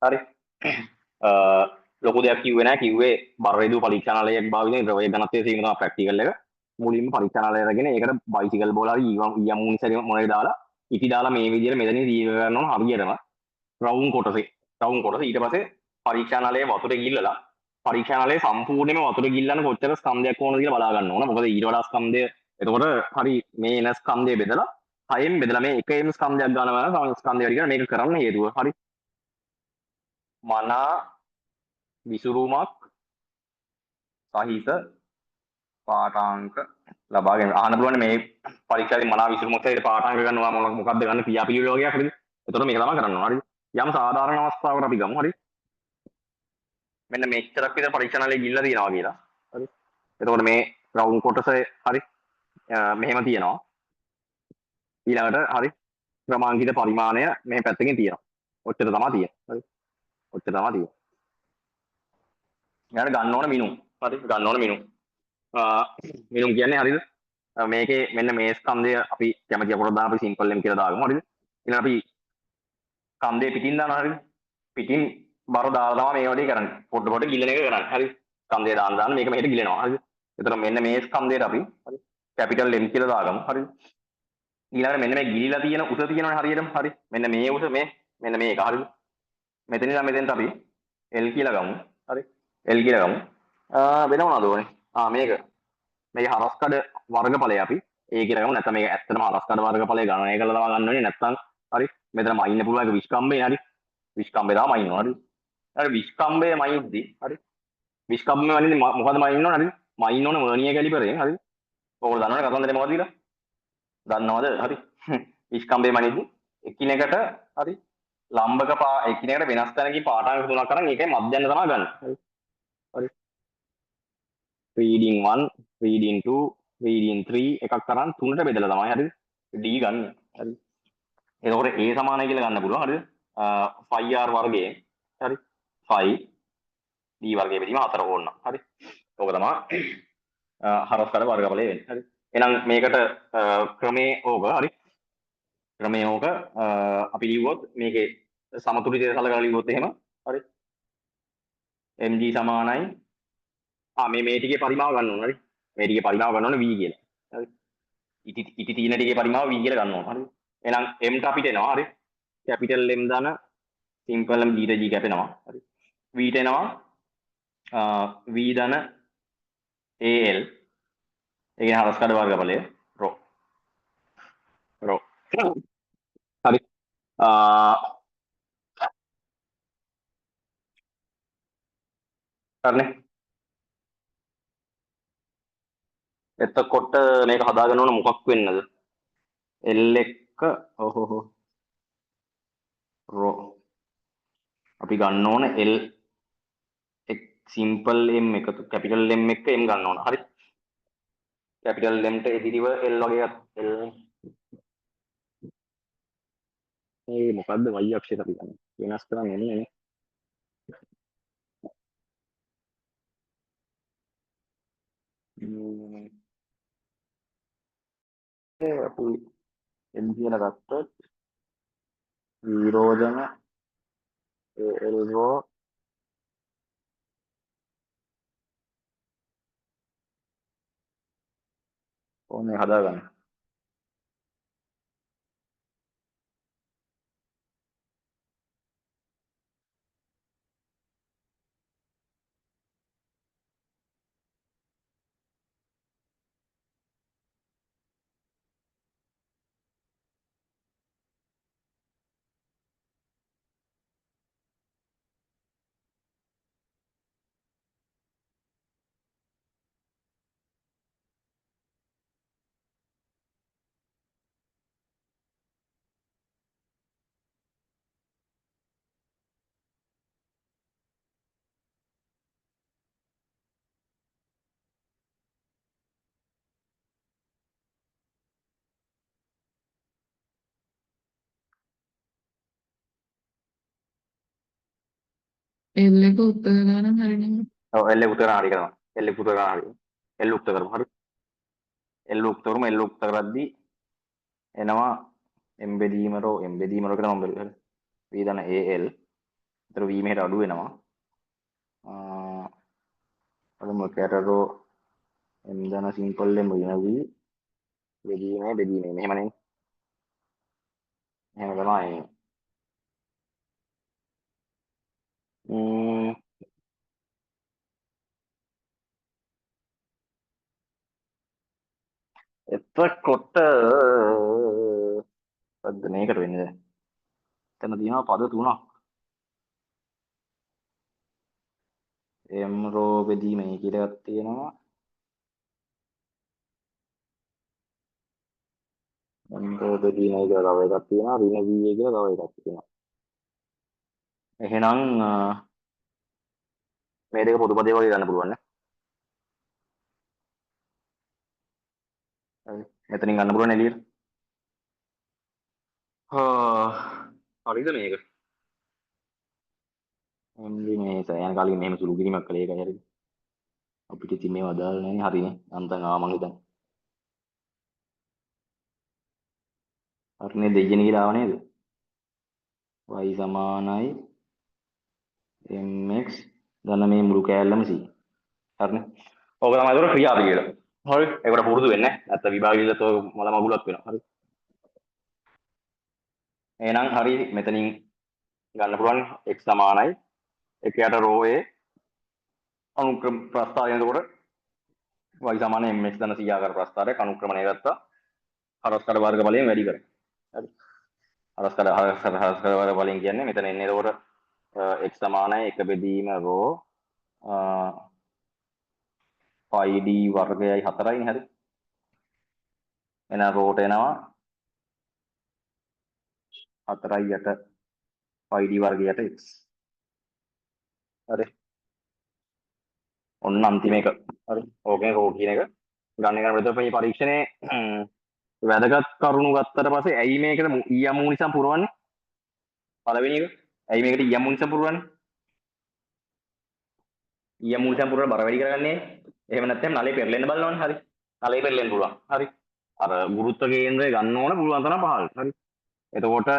හරි. ලොකු දෙයක් කිව්වේ නැහැ. කිව්වේ බරේදු පරීක්ෂානාලයක් භාවිතයෙන් ද්‍රව්‍ය ඝනත්වයේ සීමිත ප්‍රැක්ටිකල් එක. මුලින්ම පරීක්ෂානාලය අරගෙන ඒකට බයිසිකල් බෝල හරි ඊයම් මුනිසරි මොනේ දාලා ඉටි දාලා මේ විදිහට මෙතනින් දීව කරනවා හරියටම රවුම් කොටසේ. රවුම් කොටස ඊට පස්සේ පරීක්ෂානාලයේ වතුරේ ගිල්ලලා පරීක්ෂානාලයේ සම්පූර්ණයෙන්ම වතුරේ ගිල්ලන්න කොච්චර ස්කන්ධයක් ඕනද කියලා බලා ගන්න ඕන. මොකද ඊට වඩා ස්කන්ධය එතකොට හරි මේ එන ස්කන්ධය බෙදලා හයෙන් බෙදලා මේ එක එම ස්කන්ධයක් ගන්නවා ස්කන්ධය හරි කියලා මේක කරන්න හේතුව. හරි. මනා විසුරුමක් සහිත පාඨාංක ලබා ගැනීම. අහන්න පුළුවන් මේ පරීක්ෂාවේ මනා විසුරුමක් සහිත පාඨාංක ගන්නවා මොකක්ද ගන්න ක්‍රියාපිළිවෙල වගේක් හරිද? එතකොට මේක තමයි කරන්න ඕන. හරිද? යම් සාධාරණ අවස්ථාවකට අපි ගමු. හරි. මෙන්න මෙච්චරක් විතර පරීක්ෂානාලේ ගිල්ලා තියෙනවා කියලා. හරි. එතකොට මේ රවුම් කොටසේ හරි මෙහෙම තියෙනවා. ඊළඟට හරි ක්‍රමාංකිත පරිමාණය මේ පැත්තකින් තියෙනවා. ඔච්චර තමයි තියෙන්නේ. හරි. ඔච්චර තමයි තියෙන්නේ. ඊළඟට ගන්න ඕන මිනුම්. හරි. ගන්න ඕන මිනුම්. මිනුම් කියන්නේ හරිද? මේකේ මෙන්න මේ ස්කන්ධය අපි කැමති අපොට දාන අපි සිම්පල් එම් කියලා දාගමු. හරිද? ඊළඟ අපි ස්කන්ධය පිටින් දානවා. හරිද? පිටින් බර දාලා තමයි මේ වැඩේ කරන්නේ. පොඩ පොඩ ගිලන එක කරන්නේ. හරි. ස්කන්ධය දාන්න මේක මෙහෙට ගිලෙනවා. හරිද? එතකොට මෙන්න මේ ස්කන්ධයට අපි හරි කැපිටල් M කියලා දාගමු. හරිද? ඊළඟට මෙන්න මේ ගිලිලා තියෙන උස තියෙනවනේ හරියටම. හරි. මෙන්න මේ උස මෙන්න මේක. හරිද? මෙතන ඉඳන් මෙතෙන්ට අපි L කියලා ගමු. හරි. L කියලා ගමු. වෙන මොනවද ඕනේ? මේක. මේක හරස්කඩ වර්ගඵලය අපි ඒ කියලා ගමු. නැත්නම් මේක ඇත්තටම හරස්කඩ වර්ගඵලය ගණනය කරලා තමයි ගන්න වෙන්නේ. නැත්නම් හරි. මෙතන මයින්න පුළුවන් එක විස්කම්බේ හරි. විස්කම්බේ තමයි මයින්නවා. හරි. හරි විස්කම්බේ මයින්දි හරි. විස්කම්බේ මයින්දි මොකද මයින්න ඕන හරි. මයින්න ඕන වර්නියර් කැලිපරයෙන් හරි. ඔයගොල්ලෝ දන්නවනේ කතන්දරේ මොකද කියලා? දන්නවද? හරි. විස්කම්බේ මයින්දි එකිනෙකට හරි ලම්බක එකිනෙකට වෙනස් තැනකින් පාඨාංක තුනක් කරන් ඒකේ මධ්‍යන්න තමයි ගන්න. හරි. හරි. reading 1, reading 2, reading 3 එකක් කරන් තුනට බෙදලා තමයි හරිද? D ගන්න. හරි. එතකොට A සමානයි කියලා ගන්න පුළුවන්. හරිද? 5R වර්ගයේ හරි 5 D වර්ගයේ බෙදීම 4 ඕන. හරි. ඕක තමයි හරස්කඩ වර්ගඵලය වෙන්නේ. හරි. එහෙනම් මේකට ක්‍රමේ ඕක හරි. ක්‍රමේ ඕක අපි ලිව්වොත් මේකේ සමතුලිතය සලකලා ලිව්වොත් එහෙම හරි. mg සමානයි මේ ටිකේ පරිමාව ගන්න ඕන. හරි. මේ ටිකේ පරිමාව ගන්න ඕන v කියලා. හරි. ඉටි තියෙන ටිකේ පරිමාව v කියලා ගන්න ඕන. හරි. එහෙනම් m ට අපිට එනවා. හරි. කැපිටල් M දාන සිම්පල් M G G කැපෙනවා. හරි. v ට එනවා v ධන al ඒ කියන්නේ හරස්කඩ වර්ගඵලය රෝ හරි. හරිනේ. එතකොට මේක හදාගන්න ඕන මොකක් වෙන්නද? L එක ඔහොහො රෝ අපි ගන්න ඕන L සිම්පල් M එකතු කැපිටල් M එක M ගන්න ඕන. හරි. කැපිටල් M ට එදිරිව L වගේ L මේ මොකද්ද y අක්ෂයට අපි ගන්න. වෙනස් කරන්න ඕනේ නේ. අපි M කියලා ගත්තොත් විරෝධන L රෝ ඕනේ හදාගන්න. L එක උත්තර ගන්න හරිනේ. ඔව් L එක උත්තර හරි කරනවා. L එක උත්තර ගන්න හරි. L උත්තර කරමු. හරි. L උත්තර කරමු. L උත්තර කරද්දී එනවා එම්බෙදීම රෝ කියලා මම බැලුවා. V ධන AL ඒතර v මෙහෙට අඩු වෙනවා. බලමු කැටරෝ m දන සිම්පල් එකම වෙන v බෙදීමේ මෙහෙමනේ. එහෙම තමයි. එතකොට මොකද්ද මේකට වෙන්නේ? එතන තියෙනවා පද තුනක්. m රෝ බෙදීමේ කියලා එකක් තියෙනවා. m රෝ බෙදීමේ කියලා තව එකක් තියෙනවා. ඍණ v කියලා තව එකක් තියෙනවා. එහෙනම් මේ දෙක පොදු පදේ වගේ ගන්න පුළුවන් නේ. හරි. මෙතනින් ගන්න පුළුවන් එළියට. හරිද මේක? මේ සයන් කාලේ මෙහෙම සුළු කිරීමක් කළේ ඒකයි හරිද? අපිට ඉතින් මේව අදාළ නැහැ හරිනේ. අන්තන් ආ මං හිතන්නේ. හරිනේ දෙයියන කියලා ආව නේද? y සමානයි mx ධන මේ මුළු කෑල්ලම c. හරිනේ. ඕක තමයි ඒතර ක්‍රියාපිළිවෙල. හරි. ඒකට පුරුදු වෙන්න. නැත්නම් විභාගයේදී තෝ මල මගුලක් වෙනවා. හරි. එහෙනම් හරි මෙතනින් ගන්න පුළුවන් x සමානයි එකයට රෝ a අනුක්‍රම ප්‍රස්ථාරය එතකොට y සමානයි mx ධන c ආකාර ප්‍රස්ථාරයක් අනුක්‍රමණය ගත්තා. හරස්කඩ වර්ග බලයෙන් වැඩි කරා. හරි. හරස්කඩ වර්ග බලයෙන් කියන්නේ මෙතන එන්නේ එතකොට x සමානයි 1 බෙදීම රෝ pi d වර්ගයයි 4යි හරි. එහෙනම් රෝට එනවා 4යි යට pi d වර්ගයට x. හරි. ඔන්න අන්තිම එක. හරි. ඕකෙන් රෝ කියන එක ගන්න එක නේද මේ පරීක්ෂණේ වැදගත් කරුණු ගත්තට පස්සේ ඇයි මේකට ඊයම් මූනිසම් පුරවන්නේ? පළවෙනි එක. ඇයි මේකට ඊයම් මූනිසම් පුරවන්නේ? ඊයම් මූනිසම් පුරවලා බර වැඩි කරගන්නේ. එහෙම නැත්නම් නලේ පෙරලෙන්න බලනවනේ. හරි. නලේ පෙරලෙන්න පුළුවන්. හරි. අර ගුරුත්ව කේන්ද්‍රය ගන්න ඕන පුළුවන් තරම් පහළට. හරි. එතකොට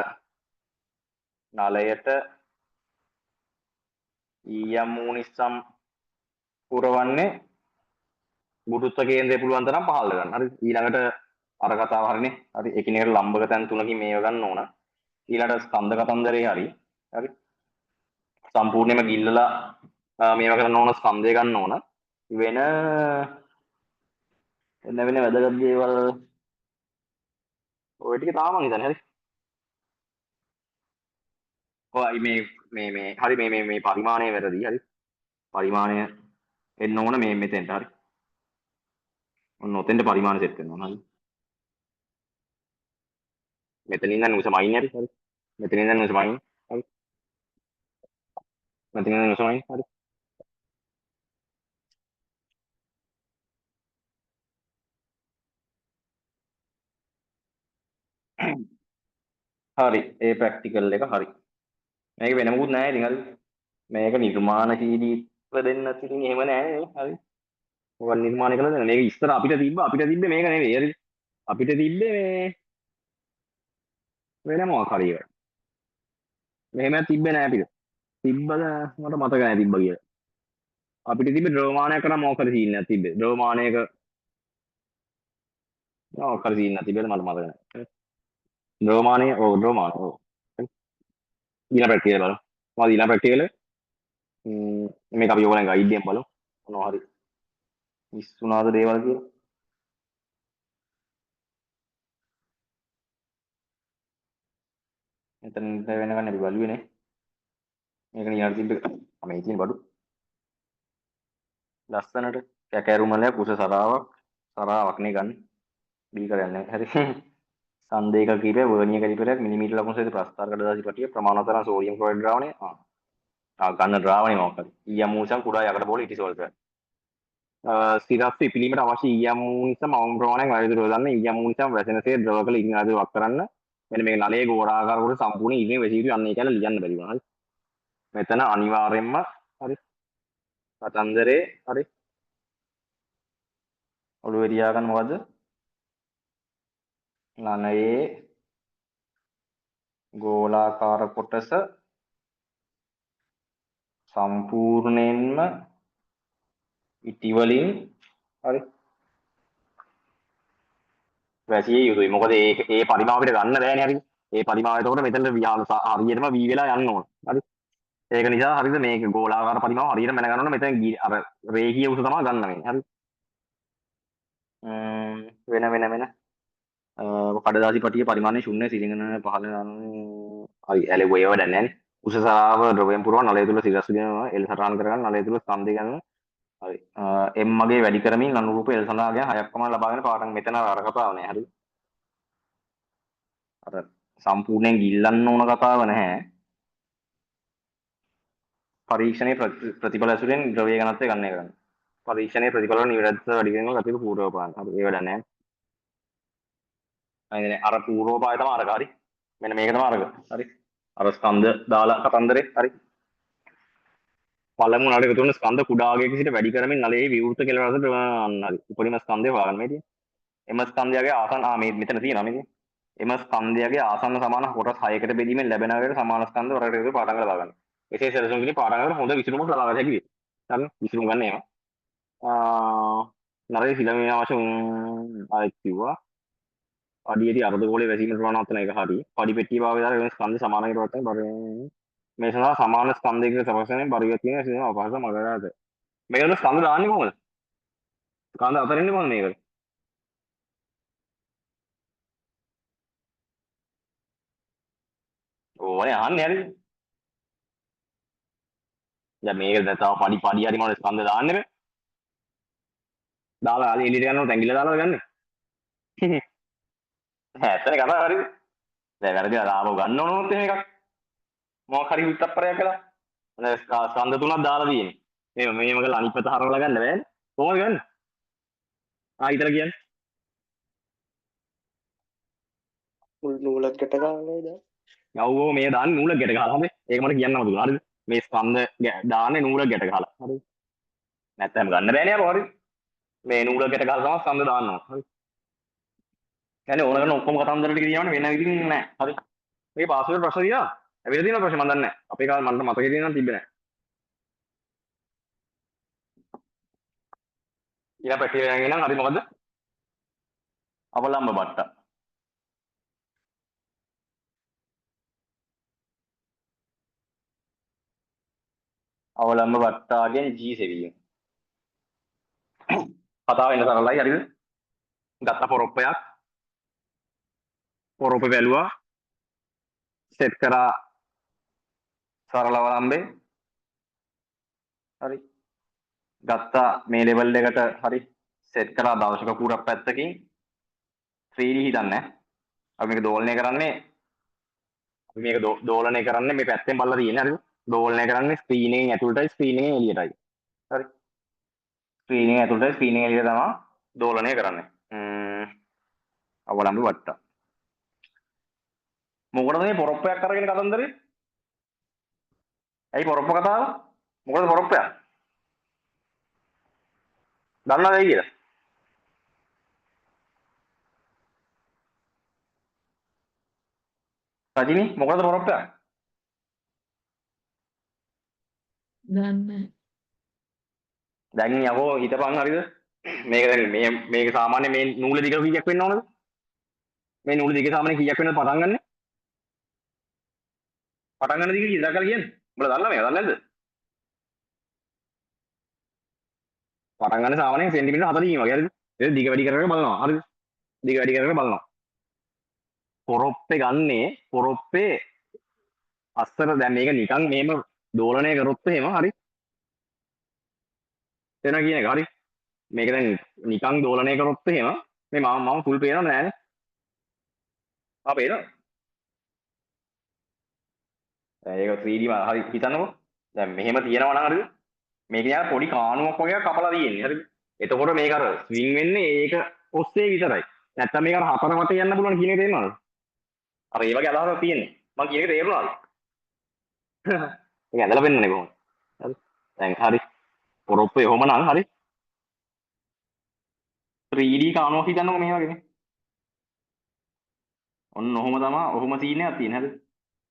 නලයට ඊයම් මූනිසම් පුරවන්නේ ගුරුත්ව කේන්ද්‍රය පුළුවන් තරම් පහළට ගන්න. හරි. ඊළඟට අර කතාව හරිනේ. හරි. එකිනෙකට ලම්බක තැන් තුනකින් මේව ගන්න ඕන. ඊළඟට ස්කන්ධ කතන්දරේ හරි. හරි. සම්පූර්ණයෙන්ම ගිල්ලලා මේවා කරන්න ඕන ස්කන්ධය ගන්න ඕන. වෙන වැදගත් දේවල් ඔය ටික තාම මං හිතන්නේ. හරි. ඔය මේ හරි මේ පරිමාණය වැරදි. හරි. පරිමාණය එන්න ඕන මේ මෙතෙන්ට. හරි. ඔන්න ඔතෙන්ට පරිමාණ සෙට් කරනවා. හරි. මෙතනින් නම් උසමයින් හරි. හරි. මෙතනින් නම් උසමයින්. හරි. මෙතනින් නම් උසමයින්. හරි. හරි. ඒ ප්‍රැක්ටිකල් එක හරි. මේක වෙන මොකුත් නැහැ ඉතින්. හරි. මේක නිර්මාණශීලීත්ව දෙන්න ඉතින් එහෙම නැහැ නේ. හරි. ඔය නිර්මාණය කළා දැන් මේක ඉස්සර අපිට තිබ්බේ මේක නෙවෙයි. හරි. අපිට තිබ්බේ මේ වෙන මොකක් හරි එක. මෙහෙම තිබ්බේ නෑ අපිට. තිබ්බද මට මතක නෑ තිබ්බ කියලා. අපිට තිබ්බේ ද්‍රවමානයක් කරා මොකක් හරි සීන් එකක් තිබ්බේ. ද්‍රවමානයක මොකක් හරි සීන් එකක් තිබ්බේ මට මතක නෑ. ද්‍රවමානය ද්‍රවමාන ඔව්. ඊළඟ ප්‍රැක්ටිකල් බලමු. මොකද ඊළඟ ප්‍රැක්ටිකල් මේක අපි ඕගොල්ලන් ගයිඩ් එකෙන් බලමු. මොනවා හරි මිස් වුණාද දේවල් කියලා. එතන වෙනකන් අපි බලුවේ නේ. මේක නියar තිබ්බ මේ තියෙන බඩු. ලස්සනට කැකෑරුමලයක් කුස සරාවක් නේ ගන්න. බීකරයක් නැහැ. හරි. සන්දේක කීපය වර්ණීය කැලිපරයක් මිලිමීටර ලකුණු සහිත ප්‍රස්ථාර කඩදාසි පටිය ප්‍රමාණවත් තරම් සෝඩියම් ක්ලොරයිඩ් ද්‍රාවණය ගන්න ද්‍රාවණය මොකක්ද ඊයම් මූනිසම් කුඩා යකඩ බෝල ඉටිසෝල්ට ස්ථිරත්ව ඉපිලීමට අවශ්‍ය ඊයම් මූනිසම් අවම ප්‍රමාණයක් වෛද්‍යුත යොදන්න ඊයම් මූනිසම් වැසෙනසේ ද්‍රව කළ ඉගෙන ආදී වක් කරන්න මෙන්න මේ නලයේ ගෝරාකාර කොට සම්පූර්ණ ඉගෙන වෙසී යුතු යන්නේ කියලා ලියන්න බැරි වුණා හරි මෙතන අනිවාර්යෙන්ම හරි කතන්දරේ හරි ඔළුවේ තියාගන්න මොකද්ද නලයේ ගෝලාකාර කොටස සම්පූර්ණයෙන්ම ඉටි වලින් හරි වැසිය යුතුයි. මොකද ඒ පරිමාව අපිට ගන්න බෑනේ හරිද? ඒ පරිමාව එතකොට මෙතන හරියටම V වෙලා යන්න ඕන. හරි. ඒක නිසා හරිද මේක ගෝලාකාර පරිමාව හරියට මැන ගන්න ඕන මෙතන අර රේඛීය උස තමයි ගන්න මේ. හරි. වෙන කඩදාසි පටිය පරිමාණය ශුන්‍ය සිරිඟන පහළ හරි ඇලෙව්ව ඒවා දැන් නැහැ. උස සරාව ද්‍රවයෙන් පුරව නලය තුල සිරස් විදිනවා එල් සටහන් කරගන්න නලය තුල ස්කන්ධය ගන්න. හරි. M මගේ වැඩි කරමින් අනුරූප එල් සඳහාගෙන 6ක් පමණ ලබාගෙන පාඩම් මෙතන අර කතාව නෑ. හරි. අර සම්පූර්ණයෙන් ගිල්ලන්න ඕන කතාව නැහැ. පරීක්ෂණයේ ප්‍රතිඵල ඇසුරෙන් ද්‍රව්‍ය ඝනත්වය ගණනය කරන්න. පරීක්ෂණයේ ප්‍රතිඵල වල නිවැරදිව වැඩි කිරීම කටයුතු පූර්වපාන. හරි ඒව දැන් නැහැ. අර පූර්වපාය තමයි අරක. හරි. මෙන්න මේක තමයි අරක. හරි. අර ස්කන්ධ දාලා කතන්දරේ. හරි. පළමු නඩ එකතු වන ස්කන්ධ කුඩාගයක සිට වැඩි කරමින් නලයේ විවෘත කෙළවරට ප්‍රමාණ හරි. උපරිම ස්කන්ධය හොයාගන්න මේ තියෙන්නේ. එම ස්කන්ධයගේ ආසන්න මේ මෙතන තියෙනවා මේ. එම ස්කන්ධයගේ ආසන්න සමාන කොටස් 6කට බෙදීමෙන් ලැබෙන වේට සමාන ස්කන්ධ වරකට එකතු පාඩම් කරලා දාගන්න. එසේ සැලසුම් කිරීම පාඩම් කරලා හොඳ විසඳුමක් ලබා ගන්න හැකියි. හරි. විසඳුම් ගන්න ඒවා. නරේ ෆිලමේ අවශ්‍ය ආයෙත් කිව්වා. අඩියේදී අර්ධගෝලයේ වැසීම ප්‍රමාණවත් වෙන එක හරි. පඩි පෙට්ටිය භාවිතය වෙන ස්කන්ධ සමානයි රටෙන් බර මේ සඳහා සමාන ස්කන්ධයක සමස්තයෙන් පරිවර්තනය කියන අවකාශ මගරාද. මේකට ස්කන්ධ දාන්නේ කොහොමද? ස්කන්ධ අතරින්නේ කොහොමද මේකට? ඕනේ අහන්නේ හරිද? දැන් මේක දැන් තව පඩි හරි මොනවද ස්කන්ධ දාන්නේ බෑ. දාලා එළියට යනකොට ඇඟිල්ල දාලාද ගන්නෙ? ඇත්තනේ කතාව හරිද? දැන් වැරදිලා දාපුව ගන්න ඕනොත් එහෙම එකක්. මොකක් හරි උත්තප්පරයක් කළා. දැන් ස්කන්ධ තුනක් දාලා තියෙන්නේ. මේව කළා අනිත් පැත්ත හරවලා ගන්න බෑනේ. කොහොමද ගන්නේ? හිතලා කියන්නේ. මුල් නූලක් ගැට ගන්නනේ දැන්. යව්වෝ මේ දාන්නේ නූලක් ගැට ගහලා හරි. ඒක මට කියන්න මතක හරිද? මේ ස්කන්ධ දාන්නේ නූලක් ගැට ගහලා. හරි. නැත්නම් ගන්න බෑනේ අපෝ හරි. මේ නූලක් ගැට ගහලා තමයි ස්කන්ධ දාන්නවා. හරි. කියන්නේ ඕන කරන ඔක්කොම කතන්දර ටික කියවන්න වෙන විදිහින් නෑ. හරි. මේ පාස්වර්ඩ් ප්‍රශ්න දිනා. ඇවිල්ලා තියෙන ප්‍රශ්න මම දන්නේ නෑ. අපේ කාලේ මට මතකේ තියෙනවා තිබ්බේ නෑ. ඊළඟ පැටිය යන්නේ නම් හරි මොකද්ද? අවලම්බ බට්ට. අවලම්බ බට්ටාගෙන් G සෙවීම. කතාව වෙන තරලයි හරිද? ගත්ත පොරොප්පයක් පොරොප්ප බැලුවා සෙට් කරා සරල අවලම්බේ හරි ගත්තා මේ ලෙවල් එකට හරි සෙට් කරා දවසක කුරක් පැත්තකින් 3D හිතන්නේ අපි මේක දෝලනය කරන්නේ මේ පැත්තෙන් බලලා තියෙන්නේ හරිද දෝලනය කරන්නේ ස්ක්‍රීන් එකෙන් ඇතුළටයි ස්ක්‍රීන් එකෙන් එළියටයි හරි ස්ක්‍රීන් එකෙන් ඇතුළටයි ස්ක්‍රීන් එකෙන් එළියට තමයි දෝලනය කරන්නේ අවලම්බ වට්ටා මොකටද මේ පොරොප්පයක් අරගෙන කතන්දරේ ඇයි පොරොප්ප කතාව මොකටද පොරොප්පයක් දන්නවද ඇයි කියලා රජිනි මොකටද පොරොප්පයක් දන්නේ දැන් යකෝ හිතපන් හරිද මේක දැන් මේක සාමාන්‍ය මේ නූල දිග කීයක් වෙන්න ඕනද මේ නූල දිග සාමාන්‍ය කීයක් වෙනවද පටන් ගන්න දිග කීයද කියලා කියන්නේ උඹලා දන්නව මේක දන්නේ නැද්ද පටන් ගන්න සාමාන්‍යයෙන් සෙන්ටිමීටර 40 වගේ හරිද ඒක දිග වැඩි කරගෙන බලනවා හරිද දිග වැඩි කරගෙන බලනවා පොරොප්පේ ගන්නේ පොරොප්පේ අස්සර දැන් මේක නිකන් මෙහෙම දෝලනය කරොත් එහෙම හරි එතන කියන එක හරි මේක දැන් නිකන් දෝලනය කරොත් එහෙම මේ මම ෆුල් පේනවද නෑනේ පේනවා ඒක 3D හරි හිතන්නකෝ දැන් මෙහෙම තියෙනවා නම් හරිද මේක යා පොඩි කාණුවක් වගේ කපලා තියෙන්නේ හරිද එතකොට මේක අර ස්විං වෙන්නේ ඒක ඔස්සේ විතරයි නැත්තම් මේක අර හතර වටේ යන්න පුළුවන් කියන එක තේරෙනවද අර ඒ වගේ අදහසක් තියෙන්නේ මම කියන එක තේරුණාද ඒක ඇඳලා පෙන්නන්නේ කොහොමද හරි දැන් හරි පොරොප්පේ එහෙම නම් හරි 3D කාණුවක් හිතන්නකෝ මේ වගේ ඔන්න ඔහොම තමයි ඔහොම සීන් එකක් තියෙන්නේ හරිද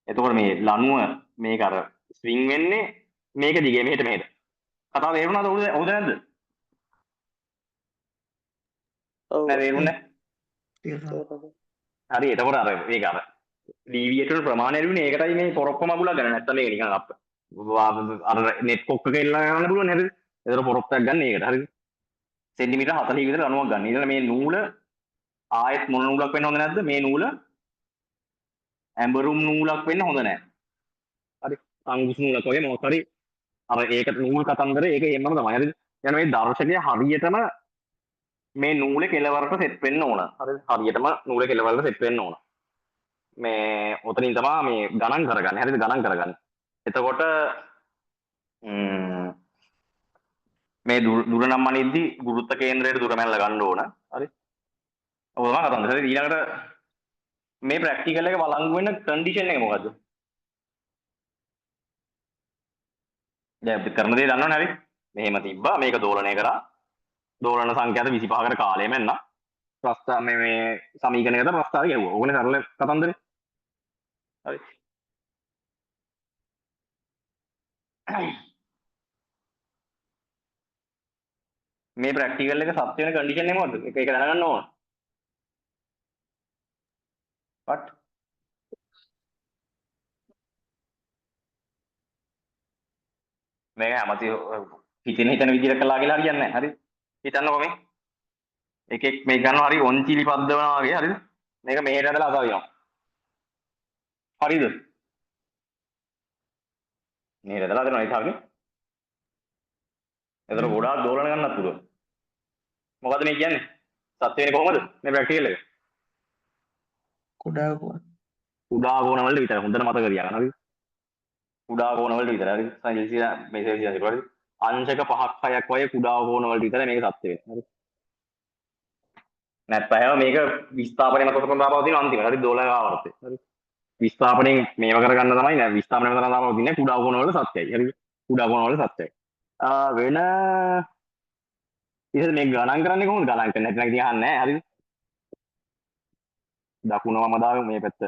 එතකොට මේ ලණුව මේක අර ස්විං වෙන්නේ මේක දිගේ මෙහෙට මෙහෙට. කතාව තේරුණාද ඔව්ද නැද්ද? ඔව් නෑ තේරුණේ තේරුණා. හරි එතකොට අර මේක අර ඩීවියේටර් ප්‍රමාණය අඩුනේ ඒකටයි මේ පොරොප්ප මගුලක් ගන්න නැත්තම් මේක නිකන් අර නෙට් කොක්කක එල්ලලා යන්න පුළුවන් නේද? ඒතර පොරොප්පයක් ගන්න ඒකට හරිද? සෙන්ටිමීටර් 40 විතර අණුවක් ගන්න. ඊළඟ මේ නූල ආයෙත් මොන නූලක් වෙන්න හොඳ නැද්ද? මේ නූල ඇඹරුම් නූලක් වෙන්න හොඳ නැහැ. හරි. අංගුස් නූලක් වගේ මොකක් හරි අර ඒක නූල් කතන්දර ඒක එහෙමම තමයි. හරිද? යන මේ දර්ශකය හරියටම මේ නූලේ කෙලවරට සෙට් වෙන්න ඕන. හරිද? හරියටම නූලේ කෙලවරට සෙට් වෙන්න ඕන. මේ ඔතනින් තමයි මේ ගණන් කරගන්නේ. හරිද? ගණන් කරගන්නේ. එතකොට මේ දුර නම් අනිද්දි ගුරුත්ව කේන්ද්‍රයට දුර මැල්ල ගන්න ඕන. හරි? ඔය තමයි කතන්දර. හරි ඊළඟට මේ ප්‍රැක්ටිකල් එක වළංගු වෙන කන්ඩිෂන් එක මොකද්ද? දැන් අපි කරන දේ දන්නවනේ හරි? මෙහෙම තිබ්බා මේක දෝලණය කරා. දෝලන සංඛ්‍යාත 25කට කාලය මෙන්න. ප්‍රස්ථා මේ සමීකරණයකට ප්‍රස්ථාරය ගැහුවා. ඕකනේ සරල කතන්දරේ. හරි. මේ ප්‍රැක්ටිකල් එක සත්‍ය වෙන කන්ඩිෂන් එක මොකද්ද? ඒක දැනගන්න ඕන. what මේක හැමති හිතෙන විදිහට කළා කියලා හරියන්නේ නැහැ. හරි. හිතන්නකො මේ. එකෙක් මේ ගන්නවා හරි ඔන්චිලි පද්දවනවා වගේ හරිද? මේක මෙහෙට ඇදලා අතාරිනවා. හරිද? මෙහෙට ඇදලා අතාරිනවා ඉතාලගේ. ඒතර ගොඩාක් දෝලන ගන්නත් පුළුවන්. මොකද්ද මේ කියන්නේ? සත්‍ය වෙන්නේ කොහොමද? මේ ප්‍රැක්ටිකල් එක. කුඩා කෝණ. කුඩා කෝණ වලට විතර හොඳට මතක තියාගන්න. හරිද? කුඩා කෝණ වලට විතර. හරිද? සංජීසිය මේ සෙල්සියස් වල හරිද? අංශක 5ක් 6ක් වගේ කුඩා කෝණ වලට විතර මේක සත්‍ය වෙන්නේ. හරිද? නැත්නම් මේක විස්ථාපනය මත පවතින අන්තිමට. හරි දෝලනාවර්තය. හරි. විස්ථාපනයෙන් මේව කරගන්න තමයි නෑ විස්ථාපනය මත පවතින කුඩා කෝණ වල සත්‍යයි. හරි. කුඩා කෝණ වල සත්‍යයි. වෙන ඉතින් මේ ගණන් කරන්නේ කොහොමද? ගණන් කරන්නේ නැත්නම් කියහන්නේ නැහැ. හරිද? දකුණ වම දාගමු මේ පැත්ත.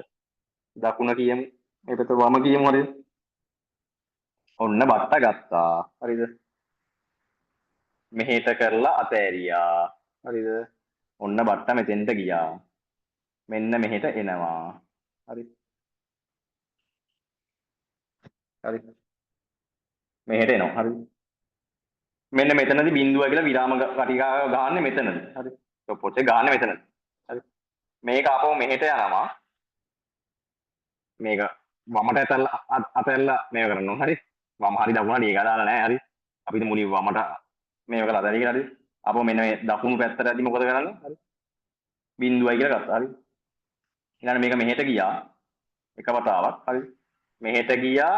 දකුණ කියමු. මේ පැත්ත වම කියමු හරිද? ඔන්න බට්ට ගත්තා. හරිද? මෙහෙට කරලා අතෑරියා. හරිද? ඔන්න බට්ට මෙතෙන්ට ගියා. මෙන්න මෙහෙට එනවා. හරි. හරි. මෙහෙට එනවා. හරි. මෙන්න මෙතනදී බිඳුව කියලා විරාම කටිකාව ගහන්නේ මෙතනදී. හරි. ඔය පොතේ ගහන්නේ මෙතනදී. හරි. මේක ආපහු මෙහෙට යනවා. මේක වමට අතැල්ලා මේව කරනවා. හරි. වම හරි දකුණ හරි ඒක දාලා නැහැ. හරි. අපිට මුලින් වමට මේව කළා. හරි කියලා හරි. ආපහු මෙන්න මේ දකුණු පැත්තට ඇදි මොකද කරන්නේ? හරි. බිඳුවයි කියලා ගත්තා. හරි. ඊළඟ මේක මෙහෙට ගියා. එක වතාවක්. හරි. මෙහෙට ගියා.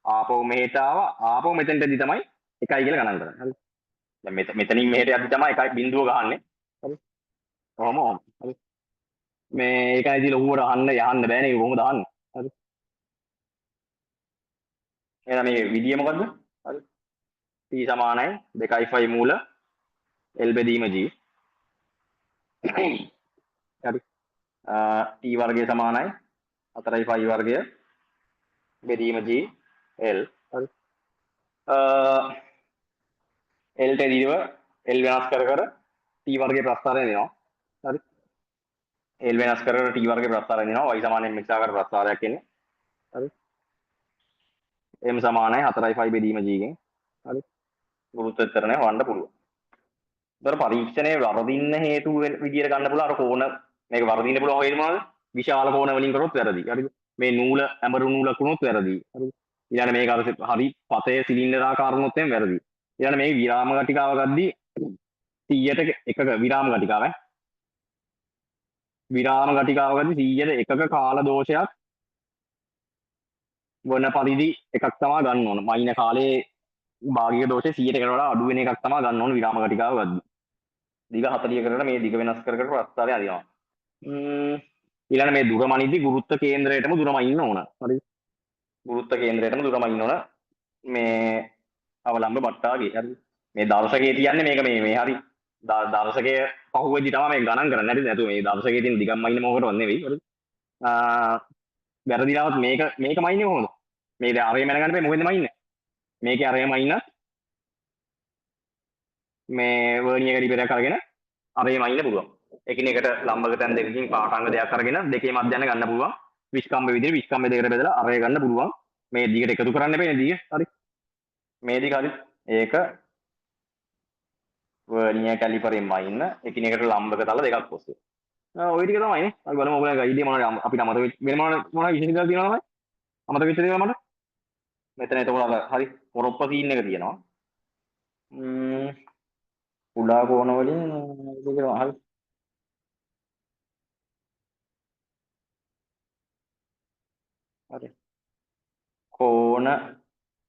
ආපහු මෙහෙට ආවා. ආපහු මෙතෙන්ටදී තමයි 1යි කියලා ගණන් කරන්නේ. හරි. දැන් මෙතනින් මෙහෙට යද්දි තමයි 1යි බිඳුව ගහන්නේ. හරි. කොහොම හරි. මේ ඒකයිදී ලොකුවට අහන්න යහන්න බෑනේ. ඒක කොහොමද අහන්නේ? හරි. එහෙනම් මේ විදිය මොකද්ද? හරි. T සමානයි 2.5 මූල L බෙදීම G. හරි. T වර්ගය සමානයි 4.5 වර්ගය බෙදීම G L. හරි. L ට දීව L වෙනස් කර කර T වර්ගයේ ප්‍රස්ථාරය දෙනවා. හරි. L වෙනස් කර කර T වර්ගයේ ප්‍රස්ථාරය දෙනවා. y සමානයි mx ආකාර ප්‍රස්ථාරයක් එන්නේ. හරි. m සමානයි 4.5 බෙදීම g ගෙන්. හරි. ගුරුත්වාකර්ෂණය වන්න පුළුවන්. ඒතර පරීක්ෂණයේ වර්ධින්න හේතු විදියට ගන්න පුළුවන් අර කෝණ මේක වර්ධින්න පුළුවන් හොයන්නේ මොනවද? විශාල කෝණ වලින් කරොත් වැරදි. හරිද? මේ නූල ඇඹරු නූලක් වුණොත් වැරදි. හරිද? ඊළඟ මේක අර හරි පතේ සිලින්ඩර් ආකාර වුණොත් එම් වැරදි. ඊළඟ මේ විරාම කටිකාව ගද්දී 100ට එකක විරාම කටිකාව විරාම කටිකාව ගද්දී 100ට එකක කාල දෝෂයක් වන පරිදි එකක් තමයි ගන්න ඕන. මයින කාලේ භාගික දෝෂේ 100කට වඩා අඩු වෙන එකක් තමයි ගන්න ඕන විරාම කටිකාව ගද්දී. දිග 40 කරලා මේ දිග වෙනස් කර කර ප්‍රස්ථාරය අදිනවා. ඊළඟ මේ දුර මනිද්දි ගුරුත්ව කේන්ද්‍රයටම දුරම ඉන්න ඕන. හරිද? ගුරුත්ව කේන්ද්‍රයටම දුරම ඉන්න ඕන. මේ අවලම්බ බට්ටාගේ. හරිද? මේ දර්ශකයේ තියන්නේ මේක මේ හරි. දර්ශකයේ පහුවෙදි තමයි මේ ගණන් කරන්නේ. හරිද? නැතු මේ දර්ශකයේ තියෙන දිගම ඉන්න මොකටවත් නෙවෙයි. හරිද? වැරදිලාවත් මේකම ඉන්නේ කොහොමද? මේ දැන් අරේ මැන ගන්න බෑ මොකෙන්ද මයින්නේ? මේකේ අරේම ඉන්න මේ වර්නියර් එක රිපෙරයක් අරගෙන අරේම ඉන්න පුළුවන්. එකිනෙකට ලම්බක තැන් දෙකකින් පාඨාංග දෙකක් අරගෙන දෙකේ මැදයන් ගන්න පුළුවන්. විස්කම්බ විදිහට විස්කම්බ දෙකට බෙදලා අරේ ගන්න පුළුවන්. මේ දිගට එකතු කරන්න එපා නේ දිග. හරි. මේ දිග හරි. ඒක වර්නියර් කැලිපරෙන් මයින්න එකිනෙකට ලම්බක තල දෙකක් ඔස්සේ. ඔය ටික තමයි නේ. අපි බලමු ඔයගොල්ලෝ ගයිඩේ මොනවද අපිට අමතක වෙච්ච වෙන මොනවද විශේෂ දේවල් තියෙනවද තමයි? අමතක වෙච්ච දේවල් මට? මෙතන එතකොට අර හරි පොරොප්ප සීන් එක තියෙනවා. කුඩා කෝණ වලින් දෙකම හරි. හරි. කෝණ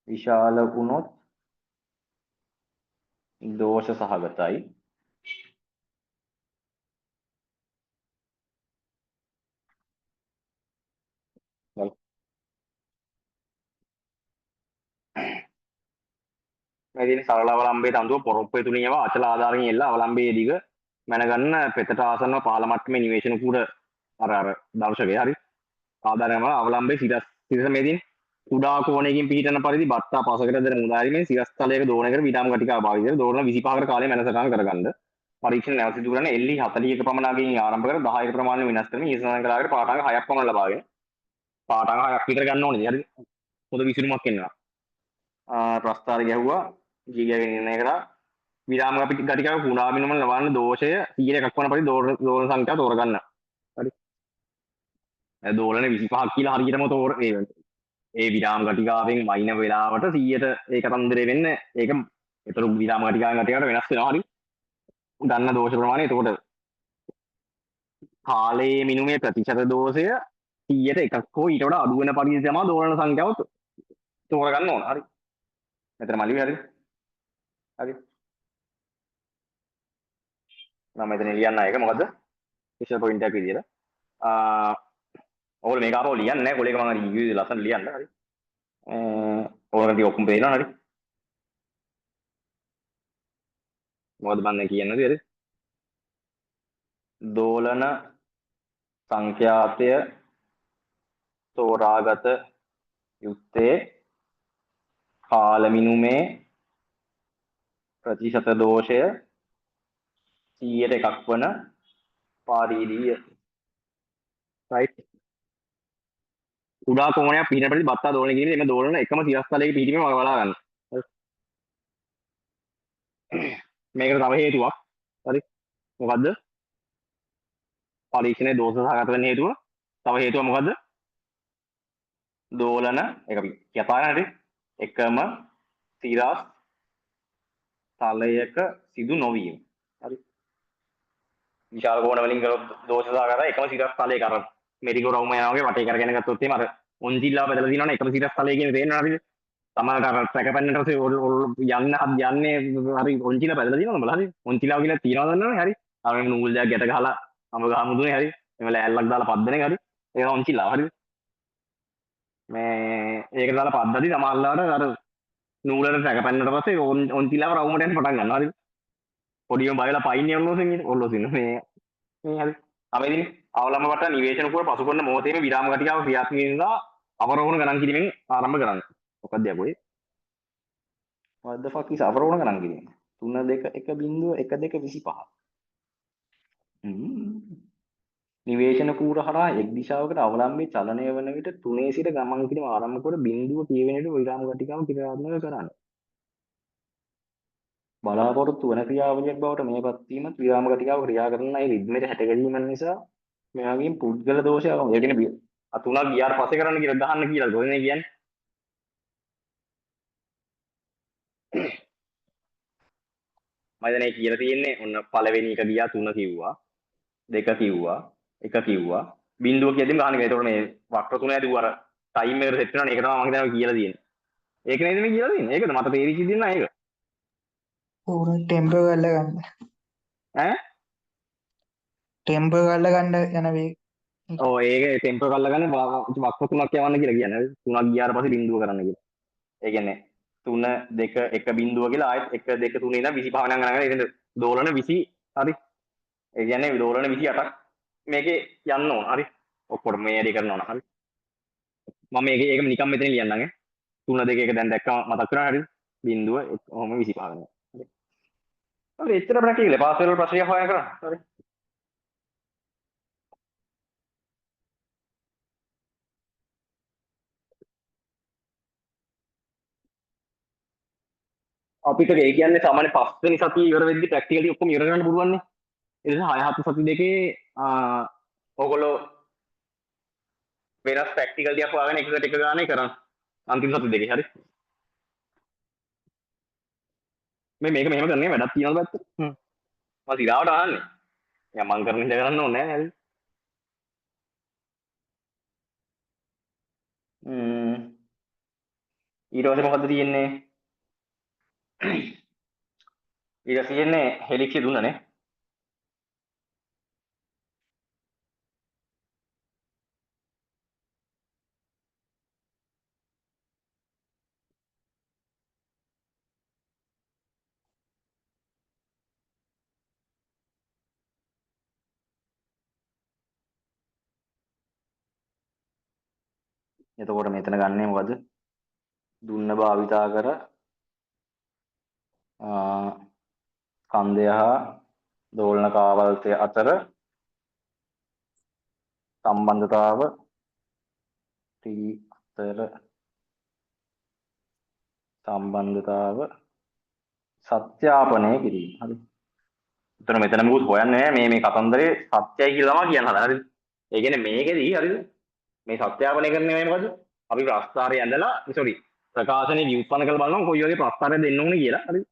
විශාල වුණොත් දෝෂ සහගතයි. මේ තියෙන සරල අවලම්බයේ තන්දුව පොරොප්පේ තුලින් යව අචල ආධාරයෙන් එල්ල අවලම්බයේ දිග මැනගන්න පෙතට ආසන්න පහළ මට්ටමේ නිවේශන කුඩ අර දර්ශකය හරි. ආධාරයම අවලම්බයේ සිරස මේ තියෙන කුඩා කෝණයකින් පිහිටන පරිදි බත්තා පසකට දෙන මුදාරීමේ සිරස් තලයක දෝණයකට විඩාම ගටිකා භාවිතය දෝරන 25කට කාලය මැනසටහන් කරගන්න. පරීක්ෂණ නැවත සිදු කරන එල්ලි 40ක පමණකින් ආරම්භ කර 10ක ප්‍රමාණය වෙනස් කරමින් ඊසනන් කලාවකට පාඨාංග 6ක් පමණ ලබාගෙන පාඨාංග 6ක් විතර ගන්න ඕනේ. හරිද? පොද විසිරුමක් එන්නවා. ප්‍රස්ථාර ගැහුවා ජීගයගෙන ඉන්න එකට විරාම ගටිකාව කුණා බිඳුම ලබන දෝෂය 100ක් වන පරිදි දෝලන සංඛ්‍යාව තෝරගන්න. හරි. දෝලන 25ක් කියලා හරියටම ඒ විරාම ගටිකාවෙන් වයින් වෙලාවට 100ට ඒක තන්දරේ වෙන්න ඒක ඒතර විරාම ගටිකාවෙන් ගටිකාවට වෙනස් වෙනවා. හරි. ගන්න දෝෂ ප්‍රමාණය එතකොට කාලයේ මිනුමේ ප්‍රතිශත දෝෂය 100ට එකක් හෝ ඊට වඩා අඩු වෙන පරිදි තමයි දෝලන සංඛ්‍යාව තෝරගන්න ඕන. හරි. මෙතන මල්ලි හරි. හරි. මම මෙතන ලියන්න එක මොකද්ද? ස්පෙෂල් පොයින්ට් එකක් විදියට. ඔයගොල්ලෝ මේක ආපහු ලියන්නේ නැහැ. කොලේක මම රිවිව් ලස්සන ලියන්න. හරි. ඔයගොල්ලෝ ටික ඔක්කොම පේනවා හරි. මොකද මම කියන්නේ හරි. දෝලන සංඛ්‍යාතය තෝරාගත යුත්තේ කාල මිනුමේ ප්‍රතිශත දෝෂය 100ට එකක් වන පාරීදීය. රයිට්. කුඩා කෝණයක් පිහිටන පරිදි බත්තා දෝලනය කිරීමේ එම දෝලන එකම සිරස්තලයක පිහිටීමේ බලා ගන්න. මේකට තව හේතුවක්. හරි. මොකද්ද? පරීක්ෂණයේ දෝෂ සහගත වෙන හේතුව. තව හේතුව මොකද්ද? දෝලන එක අපි කතා කරන්නේ එකම සිරස් තලයක සිදු නොවීම. හරි. විශාල කෝණ වලින් කරොත් දෝෂ සහගත එකම සිරස් තලයක අර මෙරිගෝ රවුම යනවා වගේ වටේ කරගෙන ගත්තොත් එහෙම අර ඔන්චිල්ලාව බෙදලා තියෙනවනේ එකම සිරස් තලය කියන තේරෙනවද අපිට? සමහරට අර පැකපැන්නට පස්සේ යන්නේ හරි ඔන්චිල්ලා බෙදලා තියෙනවද බලන්න. හරි. ඔන්චිල්ලාව කියලා තියනවද දන්නවනේ. හරි. අර නූල් දෙකක් ගැට ගහලා අම ගහමුදුනේ. හරි. එම ලෑල්ලක් දාලා පද්දන එක. හරි. ඒක ඔන්චිල්ලාව. හරිද? මේ ඒක දාලා පද්දදී සමහරලාට අර නූලට පැකපැන්නට පස්සේ ඔන්චිල්ලාව රවුමට යන්න පටන් ගන්නවා. හරිද? පොඩියම බයලා පයින්නේ ඔල්ලෝසින් මේ හරි. අපේදී අවලම්බ වට නිවේශන කුර පසු කරන මොහොතේම විරාම ගටිකාව ක්‍රියාත්මක වෙනවා අවරෝහණ ගණන් කිරීමෙන් ආරම්භ කරන්න. මොකක්ද යකෝයි? what the fuck is අවරෝහණ ගණන් කිරීම? 3 2 1 1 2 25. නිවේශන කූර හරහා එක් දිශාවකට අවලම්බයේ චලනය වන විට 3 සිට ගමන් කිරීම ආරම්භ කොට බිඳුව කියවෙන විට විරාම ගටිකාව ක්‍රියාත්මක කරන්න. බලාපොරොත්තු වන ක්‍රියාවලියක් බවට මේපත් වීමත් විරාම ගටිකාව ක්‍රියා කරන අය රිද්මයට හැටගැනීම නිසා මෙයාගෙන් පුද්ගල දෝෂයක් ඒ කියන්නේ තුනක් ගියාට පස්සේ කරන්න කියලා ගහන්න කියලා කොහොමද කියන්නේ මම දැන් ඒ කියලා තියෙන්නේ ඔන්න පළවෙනි එක ගියා 3 කිව්වා 2 කිව්වා 1 කිව්වා බිඳුව කියද්දිම ගහන්න කියලා. ඒතකොට මේ වක්‍ර තුන ඇදුව අර ටයිම් එකට සෙට් වෙනවනේ ඒක තමයි මම හිතනවා කියලා තියෙන්නේ. ඒක නේද මේ කියලා තියෙන්නේ. ඒකද මට තේරිච්ච දෙයක් නෑ ඒක. ඕන ටෙම්පර් කරලා ගන්න. ඈ ටෙම්පර් කරලා ගන්න යන වේ. ඔව් ඒක ටෙම්පර් කරලා ගන්න වක්‍ර තුනක් යවන්න කියලා කියන්නේ. තුනක් ගියාට පස්සේ බිඳුව කරන්න කියලා. ඒ කියන්නේ 3 2 1 බිඳුව කියලා ආයෙත් 1 2 3 ඉඳන් 25 නම් ගණන් කරලා ඉතින් දෝලන 20 හරි. ඒ කියන්නේ දෝලන 28ක් මේකේ යන්න ඕන. හරි. ඔක්කොම මේ ඇඩි කරනවා නම් හරි. මම මේක නිකම් මෙතන ලියන්නම් ඈ. 3 2 1 දැන් දැක්කම මතක් කරා හරිද? බිඳුව ඔහොම 25 වෙනවා. හරි. හරි එච්චර ප්‍රැක්ටිකල් පාස් වල ප්‍රශ්නයක් හොයන්න කරා. හරි. අපිට ඒ කියන්නේ සාමාන්‍ය 5 වෙනි සතිය ඉවර වෙද්දි ප්‍රැක්ටිකලි ඔක්කොම ඉවර කරන්න පුළුවන් නේ. ඒ නිසා 6 7 සති දෙකේ ඕගොල්ලෝ වෙනස් ප්‍රැක්ටිකල් ටිකක් හොයාගෙන එකකට එක ගානේ කරන්න. අන්තිම සති දෙකේ හරි. මේක මෙහෙම කරන්නේ වැඩක් තියනවද පැත්ත? මම සිරාවට අහන්නේ. මම කරන ඉඳ කරන්න ඕනේ නැහැ හරි. ඊට පස්සේ මොකද්ද තියෙන්නේ? ඊට තියෙන්නේ හෙලික්ස් දුන්නනේ. එතකොට මෙතන ගන්නේ මොකද? දුන්න භාවිතා කර කන්දය හා දෝලන කාවල්තය අතර සම්බන්ධතාව T අතර සම්බන්ධතාව සත්‍යාපනය කිරීම. හරි. එතන මෙතන මොකුත් හොයන්නේ නැහැ. මේ කතන්දරේ සත්‍යයි කියලා තමයි කියන්න හදන්නේ. හරිද? ඒ කියන්නේ මේකෙදී හරිද? මේ සත්‍යාපනය කරන්නේ මොකද? අපි ප්‍රස්තාරය ඇඳලා ප්‍රකාශනයේ ව්‍යුත්පන්න කරලා බලනවා කොයි වගේ ප්‍රස්තාරයක් දෙන්න ඕනේ කියලා. හරිද?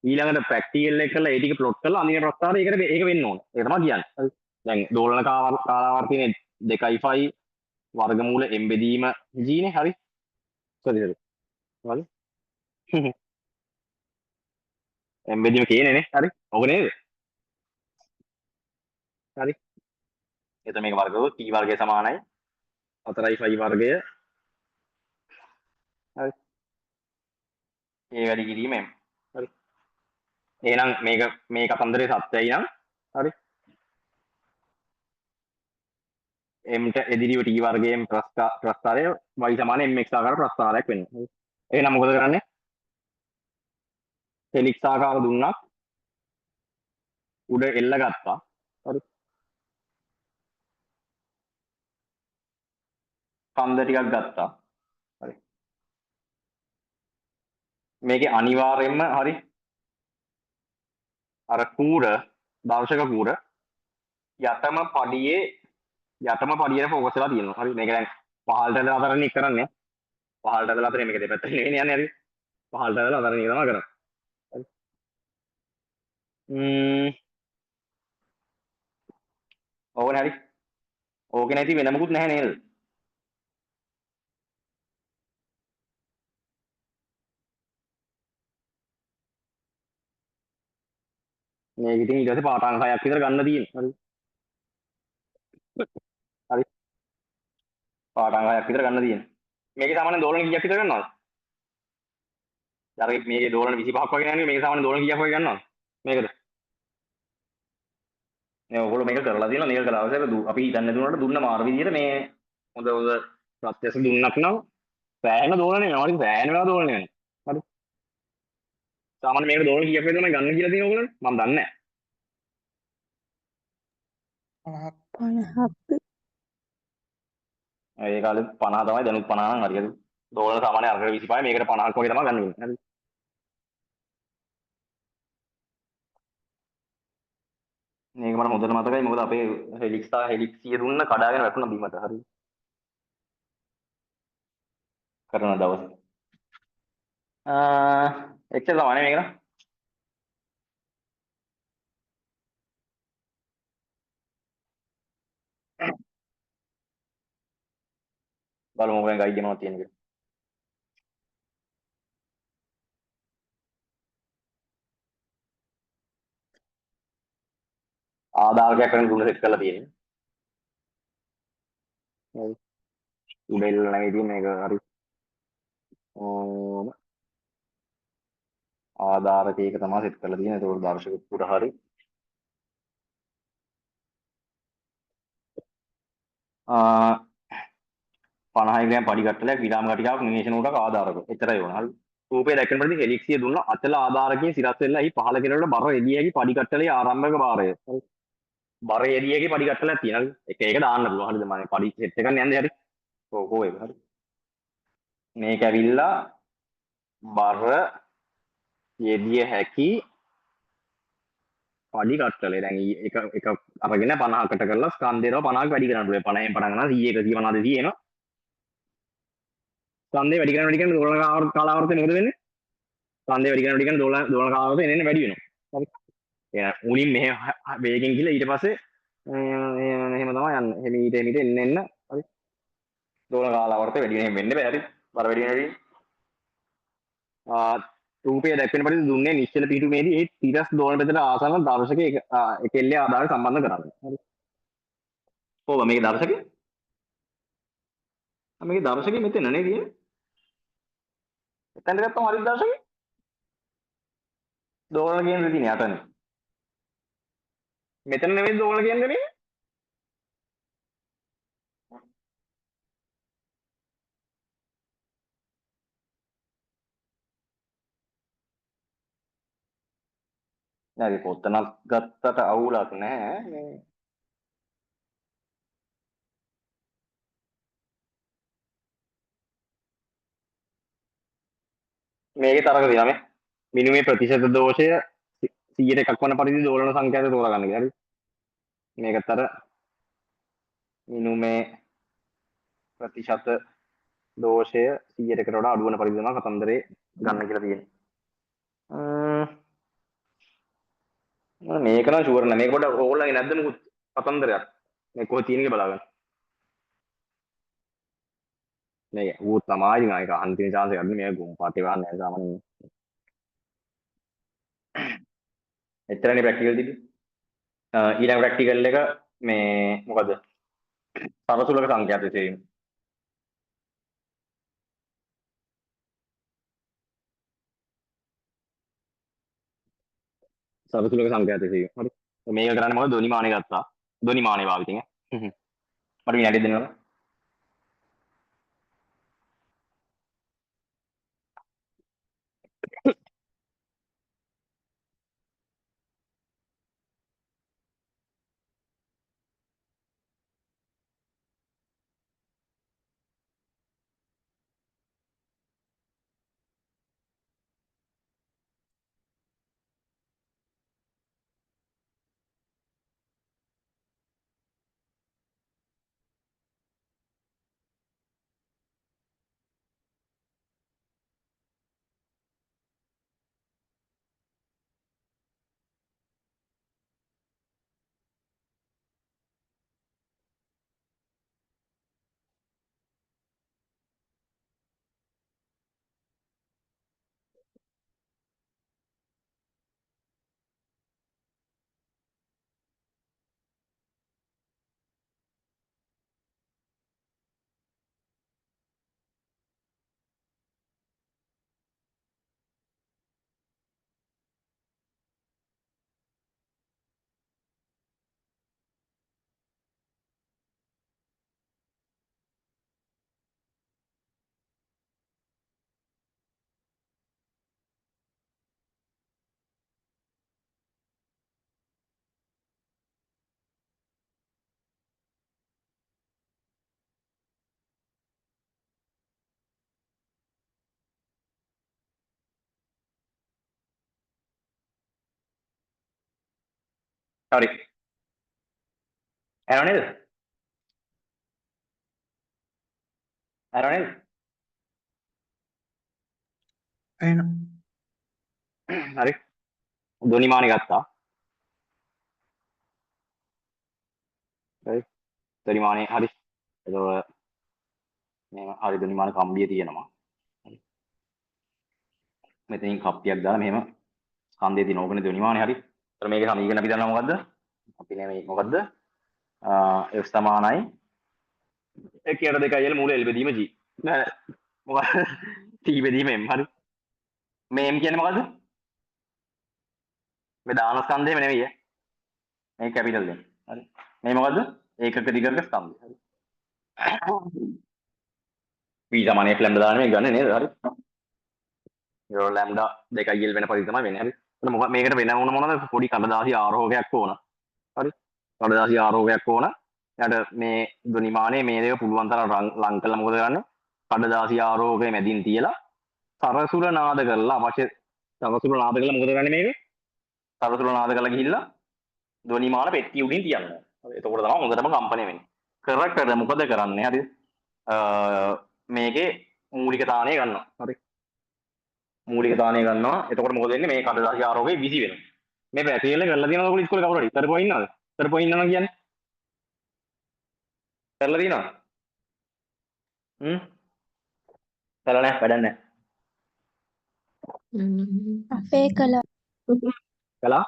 ඊළඟට ප්‍රැක්ටිකල් එක කරලා ඒ ටික ප්ලොට් කරලා අනිත් ප්‍රස්තාරය ඒක වෙන්න ඕනේ. ඒක තමයි කියන්නේ. හරි. දැන් දෝලන කාලාවර්තනයේ 2.5 වර්ගමූල m බෙදීම g නේ. හරි. හරිද? හරි. m බෙදීම කියන්නේ නේ. හරි. ඔක නේද? හරි. එතන මේක වර්ගව t වර්ගය සමානයි 4i වර්ගය. හරි. ඒ වැඩි කිරීම m. හරි. එහෙනම් මේ කතන්දරේ සත්‍යයි නම් හරි. m ට එදිරිව t වර්ගයෙන් ප්‍රස්ථාරය y සමාන mx ආකාර ප්‍රස්ථාරයක් වෙනවා. එහෙනම් මොකද කරන්නේ? හෙලික්ස් ආකාර දුන්නක් උඩ එල්ල ගත්තා. හරි. කන්ද ටිකක් ගත්තා. හරි. මේකේ අනිවාර්යයෙන්ම හරි අර කූර දර්ශක කූර යටම පඩියේ ફોකස් වෙලා තියෙනවා. හරි. මේක දැන් පහළට ඇදලා අතරනේ කරන්නේ. පහළට ඇදලා අතරේ මේක දෙපැත්තට නෙවෙයි යන්නේ. හරි. පහළට ඇදලා අතරනේ තමයි කරන්නේ. හරි. ඕකනේ හරි. ඕකේ නැති වෙන මොකුත් නැහැ නේද? මේක ඉතින් ඊට පස්සේ පාඨාංග 6ක් විතර ගන්න තියෙනවා. හරි. හරි. පාඨාංග 6ක් විතර ගන්න තියෙනවා. මේකේ සාමාන්‍ය දෝලන කීයක් විතර ගන්නවද? අර මේකේ දෝලන 25ක් වගේ යන්නේ. මේකේ සාමාන්‍ය දෝලන කීයක් වගේ ගන්නවද? මේකද? මේ ඔයගොල්ලෝ මේක කරලා තියෙනවා. මේක කළා අවශ්‍යක අපි හිතන්නේ දුන්නාට දුන්න මාර විදියට මේ හොඳ ප්‍රත්‍යක්ෂ දුන්නක් නම් සෑහෙන දෝලනය වෙනවා. හරි. සෑහෙන වෙලා දෝලනය වෙනවා. හරි. සාමාන්‍ය මේකට දෝලන කීයක් වේද තමයි ගන්න කියලා තියෙන ඕගොල්ලන්ට? මම දන්නේ නැහැ. 50ක්. ඒ කාලේ 50 තමයි දැනුත් 50 නම් හරියට. දෝලන සාමාන්‍ය අර්ග 25 මේකට 50ක් වගේ තමයි ගන්න වෙන්නේ. හරි. මේක මට හොඳට මතකයි මොකද අපේ හෙලික්සිය දුන්න කඩාගෙන වැටුණා බිමට. හරි. කරන දවසේ. එච්චර තමයි මේක. බලමු මොකෙන් ගයිඩ් එකක් තියෙන කියලා. ආධාරකයක් වෙන දුන්න සෙට් කරලා තියෙන්නේ. හරි. උඩෙල් නැගී තියෙන මේක හරි. ආධාරකයක තමයි සෙට් කරලා තියෙන්නේ. ඒක දර්ශක පුර හරි. 50 ග්‍රෑම් පඩි කට්ටලයක් විරාම කටිකාවක් නිමේෂණ උඩක ආධාරක. එතරයි ඕන. හරි. රූපේ දැක්වෙන පරිදි හෙලික්සිය දුන්න අචල ආධාරකයේ සිරස් වෙලා එහි පහළ කෙරවල බර එළියගේ පඩි කට්ටලේ ආරම්භක භාරය. හරි. බර එළියගේ පඩි කට්ටලයක් තියෙනවා. එක දාන්න පුළුවන්. හරිද? මම පඩි සෙට් එකක් යන්නේ හරි. ඔව් ඒක හරි. මේක ඇවිල්ලා බර යෙදිය හැකි පඩි කට්ටලේ. දැන් එක අරගෙන 50කට කරලා ස්කන්ධේව 50ක් වැඩි කරන්න ඕනේ. 50න් පටන් ගන්නවා 100 150 200 එනවා. ස්කන්ධේ වැඩි කරන දෝලන කාලාවර්තය මොකද වෙන්නේ? ස්කන්ධේ වැඩි කරන දෝලන කාලාවර්තය එන්නේ වැඩි වෙනවා. හරි. එහෙනම් මුලින් මෙහෙ වේගෙන් ගිහලා ඊට පස්සේ එහෙම තමයි යන්නේ. එහිමීට එන්න හරි. දෝලන කාලාවර්තය වැඩි වෙන හැම වෙන්න බෑ. හරි. බර වැඩි වෙන වැඩි. රූපය දැක්වෙන පරිදි දුන්නේ නිශ්චල පිටුමේදී ඒ තිරස් දෝලන පෙතට ආසන්න දර්ශකයේ එකෙල්ලේ ආධාර සම්බන්ධ කරන්නේ. හරි. කොහොම මේකේ දර්ශකය? මේකේ දර්ශකය මෙතන නේ තියෙන්නේ. එතනට ගත්තම හරි දර්ශකය. දෝලන කියන දේ තියෙන්නේ යටනේ. මෙතන නෙමෙයි දෝලන කියන්නේ නේ. නෑ ඒක ඔතනක් ගත්තට අවුලක් නෑ මේ. මේකේ තරක තියෙනවා මේ. මිනිමේ ප්‍රතිශත දෝෂය 100ට එකක් වන පරිදි දෝලන සංඛ්‍යාත තෝරගන්න කියලා. හරි. මේකත් අර මිනුමේ ප්‍රතිශත දෝෂය 100කට වඩා අඩු වෙන පරිදි තමයි කතන්දරේ ගන්න කියලා තියෙන්නේ. මේක නම් ෂුවර් නෑ. මේක පොඩ්ඩක් ඕගොල්ලන්ගේ නැද්ද මොකුත් කතන්දරයක්? මේ කොහේ තියෙන එක බලාගන්න. මේ ඌ තමයි මේක අන්තිම chance එක ගන්න මේ ගොම් පාටේ වහන්න නෑ සාමාන්‍යයෙන්. එච්චරනේ ප්‍රැක්ටිකල් තිබ්බේ. ඊළඟ ප්‍රැක්ටිකල් එක මේ මොකද? සමතුලක සංඛ්‍යාත විශේෂයෙන්. සමතුලක සංඛ්‍යාත විශේෂයෙන්. හරි. මේක කරන්නේ මොකද? ධ්වනිමානෙ ගත්තා. ධ්වනිමානෙ භාවිතයෙන්. මට විනාඩියක් දෙන්න. හරි. ඇරෝ නේද? ඇරෝ නේද? එන හරි. ධ්වනිමානෙ ගත්තා. හරි. ධ්වනිමානෙ හරි. එතකොට මේ හරි ධ්වනිමාන කම්බිය තියෙනවා. හරි. මෙතනින් කප්පියක් දාලා මෙහෙම ස්කන්ධයේ තියෙන ඕකනේ ධ්වනිමානෙ හරි. ඒතර මේකේ සමීකරණ අපි දන්නවා මොකද්ද? අපි නේ මොකද්ද? f සමානයි 1 2 මූල l බෙදීම g. නෑ මොකද t බෙදීම m හරි. මේ m කියන්නේ මොකද්ද? මේ දාන ස්කන්ධයම නෙවෙයි ඈ. මේ කැපිටල් දෙන්න. හරි. මේ මොකද්ද? ඒකක දිගක ස්කන්ධය. හරි. v සමානයි f ලැම්ඩා දාන මේක ගන්න නේද? හරි. ඒ ලැම්ඩා 2 l වෙන පරිදි තමයි වෙන්නේ. හරි. එතන මොකක් මේකට වෙන මොනවද පොඩි කඩදාසි ආරෝහකයක් ඕන. හරි. කඩදාසි ආරෝහකයක් ඕන. ඊට මේ ධ්වනිමානයේ මේ දේව පුළුවන් තරම් ලං කළා මොකද කරන්නේ? කඩදාසි ආරෝහකයේ මැදින් තියලා සරසුර නාද කරලා අවශ්‍ය සරසුර නාද කරලා මොකද කරන්නේ මේක? සරසුර නාද කරලා ගිහිල්ලා ධ්වනිමාන පෙට්ටිය උඩින් තියන්න. එතකොට තමයි හොඳටම කම්පණය වෙන්නේ. කරක්ටද මොකද කරන්නේ? හරිද? මේකේ මූලික තාණය ගන්නවා. හරි. මූලික තාණය ගන්නවා. එතකොට මොකද වෙන්නේ? මේ කඩදාසි ආරෝහකේ විසි වෙනවා. මේ පැටේල කරලා තියෙනවද ඔයගොල්ලෝ ඉස්කෝලේ කවුරු හරි? කරපුවා ඉන්නවද? කරපුවා ඉන්නවා කියන්නේ? කරලා තියෙනවද? කරලා නැහැ, වැඩක් නැහැ. අපේ කළා. කළා?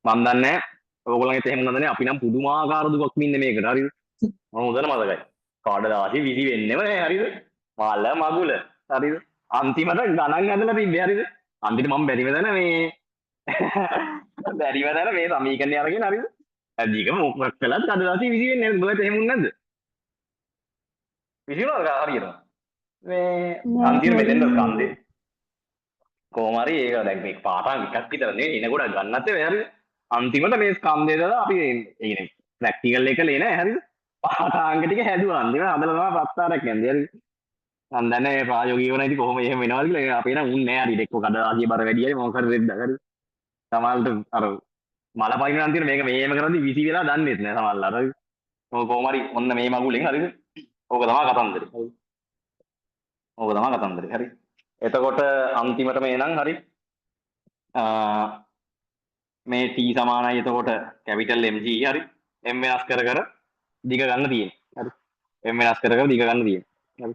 මම දන්නේ නැහැ. ඔයගොල්ලන්ගෙත් එහෙම නේද නේ? අපි නම් පුදුමාකාර දුකක් විඳින්නේ මේකට. හරිද? මම හොඳට මතකයි. කඩදාසි විසි වෙන්නෙම නෑ. හරිද? මල මගුල. හරිද? අන්තිමට ගණන් ඇදලා තිබ්බේ. හරිද? අන්තිමට මම බැරිම දන මේ බැරිම දන මේ සමීකරණය අරගෙන හරිද? අදික මොකක් කළත් කඩදාසි විසි වෙන්නේ නැහැ. ඔබට එහෙම වුනේ නැද්ද? විසි වුණාද හරියට? මේ අන්තිමට මෙතෙන්ද ස්කන්ධේ. කොහොම හරි ඒක දැන් මේ පාඩම් එකක් විතර නෙවෙයි එන ගොඩක් ගන්නත් එවේ. හරිද? අන්තිමට මේ ස්කන්ධය දාලා අපි ඒ කියන්නේ ප්‍රැක්ටිකල් එක ලේ නෑ. හරිද? පාඨාංග ටික හැදුවා. අන්තිමට හදලා තමයි පස්තාරක් යන්නේ. හරිද? මම දන්නේ මේ ප්‍රායෝගිකව නැති කොහොම එහෙම වෙනවද කියලා. අපේ නම් උන්නේ නෑ. හරිද? එක්ක කඩදාසිය බර වැඩි හරි මොකක් හරි වෙද්ද. හරිද? සමහරවිට අර මල පයින් නම් තියෙන මේක මේම කරද්දි විසි වෙලා දන්නේත් නෑ සමහරවල්. හරිද? ඔය කොහොම හරි ඔන්න මේ මගුලෙන්. හරිද? ඕක තමයි කතන්දරේ. හරිද? ඕක තමයි කතන්දරේ. හරි? එතකොට අන්තිමට මේ නම් හරි මේ t සමානයි එතකොට කැපිටල් mg හරි m වෙනස් කර කර දිග ගන්න තියෙන්නේ. හරි. m වෙනස් කර කර දිග ගන්න තියෙන්නේ. හරි.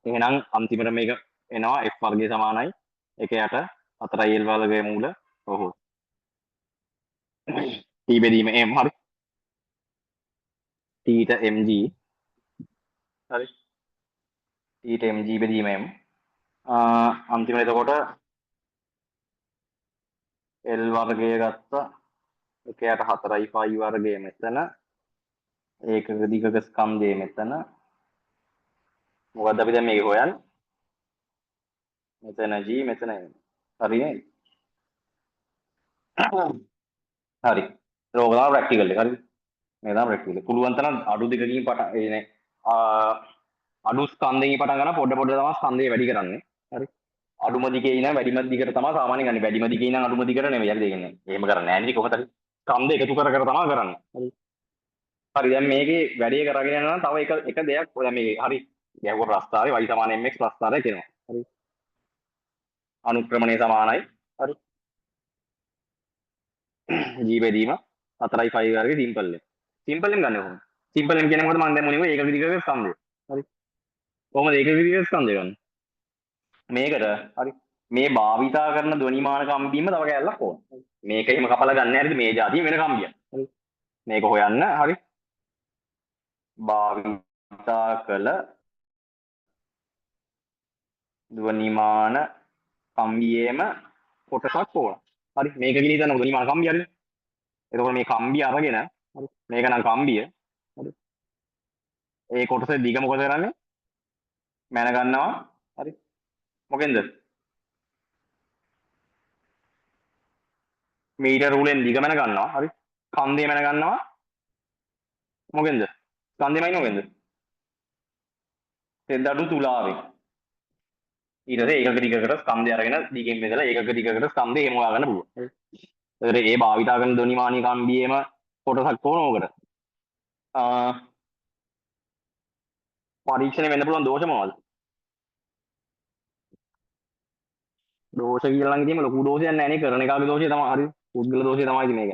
එහෙනම් අන්තිමට මේක එනවා f වර්ගය සමානයි 1 යට 4l වර්ගයේ මූල ඔහො t බෙදීම m හරි. t ට mg හරි. t ට mg බෙදීම m අන්තිමට එතකොට L වර්ගය ගත්තා 1 යට 4යි පයි වර්ගය මෙතන ඒකක දිගක ස්කන්ධය මෙතන මොකද්ද අපි දැන් මේක හොයන්නේ මෙතන G මෙතන M හරි නේද හරි ඒක තමයි ප්‍රැක්ටිකල් එක හරි මේ තමයි ප්‍රැක්ටිකල් පුළුවන් තරම් අඩු දෙකකින් පටන් අඩු ස්කන්ධයෙන් පටන් ගන්න පොඩ පොඩ තමයි ස්කන්ධය වැඩි කරන්නේ හරි අඩුම දිගේ ඉඳන් වැඩිම දිගට තමයි සාමාන්‍යයෙන් ගන්නේ වැඩිම දිගේ ඉඳන් අඩුම දිගට නෙමෙයි හරි දෙන්නේ එහෙම කරන්නේ නැහැ නේ කොහොමද හරි ස්කන්ධ එකතු කර කර තමයි කරන්නේ හරි හරි දැන් මේකේ වැඩේ කරගෙන යනවා නම් තව එක දෙයක් දැන් මේ හරි ගැහුව ප්‍රස්තාරේ y සමාන mx ප්‍රස්තාරයක් එනවා හරි අනුක්‍රමණය සමානයි හරි g බෙදීම 4යි 5 වර්ගයේ සිම්පල් එක සිම්පල් එකෙන් ගන්න කොහොමද සිම්පල් එකෙන් කියන්නේ මොකද මම දැන් මොනේ ඒකක දිගක ස්කන්ධය හරි කොහොමද ඒකක දිගක ස්කන්ධය ගන්න මේකට හරි මේ භාවිතා කරන ධ්වනිමාන කම්බියම තව කැලලක් ඕන මේක එහෙම කපලා ගන්න හැරිද මේ જાතිය වෙන කම්බියක් හරි මේක හොයන්න හරි භාවිතා කළ ධ්වනිමාන කම්බියේම කොටසක් ඕන හරි මේක ගිනි හිතන්න ධ්වනිමාන කම්බිය හරිද එතකොට මේ කම්බිය අරගෙන හරි මේක නම් කම්බිය හරි ඒ කොටසේ දිග මොකද කරන්නේ මැන ගන්නවා හරි මොකෙන්ද මීටර රූලෙන් දිග මැන ගන්නවා හරි කන්දේ මැන ගන්නවා මොකෙන්ද කන්දේමයි මොකෙන්ද තෙදඩු තුලාවෙන් ඊට පස්සේ ඒකක දිගකට ස්කන්ධය අරගෙන දිගෙන් බෙදලා ඒකක දිගකට ස්කන්ධය එහෙම හොයාගන්න පුළුවන් හරි ඒකට ඒ භාවිතා කරන ධ්වනිමානී කම්බියේම කොටසක් ඕන ඕකට පරීක්ෂණය වෙන්න පුළුවන් දෝෂ මොනවද දෝෂ කියලා නම් ඉතින් ලොකු දෝෂයක් නැහැ නේ කරන එකාගේ දෝෂය තමයි හරි පුද්ගල දෝෂය තමයි ඉතින් මේක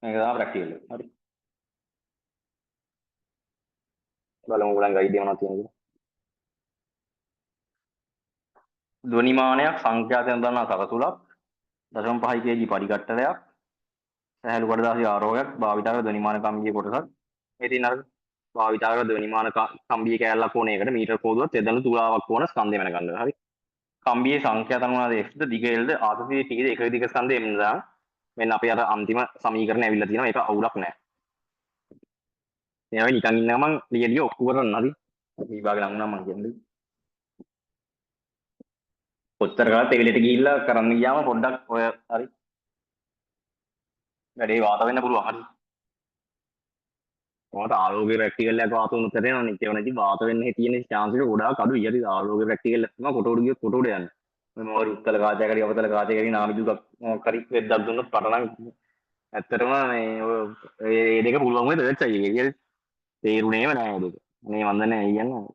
මේක තමයි ප්‍රැක්ටිකල් එක හරි බලමු උගලන් ගයිඩ් එක මොනවද තියෙනවද ධ්වනිමානයක් සංඛ්‍යාතයෙන් දන්නා සරතුලක් 0.5 kg පරිකට්ටලයක් සහැල්ලු කඩදාසි ආරෝහයක් භාවිතා කර ධ්වනිමාන කම්බියේ කොටසක් මේ තියෙන අර භාවිතා කරන ද්වනිමාන කම්බිය කෑල්ලක් ඕන එකට මීටර කෝදුවත් තෙදළු තුලාවක් ඕන ස්කන්ධය වෙන ගන්නවා. හරි. කම්බියේ සංඛ්‍යා තනුනාද x ද දිග l ද ආතතිය t ද එක දිග ස්කන්ධය m ද මෙන්න අපේ අර අන්තිම සමීකරණය ඇවිල්ලා තියෙනවා. ඒක අවුලක් නැහැ. මේ නිකන් ඉන්නවා මං ලියලිය ඔක්කොම කරන්න හරි. විභාග ලඟුණා මං කියන්නේ. කොච්චර කාලෙත් එවිලට ගිහිල්ලා කරන්න ගියාම පොඩ්ඩක් ඔය හරි වැඩේ වාත වෙන්න පුළුවන්. හරි. මොකද ආලෝකයේ ප්‍රැක්ටිකල් එකක් වාත වුණොත් ඇරෙනවනේ. කියවනදි වාත වෙන්න තියෙන chance එක ගොඩාක් අඩුයි. හරි. ආලෝකයේ ප්‍රැක්ටිකල් එක තමයි කොට උඩ ගියොත් කොට උඩ යන්නේ. මේ මොකද උත්තර කාචය කරි අවතල කාචය කරි නාමිදුක් කරි වෙද්දක් දුන්නොත් පටලන් ඇත්තටම මේ දෙක පුළුවන් වෙයි දෙච්චයි කියලා තේරුණේම නෑ ඒක. මේ වන්දනේ කියන්නේ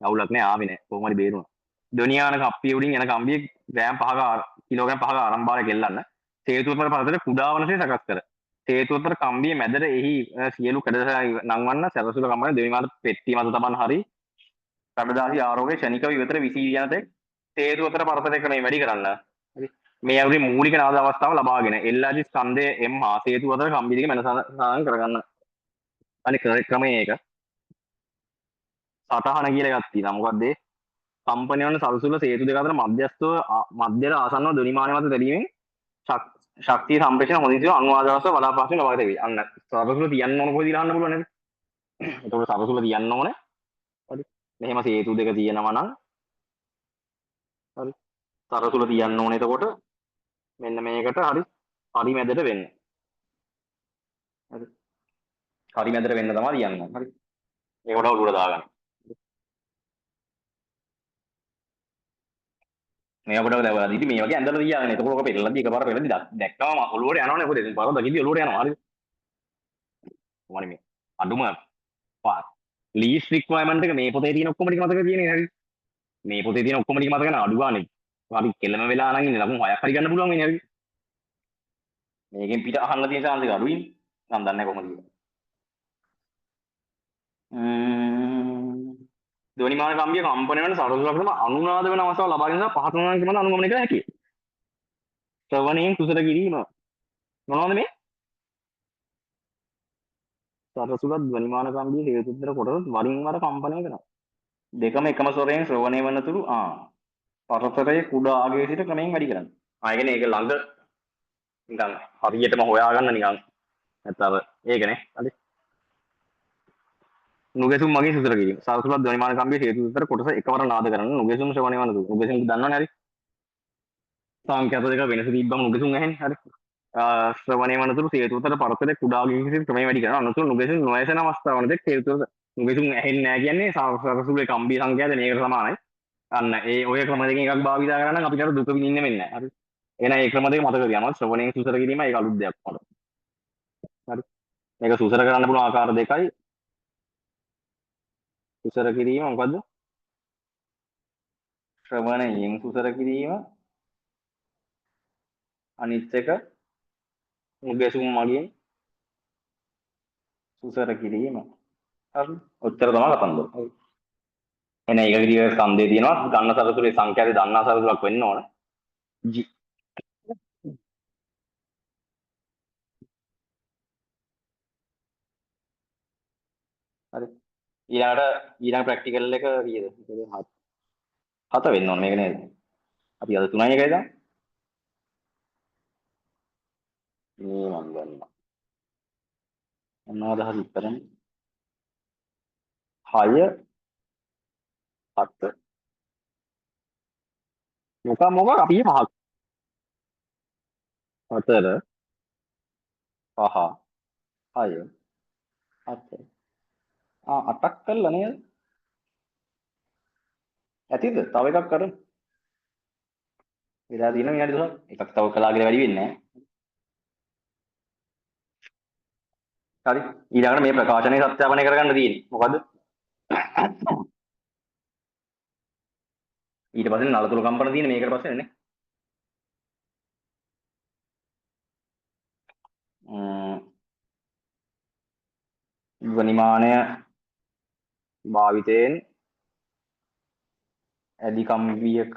අවුලක් නෑ ආවේ නෑ. කොහොම හරි බේරුණා. ඩොනියාන කප්පිය උඩින් යන කම්බිය ග්‍රෑම් 5ක කිලෝග්‍රෑම් 5ක ආරම්භාරය ගෙල්ලන්න. සේතුවතර පරතරේ කුඩා වනසේ සකස් කර. සේතුවතර කම්බිය මැදට එහි සියලු කඩදාසි නංවන්න සැරසුල කම්බන දෙවිමාන පෙට්ටිය මත තබන්න හරි. කඩදාසි ආරෝග්‍ය ක්ෂණිකව ඉවතර විසී යන තෙක් සේතුවතර පරතරේ ක්‍රමය වැඩි කරන්න. හරි. මේ අවුලේ මූලික නාද අවස්ථාව ලබාගෙන එල්ලාජි ස්කන්ධය M හා සේතුවතර කම්බිය දෙක මනසාන් කරගන්න. අනික ක්‍රමය ඒක. සටහන කියලා එකක් තියෙනවා. මොකද්ද ඒ? කම්පන වන සල්සුල සේතු දෙක අතර මධ්‍යස්ථව මධ්‍යර ආසන්නව ධ්වනිමානය මත තැබීමෙන් ශක්තිය සම්ප්‍රේෂණ හොඳින් සිදු අනුවාදවස්ස බලාපහසුවෙන් ලබා දෙවි. අන්න සරසුල තියන්න ඕන කොහොමද කියලා අහන්න පුළුවන් නේද? එතකොට සරසුල තියන්න ඕනේ. හරි. මෙහෙම සේතු දෙක තියෙනවා නම් හරි. සරසුල තියන්න ඕනේ එතකොට මෙන්න මේකට හරි හරි මැදට වෙන්න. හරි. හරි මැදට වෙන්න තමයි තියන්න. හරි. ඒකට උඩට දාගන්න. මේ අපිට ලැබලා ඉතින් මේ වගේ ඇඳලා තියාගෙන එතකොට ඔක පෙරලද්දි එකපාර පෙරලද්දි දැක්කම ඔලුවට යනවනේ පොඩි ඉතින් පාරක් දකිද්දි ඔලුවට යනවා හරිද මොකද මේ අඩුම ලීස් රික්වයර්මන්ට් එක මේ පොතේ තියෙන ඔක්කොම ටික මතක තියෙන්නේ හරි මේ පොතේ තියෙන ඔක්කොම ටික මතක නැහැ අඩු ගානේ අපි කෙලම වෙලා නම් ඉන්නේ ලකුණු 6ක් හරි ගන්න පුළුවන් වෙන්නේ හරි මේකෙන් පිට අහන්න තියෙන chance එක අඩුයි මම දන්නේ කොහොමද කියලා ध्वनिमान කම්බිය කම්පන වෙන සරසුලක්ෂම අනුනාද වෙන අවස්ථාව ලබා ගැනීම පහත නාන කියන අනුගමනය කළ හැකියි. ශ්‍රවණයෙන් කුසල කිරීම මොනවද මේ? සරසුල ध्वनिमान කම්බිය හේතුතර කොටස වරින් වර කම්පනය කරනවා. දෙකම එකම ස්වරයෙන් ශ්‍රවණය වන තුරු පරතරයේ කුඩා ආගයේ සිට ක්‍රමයෙන් වැඩි කරනවා. ඒ කියන්නේ ඒක ළඟ නිකන් හරියටම හොයාගන්න නිකන් නැත්නම් ඒකනේ. හරි. නුගසුම් මගේ සුසර කිරීම. සරසුල ध्वनिमान කම්බිය හේතුතර කොටස එකවර නාද කරන නුගසුම් ශ්‍රවණය වන තුරු. නුගසුම් දන්නවනේ හරි. සංඛ්‍යාත දෙක වෙනස තිබ්බම නුගසුම් ඇහෙන්නේ හරි. ශ්‍රවණය වන තුරු හේතුතර පරතරයේ කුඩා ආගයේ සිට ක්‍රමයෙන් වැඩි කරනවා. අනුසුම් නුගසුම් නොයසන අවස්ථාවනදී හේතුතර නුගසුම් ඇහෙන්නේ නැහැ කියන්නේ සරසුලේ කම්බිය සංඛ්‍යාත මේකට සමානයි. අන්න ඒ ඔය ක්‍රම දෙකෙන් එකක් භාවිතා කරා නම් අපිට අර දුක විඳින්න වෙන්නේ නැහැ. හරි. එහෙනම් ඒ ක්‍රම දෙක මතක තියාගන්න. ශ්‍රවණයෙන් සුසර කිරීම ඒක අලුත් දෙයක් මට. හරි. මේක සුසර කරන්න පුළුවන් ආකාර දෙකයි. සුසර කිරීම මොකද්ද? ශ්‍රවණයෙන් සුසර කිරීම අනිත් එක මුගසුම් මගින් සුසර කිරීම. හරි. ඔච්චර තමයි කතන්දර. හරි. එන ඒක විදිහට ස්කන්ධය තියෙනවා. ගන්න සරසුලේ සංඛ්‍යාවේ දන්නා සරසුලක් වෙන්න ඕන. G. හරි. ඊළඟ ප්‍රැක්ටිකල් එක කීයද? 7 වෙන්න ඕන මේක නේද? අපි අද 3යි එකයි දාන්න. මේ මම ගන්නවා. මොනවද හරි ඉතරනේ. 6 7 මොකක් අපි 5ක් 4 5 6 7 8ක් කළා නේද? ඇතිද? තව එකක් කරමු. වෙලා තියෙන විනාඩි 2ක්. එකක් තව කළා කියලා වැඩි වෙන්නේ නැහැ. හරි. ඊළඟට මේ ප්‍රකාශනය සත්‍යාපනය කරගන්න තියෙන්නේ. මොකද්ද? ඊට පස්සේ නලතුරු කම්පන තියෙන්නේ මේකට පස්සේ නේ. ध्वनिमानය භාවිතයෙන් ඇදි කම්බියක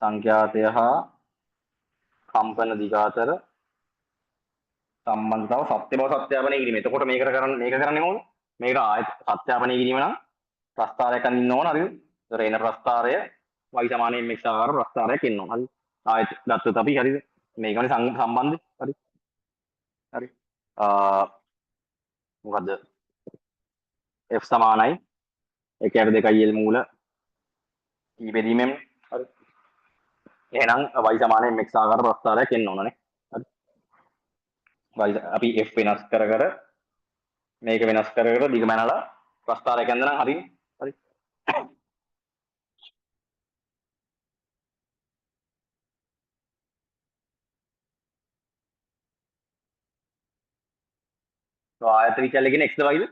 සංඛ්‍යාතය හා කම්පන දිග අතර සම්බන්ධතාව සත්‍ය බව සත්‍යාපනය කිරීම. එතකොට මේක කරන්නේ මොකද? මේක ආයත සත්‍යාපනය කිරීම නම් ප්‍රස්ථාරයක් අඳින්න ඕන හරිද? ඒතර එන ප්‍රස්ථාරය y සමාන mx ආකාර ප්‍රස්ථාරයක් එන්න ඕන. හරි. ආයත ගත්තොත් අපි හරිද? මේකනේ සම්බන්ධය. හරි. හරි. මොකද්ද? f සමානයි 1/2 l මූල t බෙදීමෙන් හරි. එහෙනම් y සමාන mx ආකාර ප්‍රස්ථාරයක් එන්න ඕනනේ. හරි. අපි f වෙනස් කර මේක වෙනස් කර දිග මැනලා ප්‍රස්ථාරයක් ඇඳලා හරිනේ. හරි. ආයත විචල්‍ය කියන්නේ x ද y ද?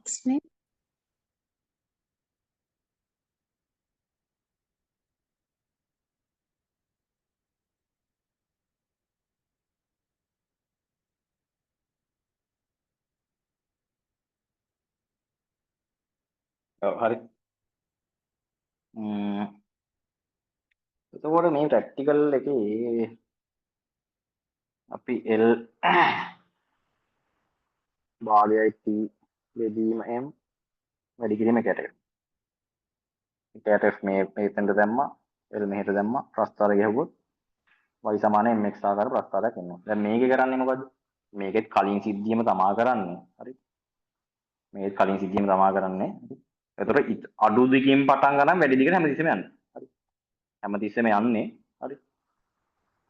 X නේ. ඔව් හරි. එතකොට මේ ප්‍රැක්ටිකල් එකේ අපි L භාගයයි T බෙදීම M වැඩි කිරීම කැටකට. එකට F මේ මෙතෙන්ට දැම්මා L මෙහෙට දැම්මා ප්‍රස්ථාරය ගහුවොත් y සමාන mx ආකාර ප්‍රස්ථාරයක් එනවා. දැන් මේකේ කරන්නේ මොකද්ද? මේකෙත් කලින් සිද්ධියම තමා කරන්නේ. හරි. මේකෙත් කලින් සිද්ධියම තමා කරන්නේ. එතකොට අඩු දිගින් පටන් ගන්න වැඩි දිගට හැමතිස්සෙම යන්නේ. හරි. හැමතිස්සෙම යන්නේ. හරි.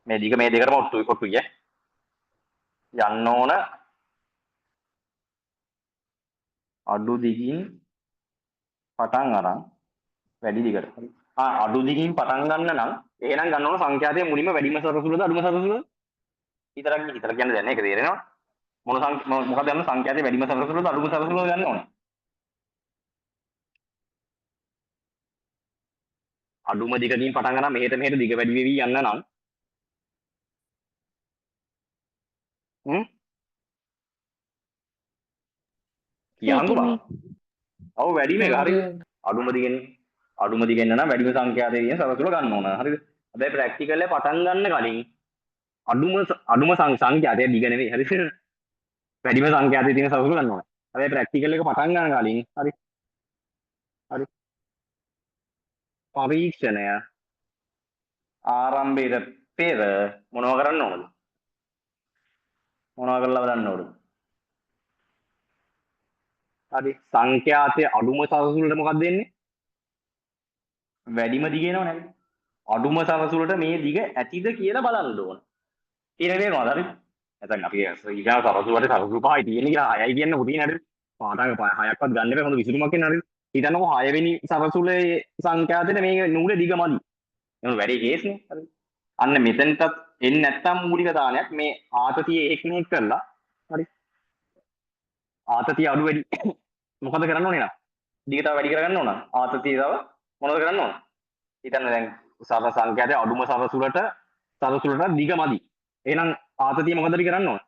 මේ දිග මේ දෙකටම ඔට්ටුයි යන්න ඕන අඩු දිගින් පටන් අරන් වැඩි දිගට. හරි. අඩු දිගින් පටන් ගන්න නම් එහෙනම් ගන්න ඕන සංඛ්‍යාතයේ මුලින්ම වැඩිම සරසුලද අඩුම සරසුලද? හිතලා කියන්නේ දැන් ඒක තේරෙනවද? මොකක්ද යන සංඛ්‍යාතයේ වැඩිම සරසුලද අඩුම සරසුලද ගන්න ඕනේ. අඩුම දිගකින් පටන් ගන්න මෙහෙට දිග වැඩි වෙවි යන්න නම් කියන්නකෝ බං. ඔව් වැඩිම එක හරිද? අඩුම දිගෙන් නම් වැඩිම සංඛ්‍යාතයේ තියෙන සරසුල ගන්න ඕන. හරිද? හැබැයි ප්‍රැක්ටිකල් එක පටන් ගන්න කලින් අඩුම සංඛ්‍යාතයේ දිග නෙවෙයි. හරිද? වැඩිම සංඛ්‍යාතයේ තියෙන සරසුල ගන්න ඕන. හැබැයි ප්‍රැක්ටිකල් එක පටන් ගන්න කලින් හරි. පරීක්ෂණය ආරම්භයට පෙර මොනව කරන්න ඕනද? මොනව කරලා බලන්න ඕනද? හරි. සංඛ්‍යාතයේ අඩුම සරසුලට මොකක්ද දෙන්නේ? වැඩිම දිග එනව නේද? අඩුම සරසුලට මේ දිග ඇතිද කියලා බලන්න ඕන. තේරෙනවද? හරි. නැත්නම් අපි ඊගා සරසුලට සරසුල පහයි තියෙන කියලා 6යි කියන්න පුතේ නේද? පාඩක 6ක්වත් ගන්න බෑ හොඳ විසඳුමක් එන්න හරි. හිතන්නකෝ 6 වෙනි සරසුලේ සංඛ්‍යාතයේ මේ නුඹට දිග මදි. එහෙනම් වැඩි කේස්නේ. හරි. අන්න මෙතනටත් එන්නේ නැත්තම් මූලික දානයක් මේ ආතතිය ඒකනේ කරලා හරි. ආතතිය අඩු වැඩි මොකද කරන්න ඕනේ නේද? දිග තව වැඩි කරගන්න ඕන. ආතතිය තව මොනවද කරන්න ඕන? හිතන්න දැන් සරල සංඛ්‍යාතයේ අඩුම සරසුලට දිග මදි. එහෙනම් ආතතිය මොකදද කරන්න ඕන?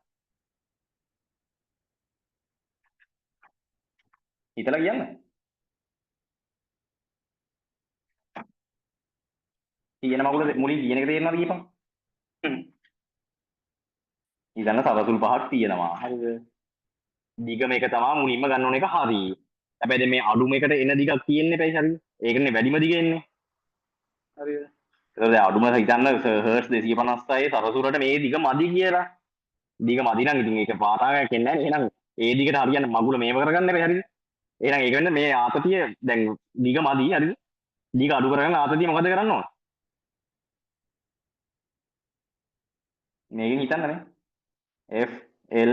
හිතලා කියන්න. තියෙන මගුල මුලින් කියන එක තේරෙනවද කියපන්. ඊළඟ සරසුල් පහක් තියෙනවා. හරිද? දිගම එක තමයි මුලින්ම ගන්න ඕන එක හරි. හැබැයි මේ අඩුම එකට එන දිගක් තියෙන්නේ පැයි හරිද? ඒකනේ වැඩිම දිග එන්නේ. හරිද? ඒක දැන් අඩුම හිතන්න හර්ට්ස් 256 සරසුලට මේ දිග මදි කියලා. දිග මදි නම් ඉතින් ඒක පාතාවක් එන්නේ නැහැ. එහෙනම් ඒ දිගට හරියන්න මගුල මේව කරගන්න බෑ හරිද? එහෙනම් ඒක වෙන්න මේ ආතතිය දැන් දිග මදි හරිද? දිග අඩු කරගන්න ආතතිය මොකද කරන්න ඕන? මේකෙන් හිතන්නනේ. F L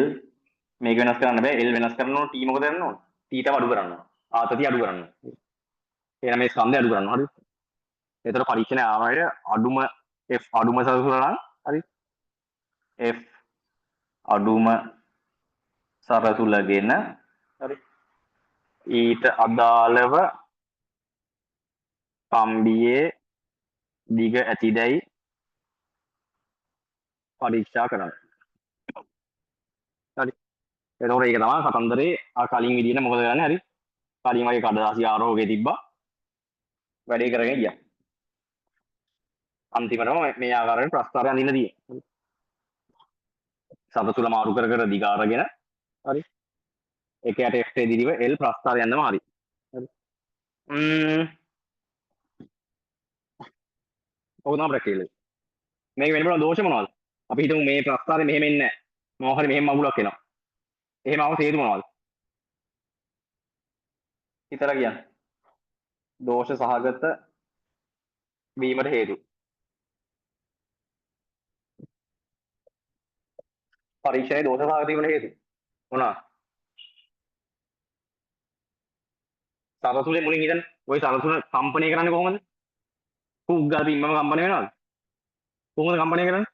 මේක වෙනස් කරන්න බෑ. L වෙනස් කරන්න ඕන. T මොකද කරන්න ඕන? T තව අඩු කරන්න ඕන. ආතතිය අඩු කරන්න. එහෙනම් මේ ස්කන්ධය අඩු කරන්න හරිද? ඒතර පරීක්ෂණය ආවයට අඩුම F අඩුම සරසුල නම් හරි. F අඩුම සරසුලගෙන හරි. ඊට අදාළව කම්බියේ දිග ඇතිදැයි පරීක්ෂා කරන්න. හරි. එතකොට ඒක තමයි කතන්දරේ කලින් විදිහට මොකද කරන්නේ හරි කලින් වගේ කඩදාසි ආරෝහකේ තිබ්බා වැඩේ කරගෙන ගියා අන්තිමටම මේ ආකාරයෙන් ප්‍රස්තාරය අඳින්න තියෙන්නේ සබතුල මාරු කර කර දිගාරගෙන හරි එකයට F දිරිව L ප්‍රස්තාරය යන්නම හරි හරි ඔක තමයි ප්‍රැක්ටිකල් මේක වෙන්න පුළුවන් දෝෂ මොනවද අපි හිතමු මේ ප්‍රස්තාරය මෙහෙම එන්නේ නැහැ මොකක් හරි මෙහෙම මගුලක් එනවා එහෙම ආව හේතු මොනවද හිතලා කියන්න දෝෂ සහගත වීමට හේතු පරීක්ෂණයේ දෝෂ සහගත වීමට හේතු මොනවද සරසුලේ මුලින් හිතන්න ওই සරසුල කම්පණය කරන්නේ කොහොමද පුග්ගල් බිම්මම කම්පණය වෙනවද කොහොමද කම්පණය කරන්නේ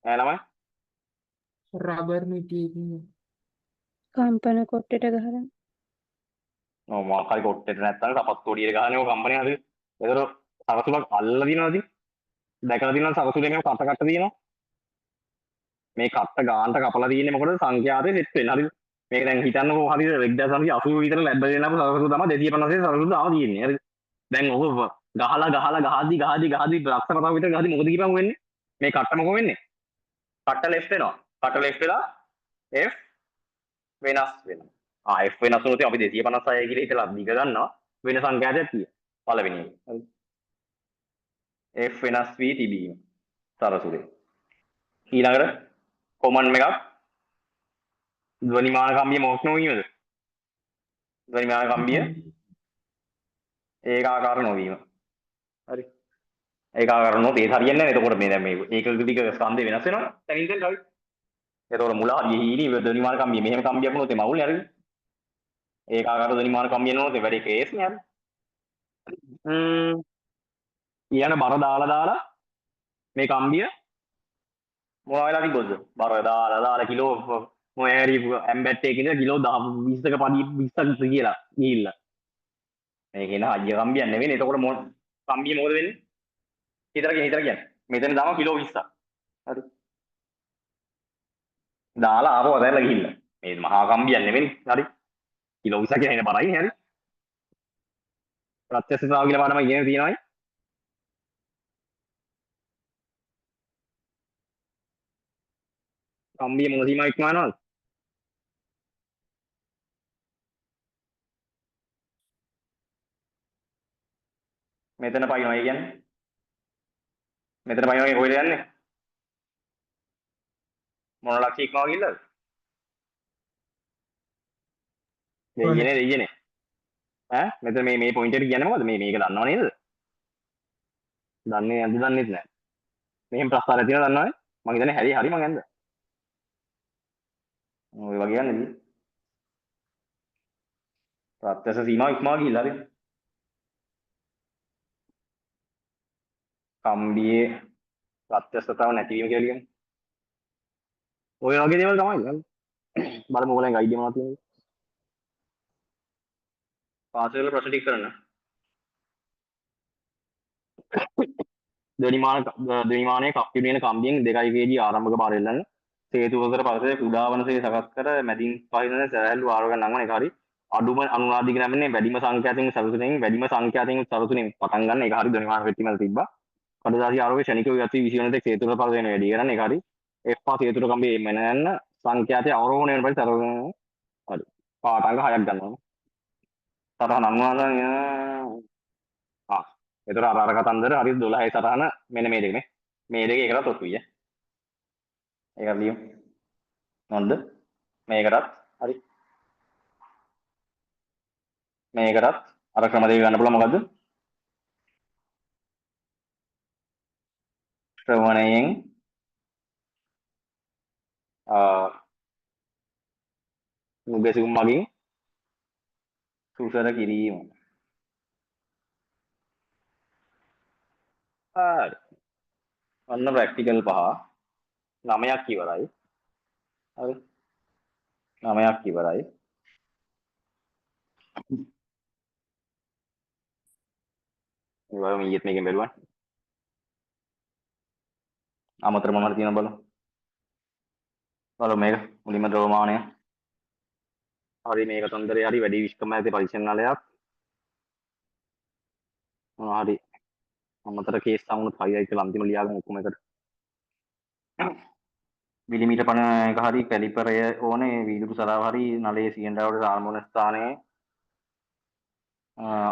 ළමයි රබර් මිටියකින් කම්පන කොට්ටෙට ගහලා ඔව් මොකක් හරි කොට්ටෙට නැත්තම් සපත්තු ඔඩියට ගහන්නේ ඔය කම්පණය හරි ඒතර සරසුලක් අල්ලලා දිනනවාද දැකලා දිනන සරසුලේ මේක කට තියෙනවා මේ කට්ට ගානට කපලා තියෙන්නේ මොකටද සංඛ්‍යාතේ සෙට් වෙන්න හරිද මේක දැන් හිතන්නකෝ හරිද 1980 විතර ලැබ් එකේ දාපු සරසුල තමයි 250 සරසුල දාලා තියෙන්නේ හරිද දැන් ඔක ගහලා ගහද්දි ලක්ෂ කතාව විතර ගහද්දි මොකද කියපන් වෙන්නේ මේ කට්ට මොකෝ වෙන්නේ කට්ට ලෙෆ්ට් වෙනවා කට්ට ලෙෆ්ට් වෙලා F වෙනස් වෙනවා F වෙනස් වුණොත් අපි 256 කියලා හිතලා දිග ගන්නවා වෙන සංඛ්‍යාතයක් තියෙනවා පළවෙනි එක හරි F වෙනස් වී තිබීම සරසුලේ ඊළඟට කොමන් එකක් ධ්වනිමාන කම්බිය මොකක් නොවීමද ධ්වනිමාන කම්බිය ඒකාකාර නොවීම හරි ඒකාකාර නොවීම ඒ හරියන්නේ නැහැ එතකොට මේ දැන් මේ ඒකක ටික ස්කන්ධේ වෙනස් වෙනවා තනින් තන හරි එතකොට මුල හරිය හීනි ධ්වනිමාන කම්බිය මෙහෙම කම්බියක් වුණොත් ඒ මවුල්නේ හරි ඒකාකාර ධ්වනිමාන කම්බිය නෝනොත් ඒ වැඩේ කේස් නේ හරි ඊයන බර දාලා මේ කම්බිය මොනවා වෙලා තිබොද්ද බර දාලා කිලෝ මොය හරි ඇම්බැට් එකකින් කිලෝ 20ක පඩි 20ක් කියලා ගිහිල්ලා මේක එන අජ්‍ය කම්බියක් නෙවෙයි එතකොට කම්බිය මොකද වෙන්නේ හිතලා කියන්නේ මෙතන දාම කිලෝ 20ක් හරි දාලා ආපහු අතහැරලා ගිහිල්ලා මේ මහා කම්බියක් නෙවෙයි හරි කිලෝ 20ක් කියන බරයි හරි ප්‍රත්‍යක්ෂතාව කියලා පාඩම ඉගෙන තියෙනවායි කම්බිය මොන සීමා ඉක්මවනවද මෙතන පයින්නවා ඒ කියන්නේ මෙතන පයින්නවා කොහෙද යන්නේ මොන ලක්ෂ ඉක්මව ගිල්ලද දෙයියනේ ඈ මෙතන මේ පොයින්ට් එකට කියන්නේ මොකද මේක දන්නව නේද දන්නේ නැද්ද දන්නෙත් නැහැ මෙහෙම ප්‍රස්තාරයක් තියෙනවා දන්නවනේ මම හිතන්නේ හරි මං යන්ද ඔය වගේ යන්නේ ප්‍රත්‍යක්ෂ සීමාව ඉක්මවා ගිහිල්ලා හරි කම්බියේ ප්‍රත්‍යක්ෂතාව නැතිවීම කියලා කියන්නේ ඔය වගේ දේවල් තමයි බලමු ඔයගොල්ලන් අයිඩියා මොනවද තියෙන්නේ පාස් වල ප්‍රශ්න ටික කරන්න දෙවිමානයේ කප්පි වෙන කම්බියෙන් 2 kg ආරම්භක බාර එල්ලන්න සේතුවකර පරිසරයේ කුඩා වනසේ සකස් කර මැදින් පහින සැහැල්ලු ආරෝග නංවන එක හරි අඩුම අනුනාදික නැමෙන්නේ වැඩිම සංඛ්‍යාතයෙන් සරසුනෙන් වැඩිම සංඛ්‍යාතයෙන් සරසුනෙන් පටන් ගන්න එක හරි දෙවිමාන පෙට්ටිමල් තිබ්බා කඩදාසි ආරෝග්‍ය ශනිකව යති 20 වෙනිදා සේතුවකර පරිසරයෙන් වැඩි කරන්න එක හරි F පා සේතුවකර කම්බියේ මෙන්න යන සංඛ්‍යාතය අවරෝහණය වෙන පරිසර හරි පාඨාංග 6ක් ගන්නවා සතහන අනුවාදන් එතකොට අර කතන්දර හරි 12 සටහන මෙන්න මේ දෙක මේ දෙකේ එකකට ඔප්පුයි ඒක ලියමු හොඳ මේකටත් හරි මේකටත් අර ක්‍රම දෙක ගන්න පුළුවන් මොකද්ද ශ්‍රවණයෙන් නුගසුම් මගින් සුසර කිරීම හරි අන්න ප්‍රැක්ටිකල් 9ක් ඉවරයි හරි 9ක් ඉවරයි ඒවා මීයත් මේකෙන් බැලුවා අමතර මොනවද තියෙනවද බලමු. බලමු මේක මුලින්ම ද්‍රව්‍යමානය. හරි මේක තොන්දරේ හරි වැඩි විශ්කම ඇති පරීක්ෂණාලයක්. හරි අමතර කේස් සමුණුත් 5යි කියලා අන්තිම ලියාගෙන ඔක්කොම එකට. මිලිමීටර පණ එක හරි කැලිපරය ඕනේ වීදුරු සරාව හරි නලයේ සිලින්ඩරවල හාර්මෝන ස්ථානයේ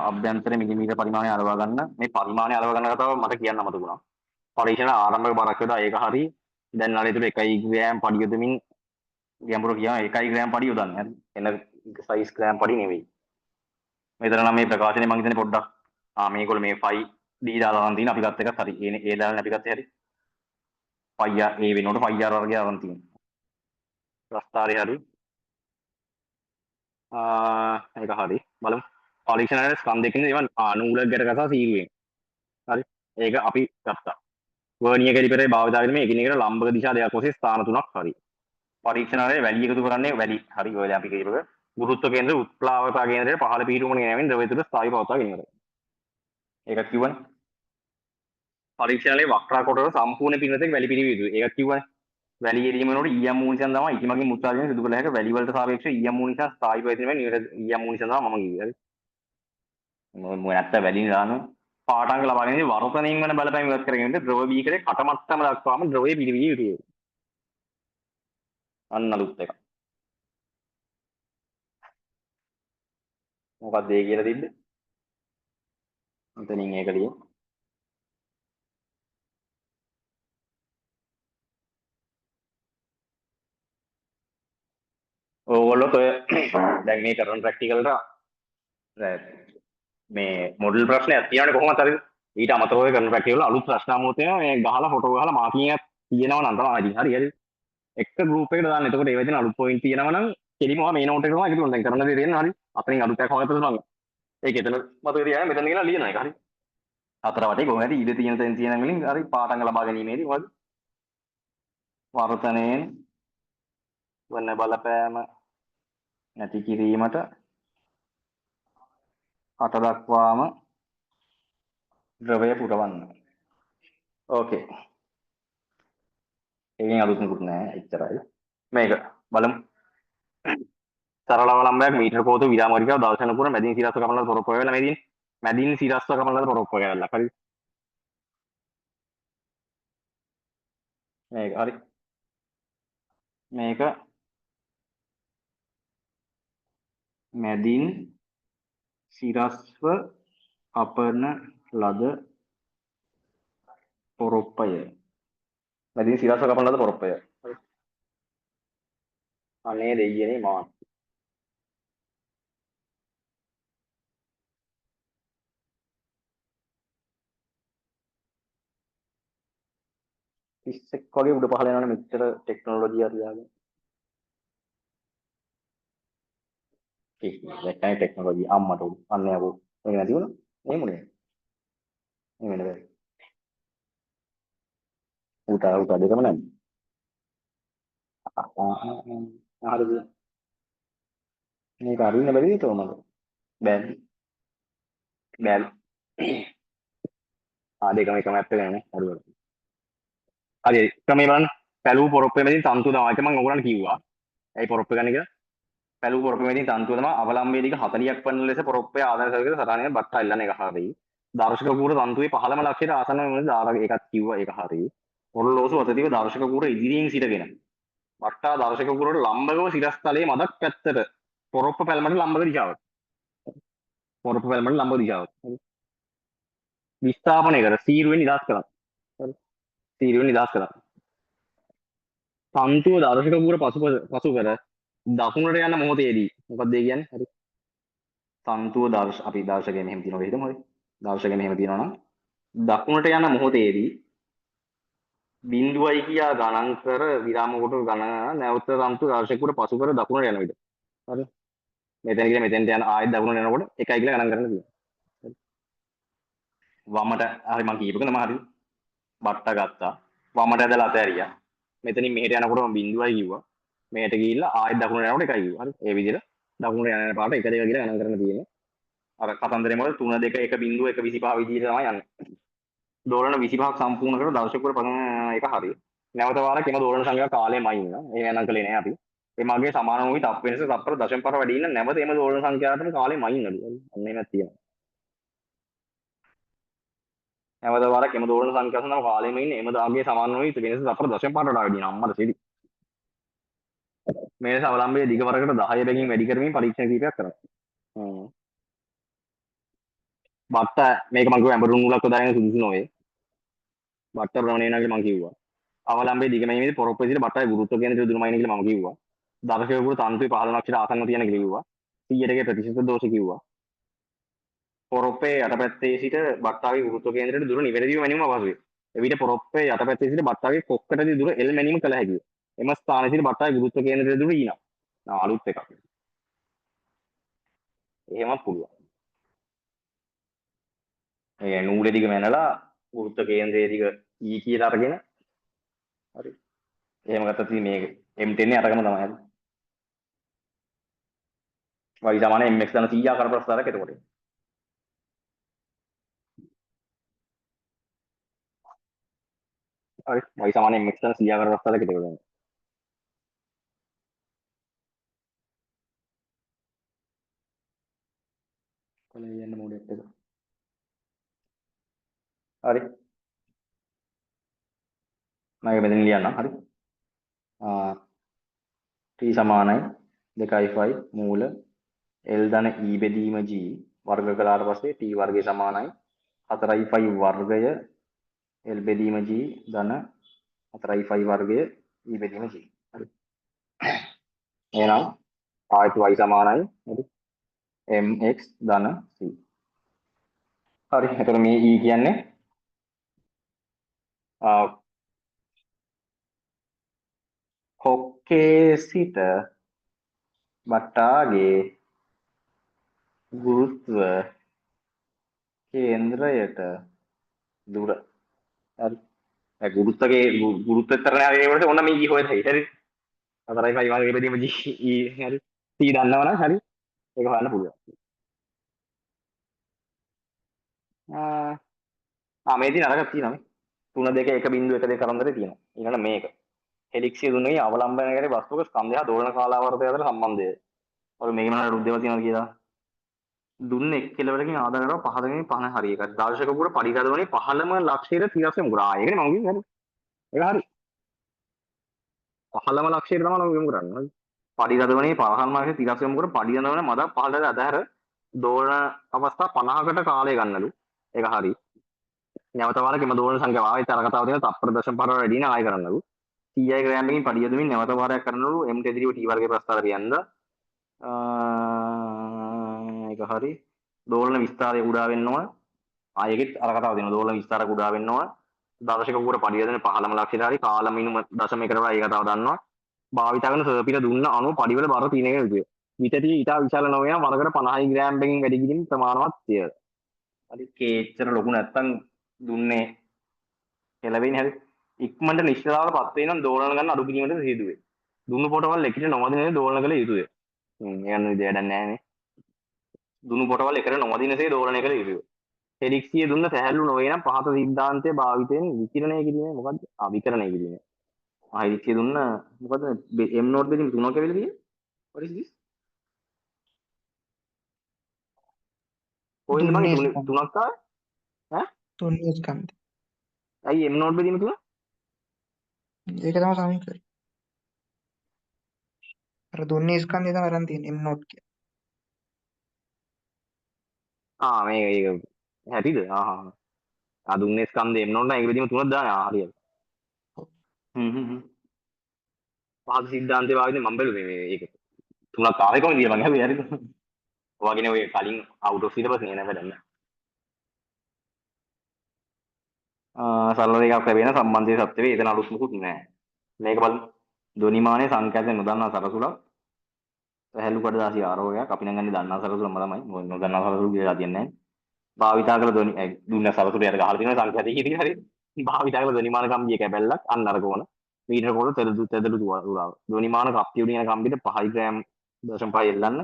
අභ්‍යන්තර මිලිමීටර පරිමාණය අලවා ගන්න. මේ පරිමාණය අලවා ගන්න කතාව මට කියන්න අමතක වුණා. පරීක්ෂණ ආරම්භක බරක් වේදා ඒක හරි. දැන් නලයේ තුල 1 ග්‍රෑම් පඩි යොදමින් ගැඹුර කියන 1 ග්‍රෑම් පඩි යොදන්නේ. හරි. එන සයිස් ග්‍රෑම් පඩි නෙවෙයි. මෙතන නම් මේ ප්‍රකාශනේ මම හිතන්නේ පොඩ්ඩක් මේගොල්ලෝ මේ 5D දාලා නම් තියෙන අපි ගත්ත එකත් හරි. ඒ දාලා අපි ගත්තේ හරි. 5R ඒ වෙනකොට 5R වර්ගය අරන් තියෙනවා. ප්‍රස්තාරේ හරි. ඒක හරි. බලමු. පරීක්ෂණයේ ස්කන්ධයකින් ඒවා නූලක් ගැට ගසා සීරුවෙන්. හරි. ඒක අපි ගත්තා. වර්නියර් කැලිපරේ භාවිතාවෙන්නේ මේ එකිනෙකට ලම්බක දිශා දෙකක් ඔස්සේ ස්ථාන තුනක් හරි. පරීක්ෂණයේ වැලි එකතු කරන්නේ වැලි හරි ඔය දැන් අපි කියපුව ගුරුත්ව කේන්ද්‍ර උත්ප්ලාවකතා කේන්ද්‍රයට පහළ පිහිටුවන ගෙනීමෙන් ද්‍රවය තුළ ස්ථායී පවත්වා ගැනීමට. ඒකත් කිව්වනේ. පරීක්ෂණයේ වක්‍රාකෝටවල සම්පූර්ණ පිළිවෙතක වැලි පිළිවිය යුතුයි. ඒකත් කිව්වනේ. වැලි එරීම වෙනකොට ඊයම් මූනිසන් තමයි ඉතිමගේ මුත්‍රාජනය සිදු කළ හැක වැලි වලට සාපේක්ෂව ඊයම් මූනිසන් ස්ථායී පවතින ඊයම් මූනිසන් තමයි මම කිව්වේ. හරි. මොකද නැත්ත වැලි දාන පාඨාංග ලබා ගැනීම වර්තනයෙන් වෙන බලපෑම ඉවත් කර ගැනීමට ද්‍රව බීකරේ කටමට්ටම දක්වාම ද්‍රවය පිළිවිය යුතුයි. අන්න අලුත් එක. මොකක්ද ඒ කියලා තිබ්බේ? එතනින් ඒක ලියමු. ඕගොල්ලොත් ඔය දැන් මේ කරන ප්‍රැක්ටිකල් එක මේ මොඩල් ප්‍රශ්නයක් තියෙනවනේ කොහොමද හරිද? ඊට අමතරව ඔය කරන ප්‍රැක්ටිකල් වල අලුත් ප්‍රශ්න අමුතු වෙනවා මේ ගහලා ෆොටෝ ගහලා මාකින් එකක් තියෙනවා නම් තමයි ඉතින් හරි හරි. එක ගෲප් එකකට දාන්න. එතකොට ඒවා තියෙන අලුත් පොයින්ට් තියෙනවා නම් කෙලිම මේ නෝට් එක තමයි එකතු කරනවා. දැන් කරන දේ තියෙන හරි. අතනින් අලුත් එකක් හොයන්න පුළුවන්. ඒක එතන මතක තියාගන්න මෙතන කියලා ලියන එක හරි. හතර වටේ කොහොමද හරි ඉඳ තියෙන තැන් තියෙන වලින් හරි පාඩම් ලබා ගැනීමේදී මොකද? වර්තනයෙන් වන බලපෑම නැති කිරීමට අට දක්වාම ද්‍රවය පුරවන්න. ඕකේ. ඒකෙන් අලුත් නිකුත් නෑ එච්චරයි. මේක බලමු. සරල අවලම්බයක් මීටර කෝතු විරාම වරිකාව දර්ශන පුර මැදින් සිරස්ව කපන ලද පොරොප්ප වෙලා මැදින් සිරස්ව කපන ලද පොරොප්ප වෙලා හරි. මේක හරි. මේක මැදින් සිරස්ව කපන ලද පොරොප්පය. මැදින් සිරස්ව කපන ලද පොරොප්පය. අනේ දෙයියනේ මාත්. ඉස්සෙක් වගේ උඩ පහළ යනවනේ මෙච්චර ටෙක්නොලොජි හරියාගෙන. දැක්කනේ ටෙක්නොලොජි අම්මට උඩ අන්නේ යකෝ. මේක නැති වුණා. එහෙම නේ. එහෙම නේ බෑ. උට දෙකම නැද්ද? හරිද? මේක අරින්න බැරිද තෝමද? බෑ. බෑ. දෙකම එකම ඇප් එක නේ. හරිද? හරි ක්‍රමේ බලන්න. පැලූ පොරොප්පේ මැදින් තන්තුව තමයි ඒක මම ඔයගොල්ලන්ට කිව්වා. ඇයි පොරොප්ප ගන්න කියලා? පැලූ පොරොප්පේ මැදින් තන්තුව තමයි අවලම්බයේ දිග 40ක් වන ලෙස පොරොප්පේ ආදාන සරකේ සටහනේ බට්ටා ඉල්ලන එක හරි. දර්ශක කූර තන්තුවේ පහළම ලක්ෂයට ආසන්න වෙන දාරක එකක් කිව්වා ඒක හරි. ඔරලෝසු අතදිව දර්ශක කූර ඉදිරියෙන් සිටගෙන වට්ටා දර්ශක කූරට ලම්බකව සිරස්තලයේ මදක් පැත්තට පොරොප්ප පැල්මට ලම්බක දිශාවට. පොරොප්ප පැල්මට ලම්බක දිශාවට. විස්ථාපනය කර සීරුවෙන් නිදහස් කරන්න. හරි. සීරුවෙන් නිදහස් කරන්න. තන්තුව දර්ශක කූර පසු කර දකුණට යන මොහොතේදී මොකක්ද ඒ කියන්නේ? හරි. තන්තුව අපි දර්ශකයේ මෙහෙම තියෙනවා හිතමු හරි. දර්ශකයේ මෙහෙම තියෙනවා නම් දකුණට යන මොහොතේදී බිඳුවයි කියා ගණන් කර විරාම කොට ගණන නැවත තන්තු දර්ශකයට පසු කර දකුණට යන විට. හරි. මෙතන කියලා මෙතෙන්ට යන ආයෙත් දකුණට යනකොට 1යි කියලා ගණන් කරන්න තියෙනවා. හරි. වමට හරි මම කීපක නම හරි. බට්ට ගත්තා. වමට ඇදලා අතෑරියා. මෙතනින් මෙහෙට යනකොට මම බිඳුවයි කිව්වා. මෙහෙට ගිහිල්ලා ආයෙත් දකුණට යනකොට 1යි කිව්වා. හරි. ඒ විදිහට දකුණට යන පාට 1 2 කියලා ගණන් කරන්න තියෙනවා. අර කතන්දරේ මොකද 3 2 1 බිඳුව 1 25 විදිහට තමයි යන්නේ. දෝලන 25ක් සම්පූර්ණ කර දර්ශකවල පදන එක හරිය. නැවත වාරයක් එම දෝලන සංඛ්‍යාව කාලෙමයි ඉන්න. එහෙම නම් කලේ නෑ අපි. ඒ මගේ සමාන වූ තප් වෙනස තප්පර 0.5 වැඩි ඉන්න නැවත එම දෝලන සංඛ්‍යාවටම කාලෙමයි ඉන්නලු. අන්න එහෙමත් තියෙනවා. නැවත වාරයක් එම දෝලන සංඛ්‍යාව සඳහා කාලෙම ඉන්න එම දාගේ සමාන වූ වෙනස තප්පර 0.5ට වඩා වැඩි ඉන්න. අම්මද සිරි. මේ අවලම්බයේ දිග වරකට 10 බැගින් වැඩි කරමින් පරීක්ෂණ කිහිපයක් කරනවා. බට්ට මේක මම කිව්වා ඇඹරුණු නූලක් යොදාගෙන සුදුසු නොවේ. බට්ට ප්‍රවණේනාගේ මම කිව්වා. අවලම්බයේ දිග මේමේදී පොරොප්පේ සිට බට්ටගේ ගුරුත්ව කේන්ද්‍රය දුරමයින කියලා මම කිව්වා. දර්ශකවල තන්තුවේ 15ක් සිට ආසන්න තියෙන කියලා කිව්වා. 100ට ප්‍රතිශත දෝෂ කිව්වා. පොරොප්පේ යටපැත්තේ සිට බට්ටාගේ ගුරුත්ව කේන්ද්‍රයට දුර නිවැරදිව මැනීම අවශ්‍යයි. එවිට පොරොප්පේ යටපැත්තේ සිට බට්ටාගේ කොක්කටදී දුර L මැනීම කළ හැකියි. එම ස්ථානයේ සිට බට්ටාගේ ගුරුත්ව කේන්ද්‍රයට දුර ඊනම්. අලුත් එකක්. එහෙමත් පුළුවන්. ඒ නූලේ දිග මැනලා ගුරුත්ව කේන්ද්‍රයේ දිග E කියලා අරගෙන හරි. එහෙම ගත්තත් ඉතින් මේක M10 අරගෙන තමයි හරි. y සමාන mx ධන 100 ආකාර ප්‍රස්තාරයක් එතකොට. හරි. y සමාන mx ධන 100 ආකාර ප්‍රස්තාරයක් එතකොට. කොලේ යන්න මොඩෙක් එක. හරි. මම මෙතන ලියන්නම් හරි. t සමානයි 2i5 මූල l ධන e බෙදීම g වර්ග කළාට පස්සේ t වර්ගය සමානයි 4i5 වර්ගය l බෙදීම g ධන 4i5 වර්ගය e බෙදීම g. හරි. එහෙනම් ආයත y සමානයි හරි mx ධන c. හරි. එතකොට මේ e කියන්නේ කොක්කේ සිට බට්ටාගේ ගුරුත්ව කේන්ද්‍රයට දුර. හරි. ඒ ගුරුත්වතරණය හරියට ඔන්න මේ ගිහොය හරි. හරි. 4i5 වර්ගය බෙදීම g e හරි. c දන්නවනම් හරි. ඒක හොයන්න පුළුවන්. මේ දින අරකට තියෙනවා මේ. 3 2 1.12 කරන්දරේ තියෙනවා. ඊළඟ මේක. හෙලික්සිය දුන්නේ අවලම්බන කරේ වස්තුක ස්කන්ධය හා දෝලන කාලාවර්තය අතර සම්බන්ධය. ඔය මේක මම රුද්දේව තියෙනවා කියලා. දුන්නේ එක් කෙලවරකින් ආදාන කරලා පහදගෙන පහන හරිය එකක්. දර්ශක පුර පරිගතවනේ 15ම ලක්ෂයට තිරස්සේ මුගුරා. ඒකනේ මම කිව්වේ හරි. ඒක හරි. 15ම ලක්ෂයට තමයි මම යොමු කරන්නේ. හරි. පරිගතවනේ 15ම ලක්ෂයට තිරස්සේ මුගුර පරිගතවනේ මද 15ට අතහැර දෝලන අවස්ථා 50කට කාලය ගන්නලු. ඒක හරි. නැවත වාරයක් එම දෝලන සංඛ්‍යාව ආයෙත් අර කතාව තියෙන තප්පර 0.5 වැඩි නේ ආයෙ කරන්නලු. 100 ග්‍රෑම් එකකින් පරියදමින් නැවත වාරයක් කරනලු m තෙදිරිව t වර්ගයේ ප්‍රස්තාර පියන්ද ඒක හරි දෝලන විස්තරය උඩා වෙන්න ඕන ආයෙත් අර කතාව දෙනවා දෝලන විස්තරය උඩා වෙන්න ඕන දර්ශක කුර පරියදන 15 ලක්ෂයට හරි කාල මිනුම දශමයකට වඩා ඒ කතාව දන්නවා භාවිත කරන සර්පිට දුන්න අණු පඩිවල බර තියෙන එක විදිය විතටි ඊට විශාල නොවන වරකට 50 ග්‍රෑම් එකකින් වැඩි කිරීම ප්‍රමාණවත් තිය හරි කේච්චර ලොකු නැත්තම් දුන්නේ එළවෙන්නේ හරි ඉක්මනට නිශ්චලාවට පත් වෙනනම් දෝලන ගන්න අඩු කිරීමට හේතු වේ. දුන්නු පොටවල් එකට නොවදිනේ දෝලන කළ යුතුය. යන්න විදියට නැහැ නේ. දුන්නු පොටවල් එකට නොවදිනසේ දෝලනය කළ යුතුය. හෙලික්සිය දුන්න සැහැල්ලු නොවේ නම් පහත සිද්ධාන්තයේ භාවිතයෙන් විකිරණය කිරීම මොකද්ද? විකිරණය කිරීම. හෙලික්සිය දුන්න මොකද්ද? m නෝට් බෙදීම 3ක් ඇවිල්ලා තියෙන්නේ. what is this? කොහෙන්ද මගේ 3ක් ආවේ? ඈ? තුන්වෙනි ස්කන්ධය. අයි m නෝට් බෙදීම 3? ඒක තමයි සමීකරණය. අර දුන්නේ ස්කන්ධය තමයි අරන් තියෙන්නේ m නෝට් කිය. මේක ඒක හැටිද? දුන්නේ ස්කන්ධය m නෝට් නම් ඒක බෙදීම 3ක් දානවා හරියට. පහත සිද්ධාන්තයේ භාවිතයෙන් මම බැලුවේ මේ ඒක 3ක් ආවේ කොහොමද කියලා මම හැබැයි හරිද? ඔයගනේ ඔය කලින් out of syllabus නේ නේද වැඩන්න. සරල දෙකක් ලැබෙන සම්බන්ධයේ සත්‍ය වේ. එතන අලුත් මුකුත් නැහැ. මේක බලමු. ධ්වනිමානයේ සංකේතයෙන් නොදන්නා සරසුලක්. සැහැල්ලු කඩදාසි ආරෝහයක් අපි නම් ගන්නේ දන්නා සරසුලම තමයි. නොදන්නා සරසුල කියලා තියන්නේ නැහැ. භාවිතා කළ ධ්වනි දුන්න සරසුලයට ගහලා තියෙන සංකේතය කීටි හරි. භාවිතා කළ ධ්වනිමාන කම්බිය කැබැල්ලක් අන්න අර කොන. මීටර කොන තෙදළු උරාව. ධ්වනිමාන කප්පිය උඩින කම්බියට 5 ග්‍රෑම් 0.5 එල්ලන්න.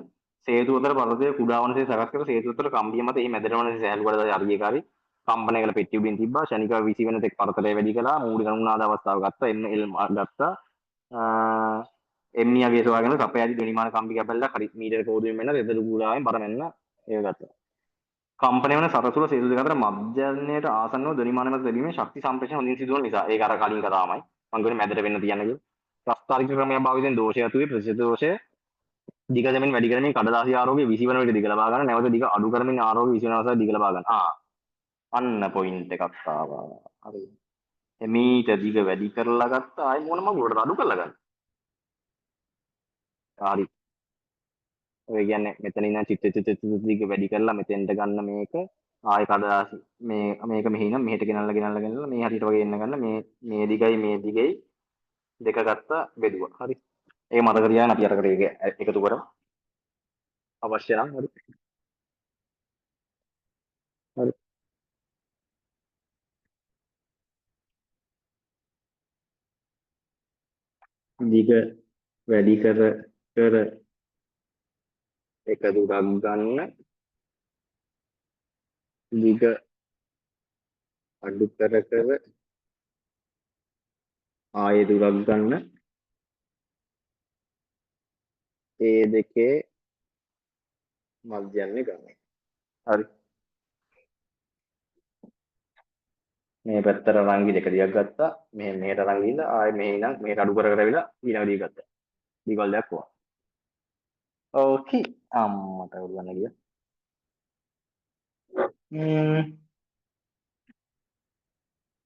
සේතු අතර පරදය කුඩා වනසේ සකස් කර සේතු අතර කම්බිය මත එහි මැදට වනසේ සැහැල්ලු කඩදාසි අරියකාරී කම්පන එකල පෙට්ටිය උඩින් තිබ්බා. ෂණිකව විසි වෙන තෙක් පරතරය වැඩි කළා. මූලික අනුනාද අවස්ථාව ගත්තා. එල් ගත්තා. එම්නියාගේ සොයාගෙන කපයාදී ධ්වනිමාන කම්බි කැපල්ලක් හරි මීටර කෝදුවෙන් මෙන්න රෙදළු ගුරාවෙන් බර මෙන්න ඒක ගත්තා. කම්පණය වන සරසුල සේතු දෙක අතර මධ්‍යයනයට ආසන්නව ධ්වනිමාන මත දැරීමේ ශක්ති සම්ප්‍රේෂණ හොඳින් සිදුවන නිසා ඒක අර කලින් කතාවමයි. මම කියන්නේ මැදට වෙන්න තියන්න කියලා. ප්‍රස්තාරික ක්‍රමයක් භාවිතයෙන් දෝෂය ඇතුවේ ප්‍රතිශත දෝෂය දිග දෙමින් වැඩි කරමින් කඩදාසි ආරෝග්‍ය 20 වන විට දිග ලබා ගන්න. නැවත දිග අඩු කරමින් ආරෝග්‍ය 20 වන අවස්ථාවේ දිග ලබා ගන්න. අන්න පොයින්ට් එකක් ආවා. හරි. මීට දිග වැඩි කරලා ගත්තා. ආයි මොන මගුලටද අඩු කරලා ගන්න. හරි. ඔය කියන්නේ මෙතන ඉන්න චිත්ත දිග වැඩි කරලා මෙතෙන්ට ගන්න මේක ආයි කඩදාසි මේක මෙහි ඉන්න මෙහෙට ගෙනල්ලා මේ හරියට වගේ එන්න ගන්න මේ දිගයි දෙක ගත්තා බෙදුවා. හරි. ඒක මතක තියාගන්න අපි අර කරේ එකතු කරමු. අවශ්‍ය නම් හරි. හරි. දිග වැඩි කර එක දුරක් ගන්න දිග අඩු කර ආයේ දුරක් ගන්න ඒ දෙකේ මධ්‍යන්නේ ගන්න. හරි. මේ පැත්තට රංගි දෙක දිගක් ගත්තා. මෙහෙට රංගි ඉඳලා ආයේ මෙහෙ ඉඳන් මේක අඩු කර ඇවිල්ලා ඊළඟ දිග ගත්තා. දිගවල් දෙයක් වුණා. ඕකේ. අම්මට උල්වන්න ගියා.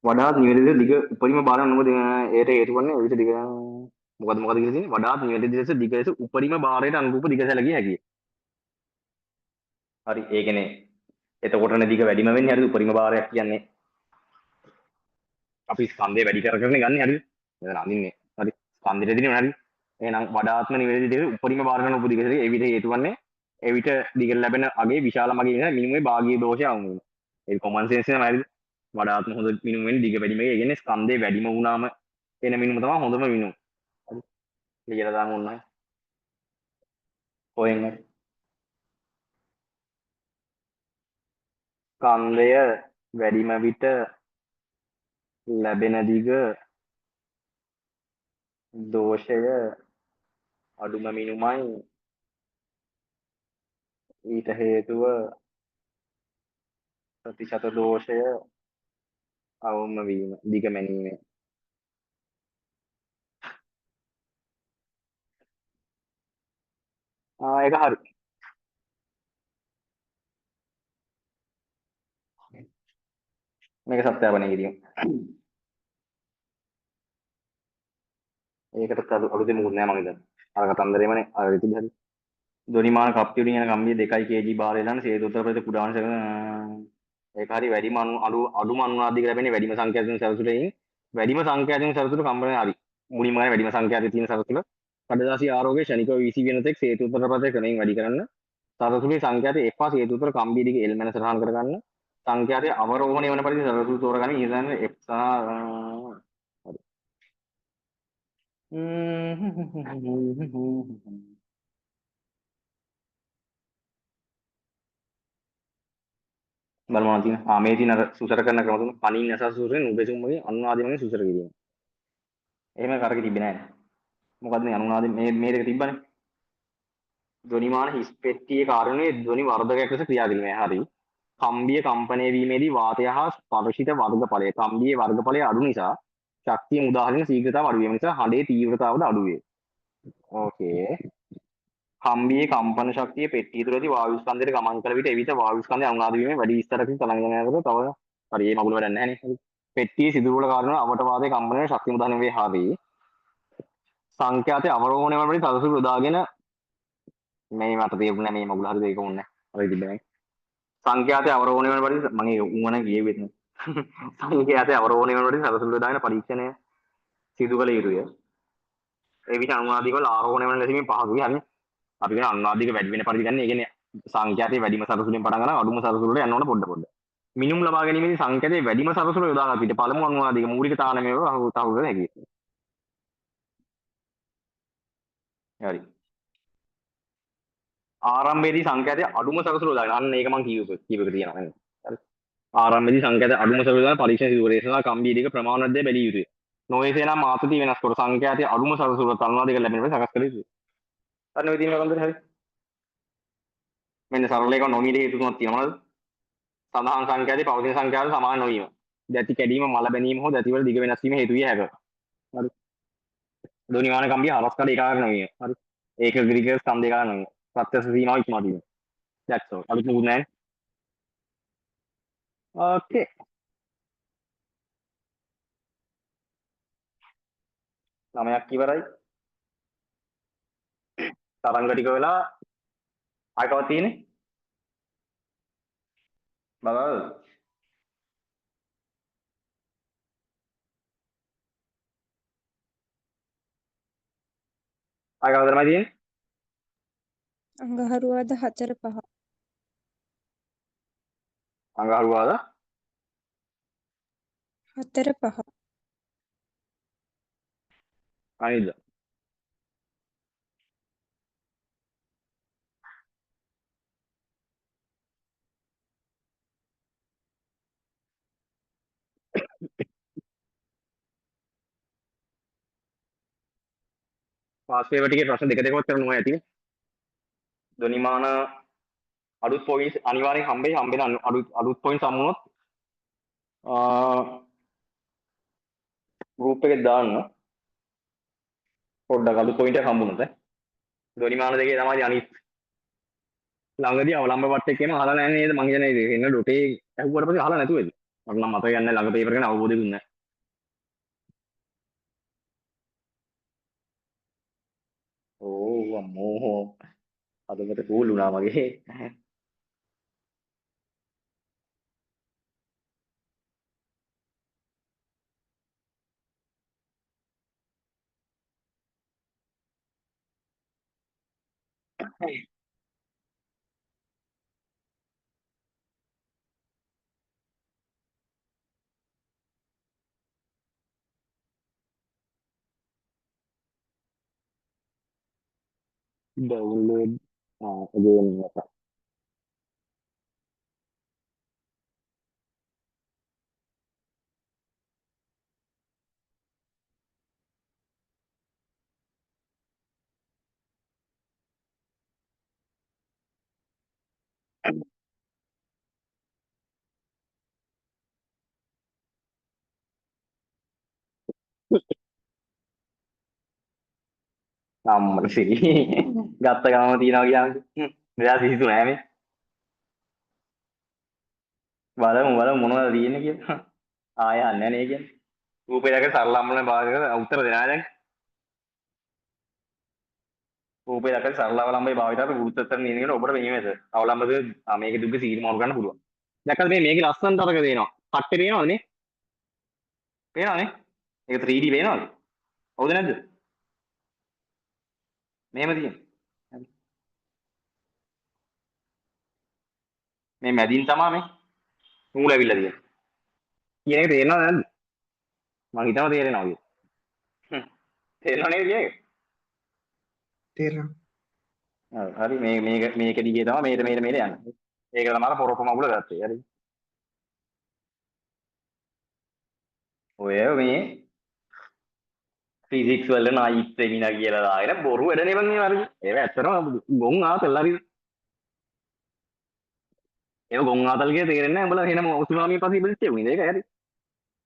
වඩාත් නිවැරදි දිග උපරිම බාර අනුමත ඒට හේතු වන්නේ ඔය විදිහට දිග මොකද කියලා තියෙන්නේ වඩාත් නිවැරදි ලෙස දිග ලෙස උපරිම බාරයට අනුරූප දිග සැලකිය හැකියි. හරි ඒ කියන්නේ එතකොටනේ දිග වැඩිම වෙන්නේ හරිද උපරිම බාරයක් කියන්නේ අපි ස්කන්ධය වැඩි කරගෙන ගන්න හරිද මෙතන අඳින්නේ හරි ස්කන්ධෙට දෙන්නේ හරි එහෙනම් වඩාත්ම නිවැරදි දිග උපරිම බාරයට අනුරූප දිග සැලකිය ඒ විදිහට හේතු වන්නේ ඒ විට දිග ලැබෙන අගේ විශාල මගේ ඉන්න මිනිමුවේ භාගීය දෝෂය අවුල් වෙනවා. ඒක කොමන් සෙන්ස් නේද හරිද? වඩාත්ම හොඳ මිනුම් වෙන්නේ දිග වැඩිම එක. ඒ කියන්නේ ස්කන්ධේ වැඩිම වුණාම එන මිනුම තමයි හොඳම මිනුම. හරි. ලියලා දාමු ඔන්න. කොහෙන් හරි. ස්කන්ධය වැඩිම විට ලැබෙන දිග දෝෂය අඩුම මිනුමයි ඊට හේතුව ප්‍රතිශත දෝෂය අවම වීම දිග මැනීමේ. ඒක හරි. මේක සත්‍යාපනය කිරීම. ඒකට අලුතෙන් මොකුත් නෑ මම හිතන්නේ. අර කතන්දරේමනේ අර ඉතින් හරි. ධ්වනිමාන කප්පිය වලින් යන කම්බිය 2 kg භාරය දාන සේතු උත්තර ප්‍රදේශ කුඩාංශ ඒක හරි වැඩිම අඩුම අනුනාදික ලැබෙන්නේ වැඩිම සංඛ්‍යාතික සරසුලෙන් වැඩිම සංඛ්‍යාතික සරසුල කම්පනය හරි. මුලින්ම වැඩිම සංඛ්‍යාතික තියෙන සරසුල කඩදාසි ආරෝග්‍ය ෂණිකව වීසි වෙන තෙක් සේතු උත්තර ප්‍රදේශ ක්‍රමයෙන් වැඩි කරන්න. සරසුලේ සංඛ්‍යාතය එපා සේතු උත්තර කම්බිය දිගේ එල්මන සටහන් කරගන්න. සංඛ්‍යාතය අවරෝහණය වන පරිදි සරසුල තෝරගන්න ඉඳන් F සහ හරි. බලමු තියෙන මේ තියෙන අර සුසර කරන ක්‍රම තුන පණින් ඇස සුසරෙන් උදෙසුම් වගේ අනුනාදි වගේ සුසර කිරීම. එහෙම කරක තිබෙන්නේ නැහැ. මොකද්ද මේ අනුනාදි මේ දෙක තිබ්බනේ. ධ්වනිමාන හිස් පෙට්ටියේ කාරණේ ධ්වනි වර්ධකයක් ලෙස ක්‍රියා කිරීමයි. හරි. කම්බිය කම්පණය වීමේදී වාතය හා ස්පර්ශිත වර්ගඵලය කම්බියේ වර්ගඵලය අඩු නිසා ශක්තිය උදාහරණ ශීඝ්‍රතාව අඩු වීම නිසා හඬේ තීව්‍රතාවද අඩු වේ. ඕකේ. කම්බියේ කම්පන ශක්තිය පෙට්ටිය තුළදී වායු ස්කන්ධයට ගමන් කළ විට එවිට වායු ස්කන්ධය අනුනාද වීමේ වැඩි විස්තරකින් තරංග යනකොට තව හරි මේ මගුල වැඩක් නැහැ නේ. පෙට්ටියේ සිදුරු වල කාරණා අවට වාදයේ කම්පනයේ ශක්තිය උදාහරණ වේ හරි. සංඛ්‍යාතයේ අවරෝහණය වන පරිදි තදසුළු යොදාගෙන මේ මට තේරුණා මේ මගුල හරිද ඒක ඕනේ. හරි තිබෙන්නේ. සංඛ්‍යාතයේ අවරෝහණය වන පරිදි මම උවන ගියේ වෙන්නේ. සංඛ්‍යාතයේ අවරෝහණය වන පරිදි තදසුළු යොදාගෙන පරීක්ෂණය සිදු කළ යුතුය. ඒ විට අනුනාදික වල ආරෝහණය වන ලෙසින් පහසුයි හරි. අපි කියන අනුනාදික වැඩි වෙන පරිදි ගන්න. ඒ කියන්නේ සංඛ්‍යාතයේ වැඩිම සරසුලෙන් පටන් ගන්න අඩුම සරසුලට යන්න ඕන පොඩ. මිනුම් ලබා ගැනීමේදී සංඛ්‍යාතයේ වැඩිම සරසුල යොදා ගන්න පිට පළමු අනුනාදික මූලික තාලමය තහවුරු කර හැකියි. හරි. ආරම්භයේදී සංඛ්‍යාතයේ අඩුම සරසුල යොදා ගන්න. අන්න ඒක මම කීපක තියෙනවා නේද? හරි. ආරම්භදී සංකේත අඩුම සරුවල පරීක්ෂණ සිදු කර ඒ සඳහා කම්බීරික ප්‍රමාණවත් බැලිය යුතුය. නොවේසේ නම් මාතෘති වෙනස් කොට සංඛ්‍යාතයේ අඩුම සරුවල තනුවාදික ලැබෙන බව සකස් කර යුතුය. අන්න ඔය තියෙන කන්දර හරි. මෙන්න සරල එක නොමීට හේතු තුනක් තියෙනවා නේද? සඳහන් සංඛ්‍යාතයේ පවතින සංඛ්‍යාවට සමාන නොවීම. දැති කැඩීම, මල බැනීම හෝ දැතිවල දිග වෙනස් වීම හේතු විය හැකිය. හරි. ධ්වනිමාන කම්බිය හරස් කඩ ඒකාකාර නොවීම. හරි. ඒක ග්‍රීක ස්කන්ධ ඒකාකාර නොවීම. ප්‍රත්‍යක්ෂ සීමාව ඉක්මවා දීම. that's all. අලුත් මුකුත් නැහැ. ඕකේ. ළමයක් ඉවරයි. තරංග ටික වෙලා ආයකව තියෙන්නේ. බලන්න. ආයකව තමයි තියෙන්නේ. අඟහරුවාද 4-5. අඟහරුවාද 4-5. අනිද්දා. පාස් පේපර් ටිකේ ප්‍රශ්න දෙක දෙකවත් කරනවා ඇති. ධ්වනිමාන අලුත් පොයින්ට්ස් අනිවාර්යෙන් හම්බෙන අලුත් පොයින්ට්ස් හම්බුනොත් ගෲප් එකේ දාන්න. පොඩ්ඩක් අලුත් පොයින්ට් එකක් හම්බුනොත් ධ්වනිමාන දෙකේ තමයි අනිත් ළඟදී අවලම්බ වට එකේම අහලා නැහැ නේද මං කියන්නේ ඒක එන්න ඩොටේ ඇහුවට පස්සේ අහලා නැතුව ඇති. මට නම් මතක යන්නේ ළඟ පේපර් ගැන අවබෝධයකුත් නැහැ. ඕ අම්මෝ අදකට කූල් වුණා මගේ. download again. අම්මල සිරි ගත්ත ගමම තියනවා කියන්නේ මෙයා සිහිසු නෑ මේ බලමු මොනවද තියෙන්නේ කියලා ආයෙ යන්නේ නේ කියන්නේ රූපේ දැක සරලම්මනේ භාගයක උත්තර දෙනවා දැන් රූපේ දැක සරලවලම්බේ භාවිතයට ගුරුත්වතර නියමන ඔබට වෙනීමේද අවලම්බද මේකේ දුක සීල් මාරු ගන්න පුළුවන් දැක්කද මේකේ ලස්සනට අරක දෙනවා කට්ටේ පේනවද නේ පේනවනේ ඒක 3D පේනවද හවුද නැද්ද මෙහෙම තියෙන්නේ මේ මැදින් තමයි මේ නූල ඇවිල්ලා තියෙන්නේ කියන එක තේරෙනවද නැද්ද මම හිතනවා තේරෙනවා කියලා තේරෙනව නේද කියන්නේ තේරෙනවා. හරි මේක දිගේ තමයි මේට යන්නේ ඒක තමයි පොරොප්ප මගුල ගත්තේ හරි ඔය මේ ෆිසික්ස් වල නයිට් සෙමිනා කියලා දාගෙන බොරු වැඩනේ මං මේ වරදි ඒක ඇත්තටම ගොන් ආතල් හරි ඒක ගොන් ආතල් කියලා තේරෙන්නේ නැහැ උඹලා එහෙනම් ඔසුනාමිය පස්සේ ඉබලිච්ච උනේ ඒක හරි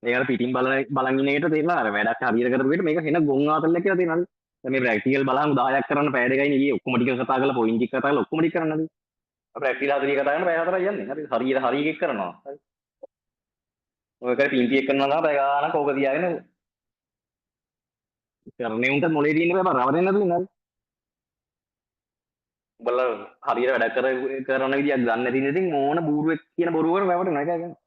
මේකට පිටින් බලන් ඉන්න එකට තේරෙනවා අර වැඩක් හරියට කරපු එකට මේක වෙන ගොන් ආතල් කියලා තේරෙනවා දැන් මේ ප්‍රැක්ටිකල් බලන් 10ක් කරන්න පැය දෙකයි නේ ගියේ ඔක්කොම ටික කතා කරලා පොයින්ට් ටික කතා කරලා ඔක්කොම ටික කරන්න හරි ප්‍රැක්ටිකල් හරිය කතා කරන පැය 4යි යන්නේ හරි හරියට එකක් කරනවා හරි ඔය කරේ පින්ටි එක කරනවා නම් පැය ගානක් ඕක තියාගෙන කරන්නේ උන්ට මොලේ දින්න බෑ රවරෙන් නැතුව ඉන්නහරි උඹලා හරියට වැඩ කරන විදියක් ගන්න නැති ඉතින් මොන බූරුවෙක් කියන බොරුවකට රැවටෙනවා ඒක කියන්නේ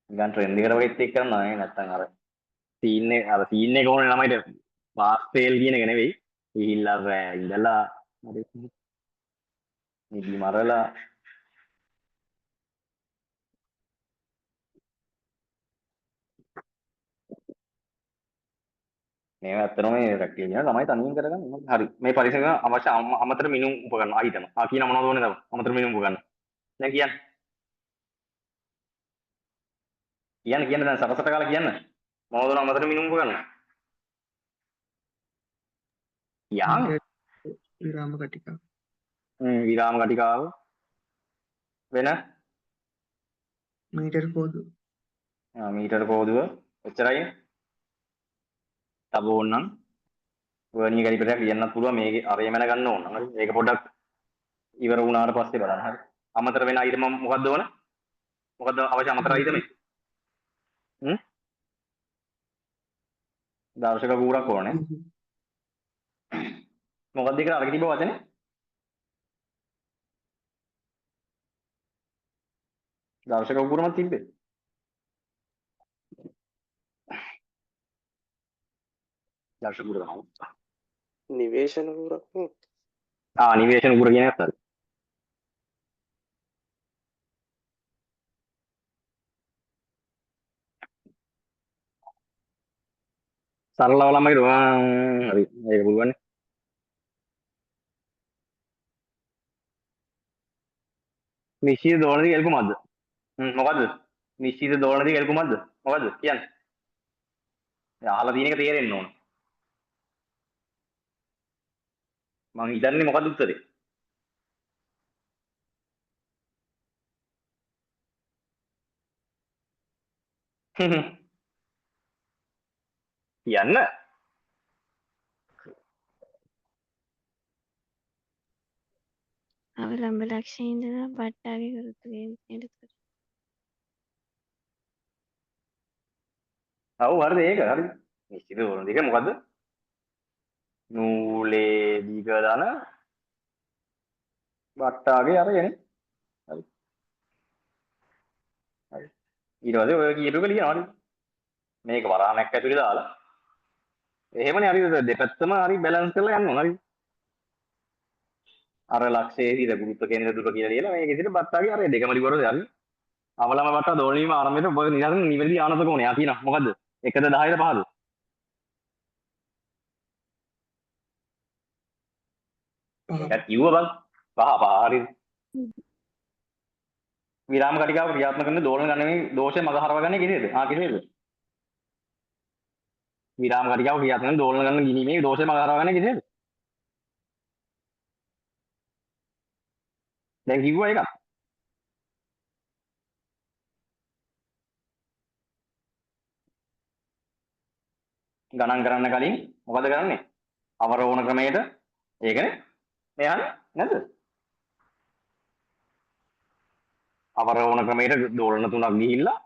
ගන් ට්‍රෙන්ඩ් එකට වගේ එක් කරනවා නේ නැත්තම් සීන් එක ඕනේ ළමයිට පාස් ෆේල් කියන එක නෙවෙයි ගිහිල්ලා රෑ ඉඳලා හරි නිදි මරලා මේ ඇත්තටම මේ ප්‍රැක්ටිකල් කියන ළමයි තනියෙන් කරගන්න ඕනේ. හරි. මේ පරිසරය අවශ්‍ය අමතර මිනුම් උපකරණ ආයිතන. කියන මොනවද ඕනේ තව? අමතර මිනුම් උපකරණ. දැන් කියන්න. කියන්න දැන් සරසට කාලා කියන්න. මොනවද ඕන අමතර මිනුම් උපකරණ? යාම. විරාම කටිකාව. විරාම කටිකාව වෙන මීටර් කෝදුව. මීටර කෝදුව එච්චරයි. තව ඕනනම් වර්ණිය කැලිපරයක් ලියන්නත් පුළුවන් මේකේ අරේ මැන ගන්න ඕන. හරි. මේක පොඩ්ඩක් ඉවර වුණාට පස්සේ බලන්න. හරි. අමතර වෙන අයිටම මොකද්ද ඕන? මොකද්ද අවශ්‍ය අමතර අයිටම? දර්ශක කූරක් ඕනේ. මොකක්ද කියලා අරගෙන තිබ්බ වචනේ? දර්ශක කූරම තිබ්බේ. දර්ශක කූර තමයි. නිවේශන කූරක් නේ. නිවේශන කූර කියන එකත් හරි. සරලව ළමයි හරි ඒක පුළුවන්. නිශ්චිත දෝලනදී ගැල් කුමක්ද? මොකද්ද? නිශ්චිත දෝලනදී ගැල් කුමක්ද? මොකද්ද? කියන්න. අහලා තියෙන එක තේරෙන්න ඕන. මම හිතන්නේ මොකද්ද උත්තරේ? කියන්න. අවලම්බ ලක්ෂයේ ඉඳලා බට්ටාගේ ගුරුතුගේ විදියට ඔව් හරිද ඒක හරිද? නිශ්චිත දෝලන දෙක මොකද්ද? නූලේ දිග දන බට්ටාගේ අරගෙන. හරි. හරි. ඊට පස්සේ ඔය කියපු එක ලියනවා හරි. මේක වරාණක් ඇතුලේ දාලා එහෙමනේ හරිද දෙපැත්තම හරි බැලන්ස් කරලා යන්න ඕන හරි. අර ලක්ෂයේ හිර ගුරුත්ව කේන්ද්‍ර දුර කියලා ලියලා මේක ඉතින් බට්ටාගේ අර දෙකම ලිවරද හරි. අවලම බට්ටා දෝලනීම ආරම්භයට ඔබ නිකන් නිවැරදි ආනතක ඕනේ. යා කියනවා මොකද්ද? 1ද 10ද 5ද? 5. ඒක කිව්ව බං. 5 හරිද? විරාම කටිකාව ක්‍රියාත්මක කරන දෝලන ගණනේ දෝෂය මග හරවගන්නේ කෙසේද? කෙසේද? විරාම කටිකාව ක්‍රියාත්මක කරන දෝලන ගණන ගිනීමේ දෝෂය මග හරවගන්නේ කෙසේද? දැන් කිව්වා එකක්. ගණන් කරන්න කලින් මොකද කරන්නේ? අවරෝහණ ක්‍රමයට ඒකනේ මෙහානේ නැද්ද? අවරෝහණ ක්‍රමයට දෝලන තුනක් ගිහිල්ලා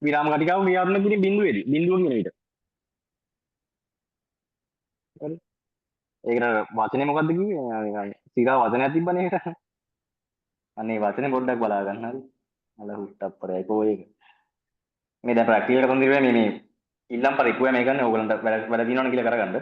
විරාම කටිකාව ක්‍රියාත්මක කිරීම බිඳුවේදී බිඳුව කියන විදිහට. හරි. ඒකට වචනේ මොකද්ද කිව්වේ? නිකන් සිරා වචනයක් තිබ්බනේ ඒකට. අනේ වචනේ පොඩ්ඩක් බලා ගන්න හරි. අල හුට්ටප්පරයි කොහේක. මේ දැන් ප්‍රැක්ටිකල් එක තොන්දිර මේ ඉල්ලම් පරිප්පුවා මේ ගන්න ඕගලන්ට වැඩ දිනවන කියලා කරගන්න.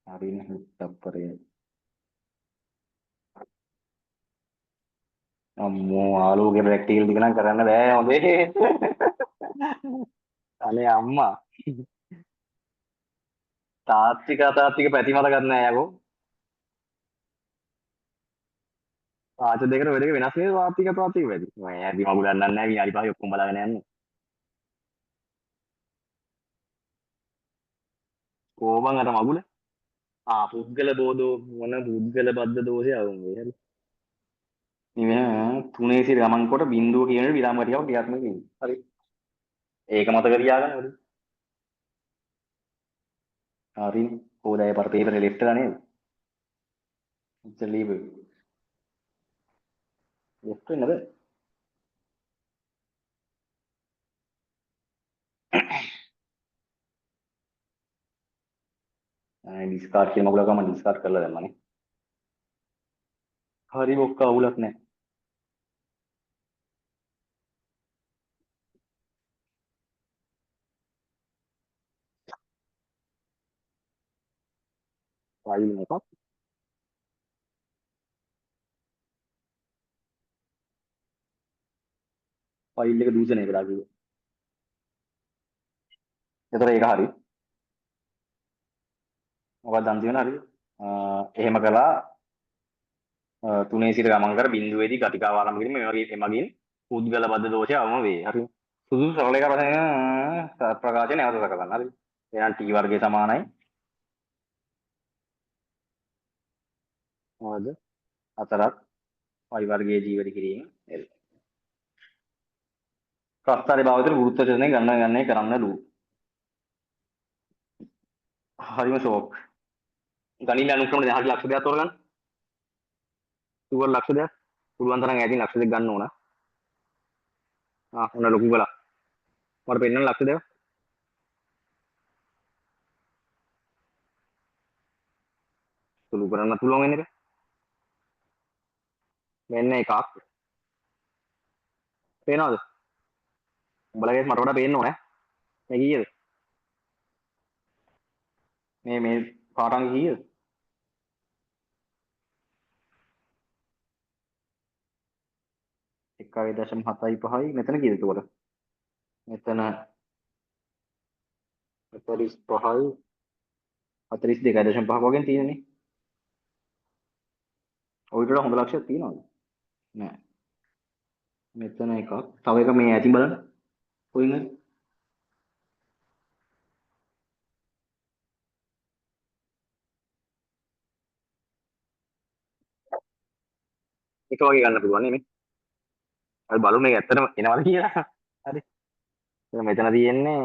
හරිනේ හුට්ටප්පරේ. අම්මෝ ආලෝකේ ප්‍රැක්ටිකල් ටික නම් කරන්න බෑ හොඳේ. අනේ අම්මා. තාත්තික පැති මත ගන්න නෑ යකෝ. ආච දෙකට ඔය දෙක වෙනස් නේ තාත්තික පැති. මම ඇදි මගුල ගන්නන්නේ නෑ විනාඩි 5 ඔක්කොම බලාගෙන යන්නේ. කොහොමන් අර මගුල? පුද්ගල බෝධෝ මොන පුද්ගල බද්ධ දෝෂය ආවුනේ හරි. මේ තුනේ සිට ගමන් කොට බිඳුව කියන විරාම කටිකාව ක්‍රියාත්මක වෙන්නේ. හරි. ඒක මතක තියාගන්න හරි. හරිනේ. කොහොදයි පර පේපරේ ලෙෆ්ට් ලා නේද? ඉතින් ලෙෆ්ට් වෙන්නද? ඩිස්කාඩ් කියන මගුල ගම ඩිස්කාඩ් කරලා දැම්මනේ. හරි බොක්ක අවුලක් නැහැ. ෆයිල් එකක් ෆයිල් එක දූෂණය වෙලා කිව්වා. ඒතර ඒක හරි. මොකක්ද අන්තිම වෙන හරි. එහෙම කළා තුනේ සිට ගමන් කර බිඳුවේදී ගතිකාව ආරම්භ කිරීම එමගින් පුද්ගල බද්ධ දෝෂය අවම වේ. හරි. සුදුසු සරල එක වශයෙන් ප්‍රකාශය නැවත දක්වන්න. හරි. එහෙනම් t වර්ගය සමානයි මොකද 4ක් y වර්ගයේ g වැඩි කිරීම L. ප්‍රස්තාරේ භාවිතන ගුරුත්ව චලනය ගණනය කරන්න ලු. හරිම ෂෝක්. ගණිත අනුක්‍රම දැන් හරි ලක්ෂ දෙකක් තෝරගන්න. සුවර් ලක්ෂ දෙකක්. පුළුවන් තරම් ඈතින් ලක්ෂ දෙකක් ගන්න ඕන. ඔන්න ලොකු කළා. මට පෙන්නන්න ලක්ෂ දෙකක්. සුළු කරන්න පුළුවන් වෙන එක. මෙන්න එකක්. පේනවද? උඹලගේ මට වඩා පේන්න ඕනේ. මේ කීයද? මේ පාටංග කීයද? එකයි 0.75යි මෙතන කීයද එතකොට? මෙතන 45යි 42.5ක් වගේ තියෙනනේ. ඔයිට වඩා හොඳ ලක්ෂයක් තියෙනවද? නෑ. මෙතන එකක්. තව එක මේ ඇතින් බලන්න. කොයින්ද? එක වගේ ගන්න පුළුවන් නේ මේ. අපි බලමු මේක ඇත්තටම එනවද කියලා. හරි. මෙතන තියෙන්නේ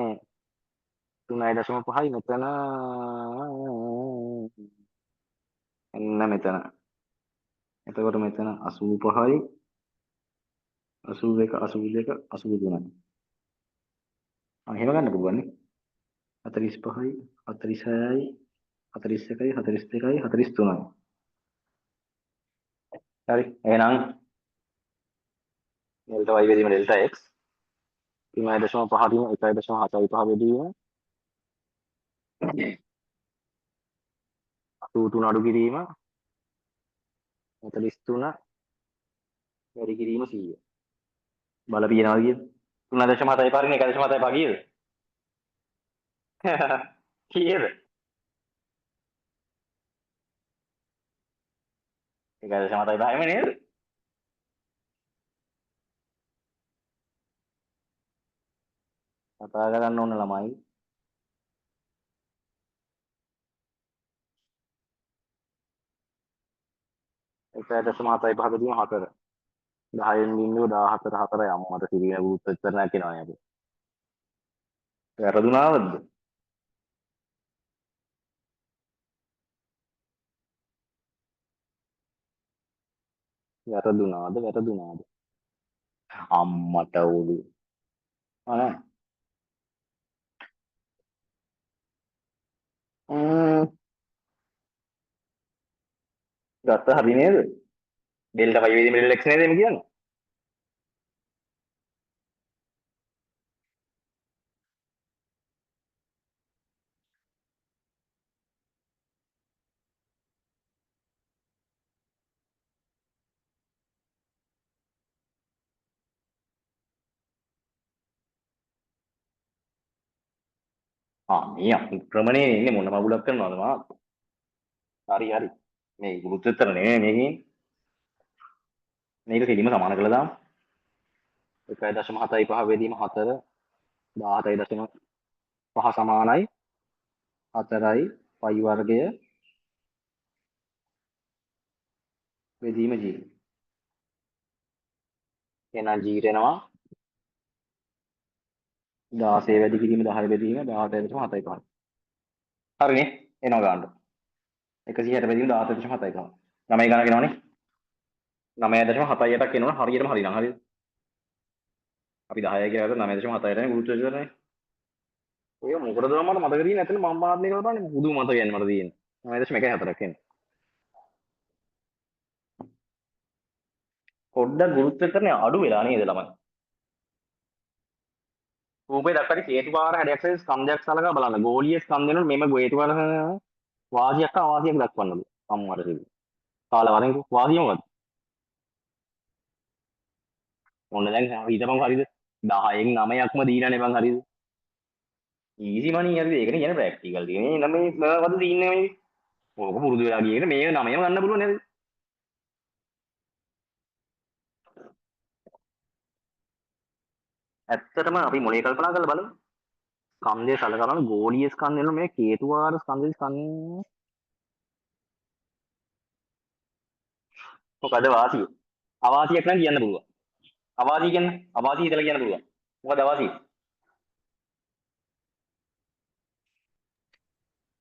3.5යි මෙතන එන්න මෙතන. එතකොට මෙතන 85යි 82 82 83යි. එහෙම ගන්න පුළුවන් නේ. 45යි 46යි 41යි 42යි 43යි. හරි. එහෙනම් ඩෙල්ටා y බෙදීම ඩෙල්ටා x 3.5 දීම 1.75 බෙදීම 83 අඩු කිරීම 43 වැඩි කිරීම 100. බල පියනවා කියද? 3.75 පාරින් 1.75 කීයද? කීයද? 1.75ම නේද? කතා කරන්න ඕන ළමයි. ඒකයි 0.75 බෙදීම 4. 10න් බිඳුව 14 4 අම්මට සිරිය උත්තර නැකිනවා නේද? වැරදුනාවද? වැරදුනාද? අම්මට උඩු. අනේ. ගත්ත හරි නේද? ඩෙල්ටා y වේදීම ඩෙල්ටා x නේද මේ කියන්නේ? මේ ක්‍රමනේ ඉන්නේ මොන මගුලක් කරනවද මා? හරි. මේ ගුරුත්වෝත්තර නෙමෙයි මේකෙන්. මේක කෙලින්ම සමාන කළා දාමු. 1.75 බෙදීම 4 17.5 සමානයි 4යි y වර්ගය බෙදීම g. එහෙනම් g වෙනවා 16 වැඩි කිරීම 10 බෙදීම 17.75. හරිනේ. එනවා ගන්න. 160 බෙදීම 17.75. 9 ගණන් එනවනේ. 9.78ක් එනවනේ හරියටම හරිනම් හරිද? අපි 10 කියලා ගත්තා 9.78නේ ගුරුත්වාකර්ෂණය. ඔය මොකටද මට මතක තියෙන්නේ නැත්නම් මම පාඩම් එක බලන්නේ බුදු මතක යන්නේ මට තියෙන්නේ. 9.14ක් එන්නේ. පොඩ්ඩක් ගුරුත්වාකර්ෂණය අඩු වෙලා නේද ළමයි? රූපේ දක්වන්නේ හේතුකාර හැඩයක් සහ ස්කන්ධයක් සලකා බලන්න. ගෝලීය ස්කන්ධ වෙනකොට මෙම හේතුකාර වාසියක් අවාසියක් දක්වන්නලු අම්මර සිදු. කාලා වරෙන්කෝ වාසිය මොකද්ද? ඔන්න දැන් හිතපන් හරිද? 10න් 9ක්ම දීලානේ බං හරිද? ඊසි මනි හරිද? ඒකනේ කියන්නේ ප්‍රැක්ටිකල් තියෙන්නේ. නම් මේ මොකද්ද දීන්නේ මේ? ඕක පුරුදු වෙලා ගියේකට මේක 9ම ගන්න පුළුවන් නේද? ඇත්තටම අපි මොලේ කල්පනා කරලා බලමු. ස්කන්ධය සලකනවා ගෝලීය ස්කන්ධ වෙන මේ හේතුවාර ස්කන්ධ මොකද වාසිය? අවාසියක් නම් කියන්න පුළුවන්. අවාසිය කියන්නේ අවාසිය කියලා කියන්න පුළුවන්. මොකද අවාසිය?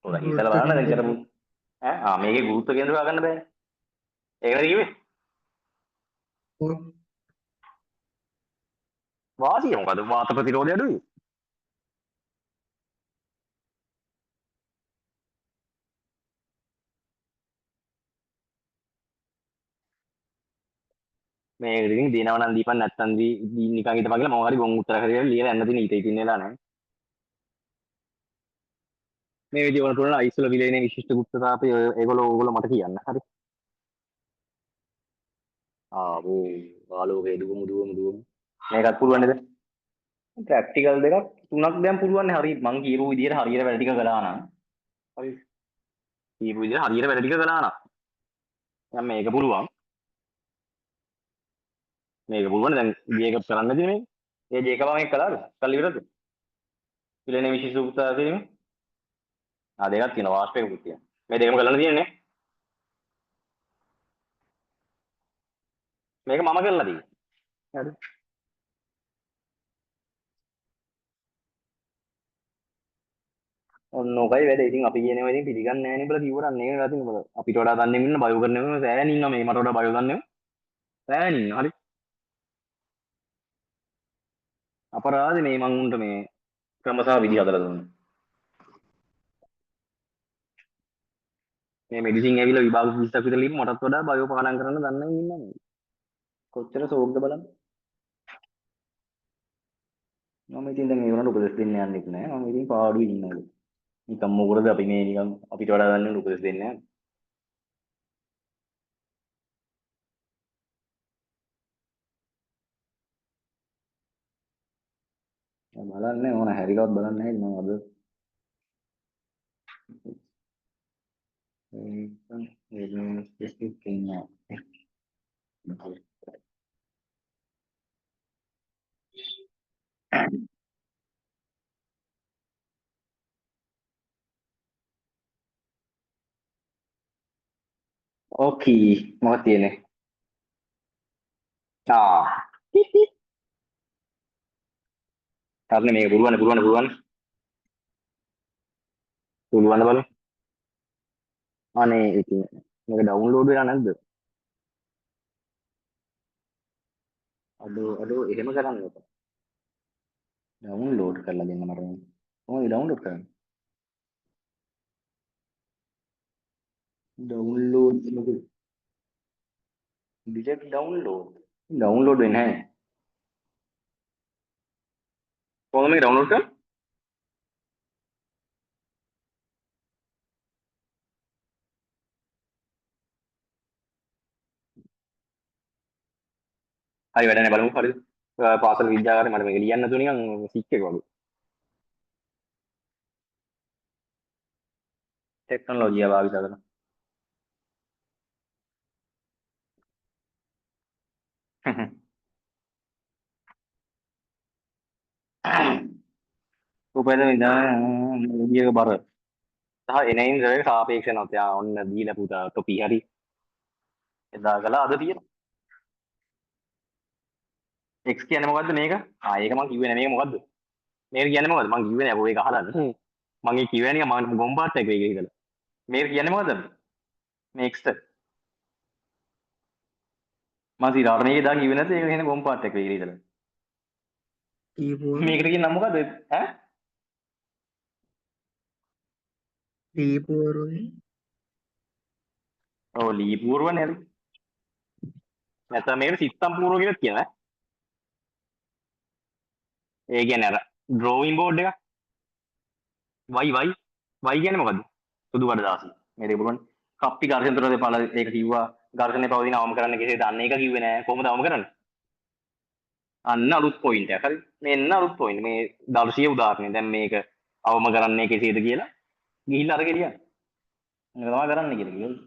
ඔය හිතලා බලන්න දැන් කරමු. මේකේ ගුරුත්ව කේන්ද්‍ර හොයාගන්න බෑ. ඒකද කිව්වේ? වාසිය මොකද? වාත ප්‍රතිරෝධය අඩුයි. මේ ඉතින් දිනව නම් දීපන් නැත්තම් නිකන් හිටපන් කියලා මොකක් හරි ගොන් උත්තර කරලා ලියලා යන්න තියෙන ඊට ඉතින් නෙලා නැහැ. මේ විදිහ වල තුනලා අයිස්වල විලේනේ විශිෂ්ට ගුප්තතාපය ඒගොල්ලෝ මට කියන්න. හරි. ආවෝ ආලෝකයේ දුවමු. මේකත් පුළුවන් නේද? ප්‍රැක්ටිකල් දෙකක් තුනක් දැන් පුළුවන් නේ. හරි මං කියපු විදිහට හරියට වැඩ ටික කළා නම්. හරි. කියපු විදිහට හරියට වැඩ ටික කළා නම්. දැන් මේක පුළුවන්. මේක පුළුවන් දැන් ජේකබ් කරන්න නැති මේක. ඒ ජේකබ් මම කළාද? කල් ඉවරද? විලේනේ විශිෂ්ට ගුප්තතාපය තියෙන්නේ. දෙකක් තියෙනවා වාස්පේකුත් තියෙනවා. මේ දෙකම කරන්න තියෙන්නේ. මේක මම කරලා තියෙන්නේ. හරි. ඔන්න ඔකයි වැඩ. ඉතින් අපි කියනවා ඉතින් පිළිගන්නේ නැහැ නේ කියලා කිව්වට නේද ඉතින් මොකද අපිට වඩා දන්නේ ඉන්න බයෝ කරනවා සෑහෙන ඉන්නවා මේ මට වඩා බයෝ දන්නේ සෑහෙන ඉන්නවා. හරි. අපරාධේ මේ මං උන්ට මේ ක්‍රමසා විදි හදලා දුන්නා. මේ මෙඩිසින් ඇවිල්ලා විභාග 20ක් විතර ලියමු මටත් වඩා බයෝ පාඩම් කරන්න දන්නේ ඉන්නවා මේ. කොච්චර සෝක්ද බලන්න. මම ඉතින් දැන් ඒ වුණාට උපදෙස් දෙන්න යන්නෙත් නෑ. මම ඉතින් පාඩුවේ ඉන්නවා. නිකම් මොකටද අපි මේ නිකම් අපිට වඩා දන්නේ උපදෙස් දෙන්නේ නැහැ. බලන්නේ ඕන හැරිලවත් බලන්නේ නැහැ මම අද. ඕකී මොකක්ද තියෙන්නේ? හරිනේ මේක පුළුවන් බලන්න. අනේ ඉතින් මේක ඩවුන්ලෝඩ් වෙලා නැද්ද? අඩෝ එහෙම කරන්න එපා. ඩවුන්ලෝඩ් කරලා දෙන්න මට. කොහොමද ඩවුන්ලෝඩ් කරන්නේ? ඩවුන්ලෝඩ් මොකද? ඩිලෙට් ඩවුන්ලෝඩ් වෙන්නේ නැහැ. කොහොමද මේක ඩවුන්ලෝඩ් කරන්නේ? හරි වැඩ නැහැ බලමු හරිද? පාසල් විද්‍යාගාරේ මට මේක ලියන්න නැතුව නිකන් සික් එක වගේ. ටෙක්නොලොජිය භාවිත කරනවා. උපයන විදියක බර. සහ එනයින් දරේ සාපේක්ෂ නැත්නම් ඔන්න දීලා පුතා තොපි හරි. එදා ගලා අද තියෙනවා. x කියන්නේ මොකද්ද මේක? ඒක මම කිව්වේ නෑ මේක මොකද්ද? මේක කියන්නේ මොකද්ද? මම කිව්වේ නෑ ඔය එක අහලා. මම ඒ කිව්වේ නෑ මම ගොම්බාට් එක වෙයි කියලා. මේක කියන්නේ මොකද්ද? මේ x මම සිරාට මේක දා කිව්වේ නැත්නම් ඒක කියන්නේ ගොම්බාට් එක වෙයි කියලා. මේකට කියන නම මොකද්ද? ඈ? දීපුවරුනේ ඔව් ලී පූර්වනේ හරි. නැත්නම් මේකට සිත්තම් පූර්ව කියලා කියනවා. ඒ කියන්නේ අර ඩ්‍රෝවිං බෝඩ් එක. y කියන්නේ මොකද්ද? සුදු කඩදාසි. මේ දෙක පුළුවන්. කප්පි ඝර්ෂණ තුන දෙපාල ඒක කිව්වා. ඝර්ෂණේ පවතින අවම කරන්න කෙසේද අන්න ඒක කිව්වේ නෑ. කොහොමද අවම කරන්නේ? අන්න අලුත් පොයින්ට් එකක්. හරි. මෙන්න අලුත් පොයින්ට්. මේ දර්ශීය උදාහරණය. දැන් මේක අවම කරන්නේ කෙසේද කියලා ගිහිල්ලා අරගෙන ලියන්න. මේක තමයි කරන්න කියලා කිව්වොත්.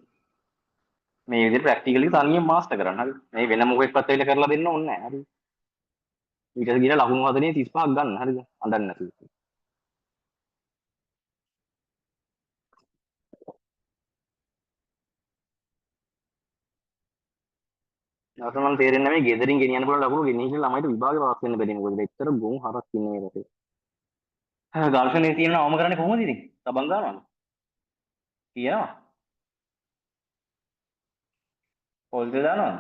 මේ විදිහට ප්‍රැක්ටිකලි තනියම මාස්ටර් කරන්න. හරි. මේ වෙන මොකෙක්වත් වෙලා කරලා දෙන්න ඕනේ නෑ. හරි. ඊට පස්සේ ගිහලා ලකුණු හදනේ 35ක් ගන්න. හරිද? අඬන්නේ නැතුව. නැවත නම් තේරෙන්නේ නැහැ මේ ගෙදරින් ගෙනියන්න පුළුවන් ලකුණු ගෙනිහින් ළමයිට විභාගේ පාස් වෙන්න බැරි මොකද එච්චර ගොන් හරක් ඉන්නේ මේ රටේ. ගල්ෆනේ තියෙන අවම කරන්නේ කොහොමද ඉතින්? තබන් ගන්නවද? කියනවා. පොල් දෙක දානවද?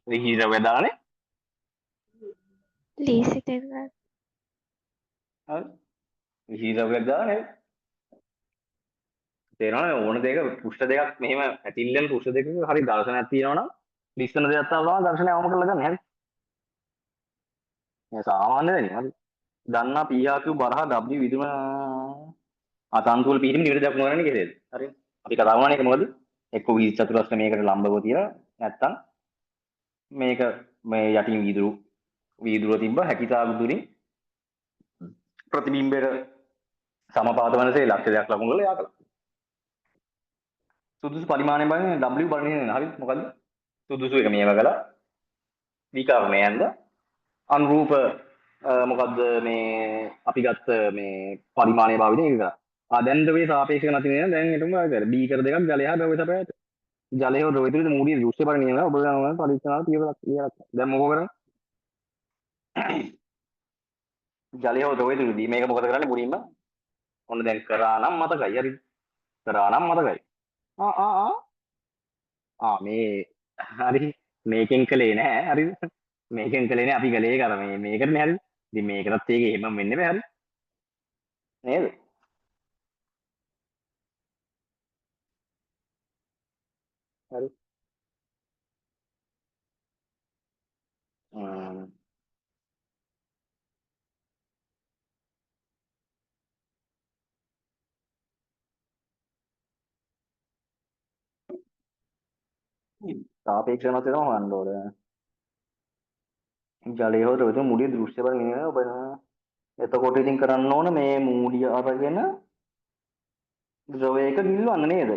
විහිද වෙදානේ? ලීසි දෙක ගන්න. හරි. විහිද වෙදානේ. තේරෙනවද ඕන දෙයක පුෂ්ඨ දෙකක් මෙහෙම ඇතිල්ලෙන් පුෂ්ඨ දෙකක හරි දර්ශනයක් තියෙනවනම් ලිස්සන දෙයක් තමයි දර්ශනය අවම කරලා ගන්න. හරි. මේ සාමාන්‍ය දෙන්නේ. හරි. දන්නා PRQ බරහ W විදුම අසන්තුල පිහිටීම නිවැරදි දක්වන කරන්නේ කෙසේද? හරි. අපි කතා කරන එක මොකද? එක්ක වීදි චතුරස්‍ර මේකට ලම්බව තියලා නැත්තම් මේක මේ යටින් වීදුරුව තිබ්බ හැකියතාවු දුරින් ප්‍රතිබිම්බයට සමපාත වෙනසේ ලක්ෂයක් ලකුණු වල යා කළා. සුදුසු පරිමාණය බලන්නේ W බලන්නේ නැහැ. හරි. මොකද්ද? සුදුසු එක මේව කළා. විකර්ණයන්ද අනුරූප මොකද්ද මේ අපි ගත්ත මේ පරිමාණය භාවිතය ඒක කරා. දැන් ද්‍රවයේ සාපේක්ෂව නැති නේද? දැන් හිතමු ආයෙත් බීකර දෙකක් ජලය හා ද්‍රවය සපයත. ජලය හෝ ද්‍රවය තුළ මූලික දෘශ්‍ය පරිණාමය ඔබ ගන්න පරීක්ෂණාල පියවරක්. දැන් මොකෝ කරන්නේ? ජලය හෝ ද්‍රවය තුළදී මේක මොකද කරන්නේ මුලින්ම? ඔන්න දැන් කරා නම් මතකයි. හරි. කරා නම් මතකයි. මේ හරි මේකෙන් කළේ නෑ. හරිද? මේකෙන් කළේ නෑ අපි කළේ කර මේකටනේ. හරි. ඉතින් මේකටත් ඒක එහෙමම වෙන්නේ බෑ. හරි. නේද? හරි. සාපේක්ෂ වෙනස් වෙනවා හොයන්න ඕනේ. ජලය හෝ ද්‍රවය මූලික දෘශ්‍ය බල නේද ඔබ එතකොට ඉතින් කරන්න ඕන මේ මූලිය අරගෙන ද්‍රවයක ගිල්වන්න නේද?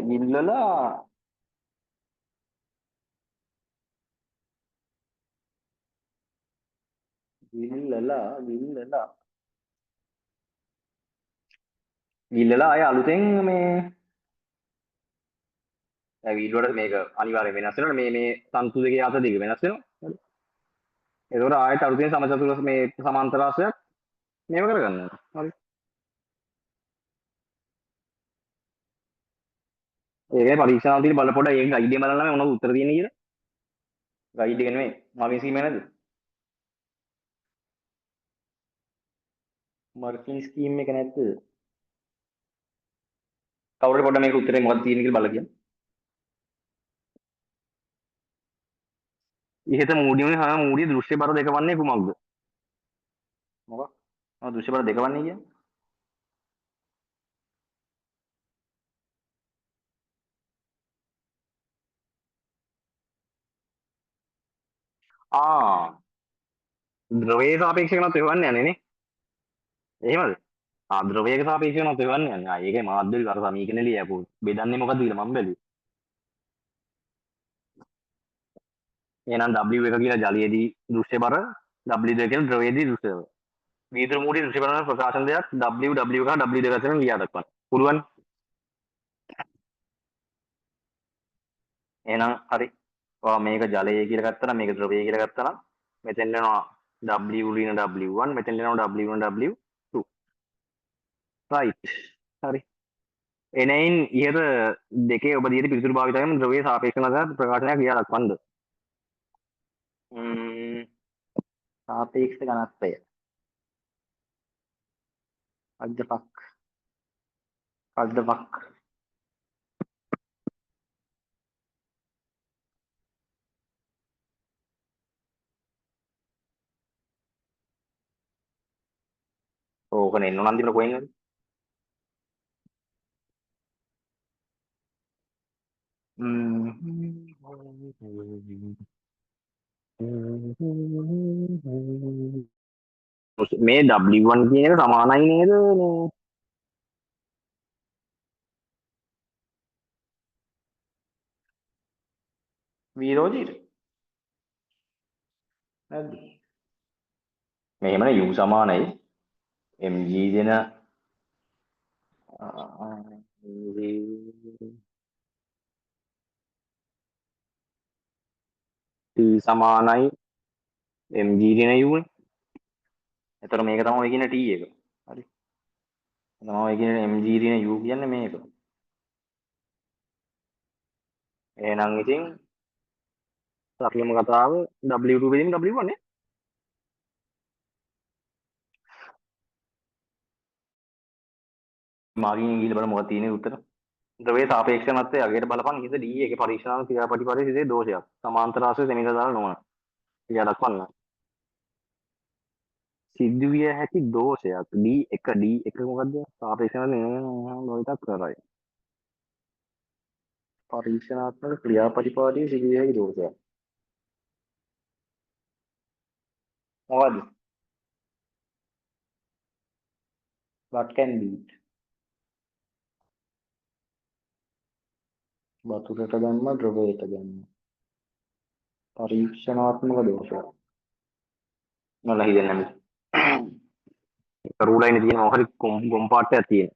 ගිල්ලලා ආය අලුතෙන් මේ වීඩියෝවට මේක අනිවාර්යයෙන් වෙනස් වෙනවා. මේ තන්තු දෙකේ අත දිග වෙනස් වෙනවා. ඒකෝර ආයෙත් අලුතෙන් සමචතුර මේ සමාන්තර රාශියක් මේව කරගන්න ඕනේ. හරි. ඒකේ පරීක්ෂාවල් තියෙන බල පොඩ ඒක ගයිඩ් එක බලන්න මොනවද උත්තර තියෙන්නේ කියලා. ගයිඩ් එක නෙමෙයි මගේ සීම නේද? මාර්කින් ස්කීම් එක නැද්ද? කවුරුද පොඩ මේක උත්තරේ මොකක්ද තියෙන්නේ කියලා බලලා කියන්න. ඉහත මූඩියුනේ හා මූඩිය දෘශ්‍ය බර දෙක වන්නේ කුමක්ද? මොකක්? දෘශ්‍ය බර දෙක වන්නේ කියන්නේ? ද්‍රවයේ සාපේක්ෂව වෙනස් වෙවන්නේ යන්නේ නේ. එහෙමද? ද්‍රවයක සාපේක්ෂව වෙනස් වෙවන්නේ යන්නේ. ඒකේ මාධ්‍යවල අර සමීකරණ ලියපු බෙදන්නේ මොකද්ද කියලා මම බැලුවේ. එහෙනම් W එක කියලා ජලයේදී දෘශ්‍ය බර, W දෙක කියලා ද්‍රවයේදී දෘශ්‍ය බර. වීදුරු මූලික දෘශ්‍ය බර ප්‍රකාශන දෙයක් W එක W දෙක අතරින් ලියා දක්වන්න. පුළුවන්. එහෙනම් හරි. ඔයා මේක ජලය කියලා ගත්තා නම් මේක ද්‍රවය කියලා ගත්තා නම් මෙතෙන් යනවා W ලින W1 මෙතෙන් යනවා W ලින W2. right. හරි. එනයින් ඉහත දෙකේ ඔබ දියට පිළිතුරු භාවිතයෙන් ද්‍රවයේ සාපේක්ෂ නැදත් ප්‍රකාශනයක් ලියා දක්වන්නද? සාපේක්ෂ ඝනත්වය. අද්දපක්. ඕකනේ එන්න නම් දින කොහෙන්ද? මේ W1 කියන එක සමානයි නේද මේ විරෝධීට නැද්ද? මෙහෙමනේ U සමානයි mg දෙන T සමානයි mg දෙන U නේ. එතකොට මේක තමයි ඔය කියන T එක. හරි. තමයි ඔය කියන mg දෙන U කියන්නේ මේක. එහෙනම් ඉතින් සරලම කතාව W2 බෙදීම W1 නේ. මාගින් ගිහලා බලමු මොකක්ද තියෙන්නේ උත්තර. ද්‍රවයේ සාපේක්ෂ මතය අගයට බලපන් ඉතින් D එකේ පරීක්ෂණ ක්‍රියාපටිපාටි සිදුවේ දෝෂයක්. සමාන්තර ආශ්‍රිත සෙමිකදාල නොවන. කියලා දක්වන්න. සිදුවිය හැකි දෝෂයක් D1 මොකද්ද? සාපේක්ෂ නොවිතක් කරයි. පරීක්ෂණාත්මක ක්‍රියාපටිපාටියේ සිදුවිය හැකි දෝෂයක්. මොකද්ද? What can be? වතුරට දැම්ම ද්‍රවයට දැම්ම. පරීක්ෂණාත්මක දෝෂයක්. මම හිතන්නේ නැහැ. ඒක රූලයිනේ තියෙන මොකක් හරි ගොම් පාටයක් තියෙන.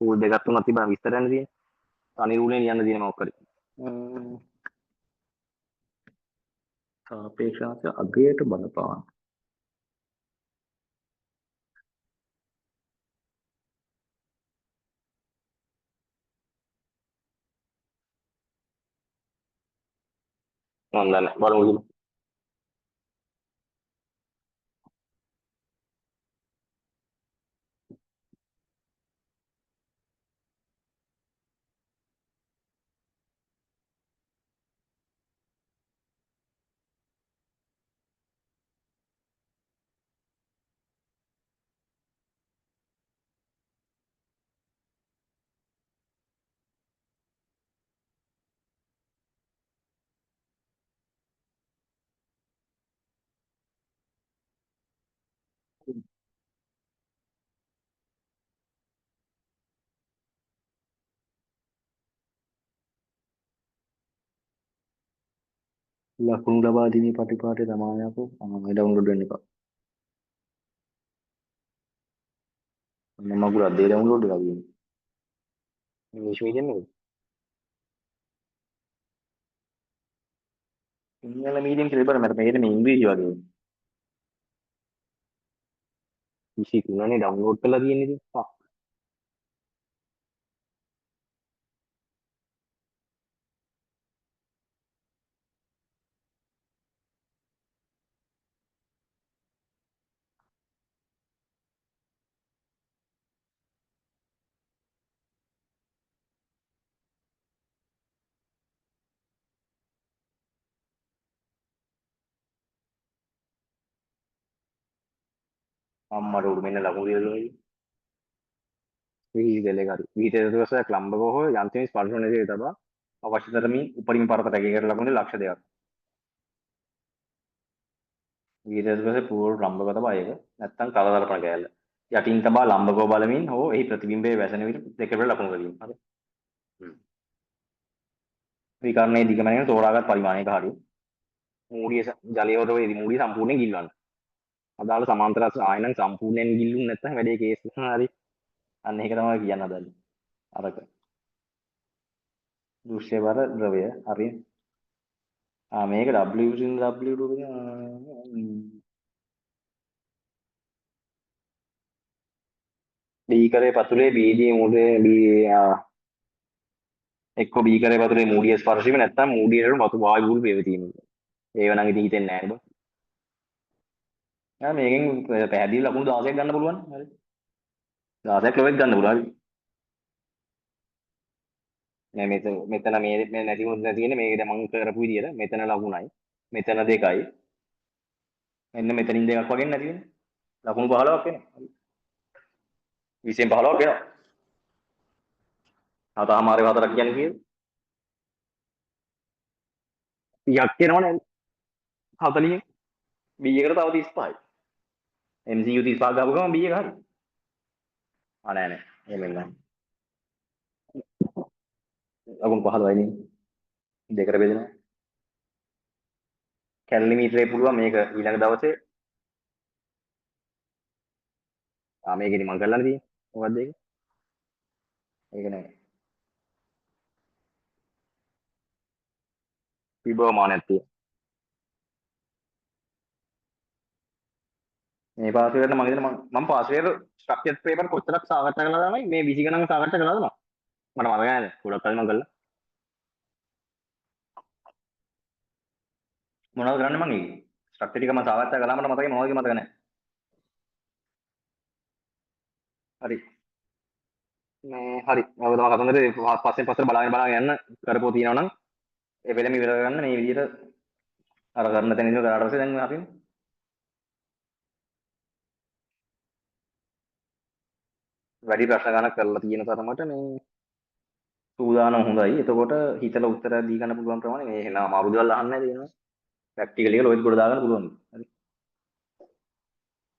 රූල් දෙකක් තුනක් තිබ්බම විස්තරයක්නේ තියෙන්නේ. තනි රූලෙන් යන්න තියෙන මොකක් හරි. සාපේක්ෂාංශ අගයට බලපාන. මම දන්නේ බලමු. ලකුණු ලබා දීමේ පටිපාටි තමයි අපෝ ඩවුන්ලෝඩ් වෙන්න එපා. මම මගුල අධේ ඩවුන්ලෝඩ් කරලා තියෙනවා. ඉංග්‍රීසි මීඩියම් එකද? සිංහල මීඩියම් කියලා ඉබර මට මේකේ ඉංග්‍රීසි වගේ. 23නේ ඩවුන්ලෝඩ් කරලා තියෙන්නේ ඉතින්. අම්මට උඩ මෙන්න ලකුණු කියලා දුන්නේ. විහිදෙලේ හරි. විහිදෙලේ දවසක් ලම්බක හෝ යන්ත්‍රයේ ස්පර්ශනයේ තබා අවශ්‍ය තරමින් උපරිම පරත රැකීමකට ලකුණු ලක්ෂ දෙකක්. විහිදෙලේ දවසේ පූර්ව ලම්බක තබා ඒක නැත්තම් කලදරපණ කෑල්ල. යටින් තබා ලම්බකව බලමින් හෝ එහි ප්‍රතිබිම්බයේ වැසෙන විට දෙකකට ලකුණු ගැනීම. හරි. විකර්ණයේ දිගමනින තෝරාගත් පරිමාණයක හරිය. මූඩිය ජලයවට වේදී මූඩිය සම්පූර්ණයෙන් ගිල්වන්න. අදාළ සමාන්තර ආයනන් සම්පූර්ණයෙන් ගිල්ලුම් නැත්නම් වැඩේ කේස් හරි. අන්න ඒක තමයි කියන්න හදන්නේ. අරක. දෘශ්‍ය බර ද්‍රවය හරි. මේක W විසින් W2 බීකරේ පතුලේ BD මූඩේ එක්ක බීකරේ පතුලේ මූඩිය ස්පර්ශ වීම නැත්නම් මූඩියට වතු වායු බුල් වේවීම. ඒව නම් ඉතින් හිතෙන්නේ නැහැ නේද? මේකෙන් පැහැදිලි ලකුණු 16ක් ගන්න පුළුවන්. හරි. 16ක් ලොවෙක් ගන්න පුළුවන්. නෑ මෙතන මේ නැති වුණා තියෙන්නේ මේක දැන් මම කරපු විදියට මෙතන ලකුණයි. මෙතන 2යි. මෙන්න මෙතනින් 2ක් වගේ නැති වෙන්නේ. ලකුණු 15ක් වෙනවා. 20න් 15ක් එනවා. හතමාරේ 4ක් කියන්නේ කීයද? 30ක් එනවනේ 40න්. B එකට තව 35යි. MCU 35 ගාපු ගමන් B එක හරි. නෑ නෑ. එහෙම නෑ. අගොන් 15යි නේ. දෙකට බෙදෙනවා. කැලරිමීටරේ පුළුවන් මේක ඊළඟ දවසේ මේකෙදි මම කරලා තියෙන්නේ. මොකද්ද ඒක? ඒක නෑ. විභවමානයක් තියෙනවා. මේ පාස් වෙන්න මම හිතන්නේ මම පාස් වෙන්න ස්ට්‍රක්චර් පේපර් කොච්චරක් සාකච්ඡා කළාද තමයි මේ 20 ගණන් සාකච්ඡා කළාද මම. මට මතක නැහැ. ගොඩක් කලින් මම කළා. මොනවද කරන්නේ මම ඒක? ස්ට්‍රක්චර් ටික මම සාකච්ඡා කළා මට මතකයි මොනවද මතක නැහැ. හරි. මේ හරි. ඔය තමයි කතන්දරේ පස්සෙන් පස්සට බලාගෙන යන්න කරපුවා තියෙනවා නම් ඒ වෙලෙම ඉවර කරගන්න මේ විදිහට අර කරන තැන ඉඳන් කරාට පස්සේ දැන් අපි වැඩි ප්‍රශ්න ගණක් කරලා තියෙන තරමට මේ සූදානම් හොඳයි. එතකොට හිතලා උත්තර දී ගන්න පුළුවන් ප්‍රමාණය මේ එහෙනම් අමාරු දේවල් අහන්න නැහැ දෙනවා. ප්‍රැක්ටිකල් එක ලොයිත් ගොඩ දාගන්න පුළුවන්. හරි.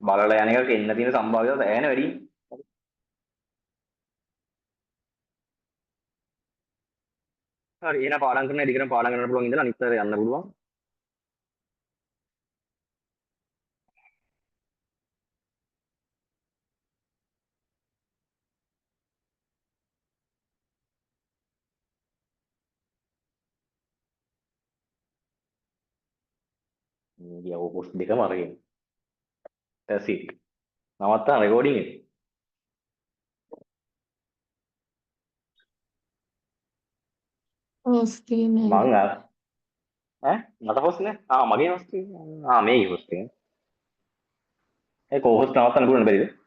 බලලා යන එක එන්න තියෙන සම්භාව්‍යතාව ඈන වැඩි. හරි. එහෙනම් පාඩම් කරන ඉදි කරන පාඩම් කරන්න පුළුවන් ඉඳලා අනිත් පැත්තට යන්න පුළුවන්. මේ ගියා ඔපොස් දෙකම අරගෙන. that's it. නවත්තා රෙකෝඩින් එක. හොස් තියෙන්නේ මං ඈ මට හොස් නෑ. මගේ හොස් තියෙන්නේ. මේ හොස් තියෙන්නේ. ඒක හොස් නවත්තන්න පුළුවන් බැරිද?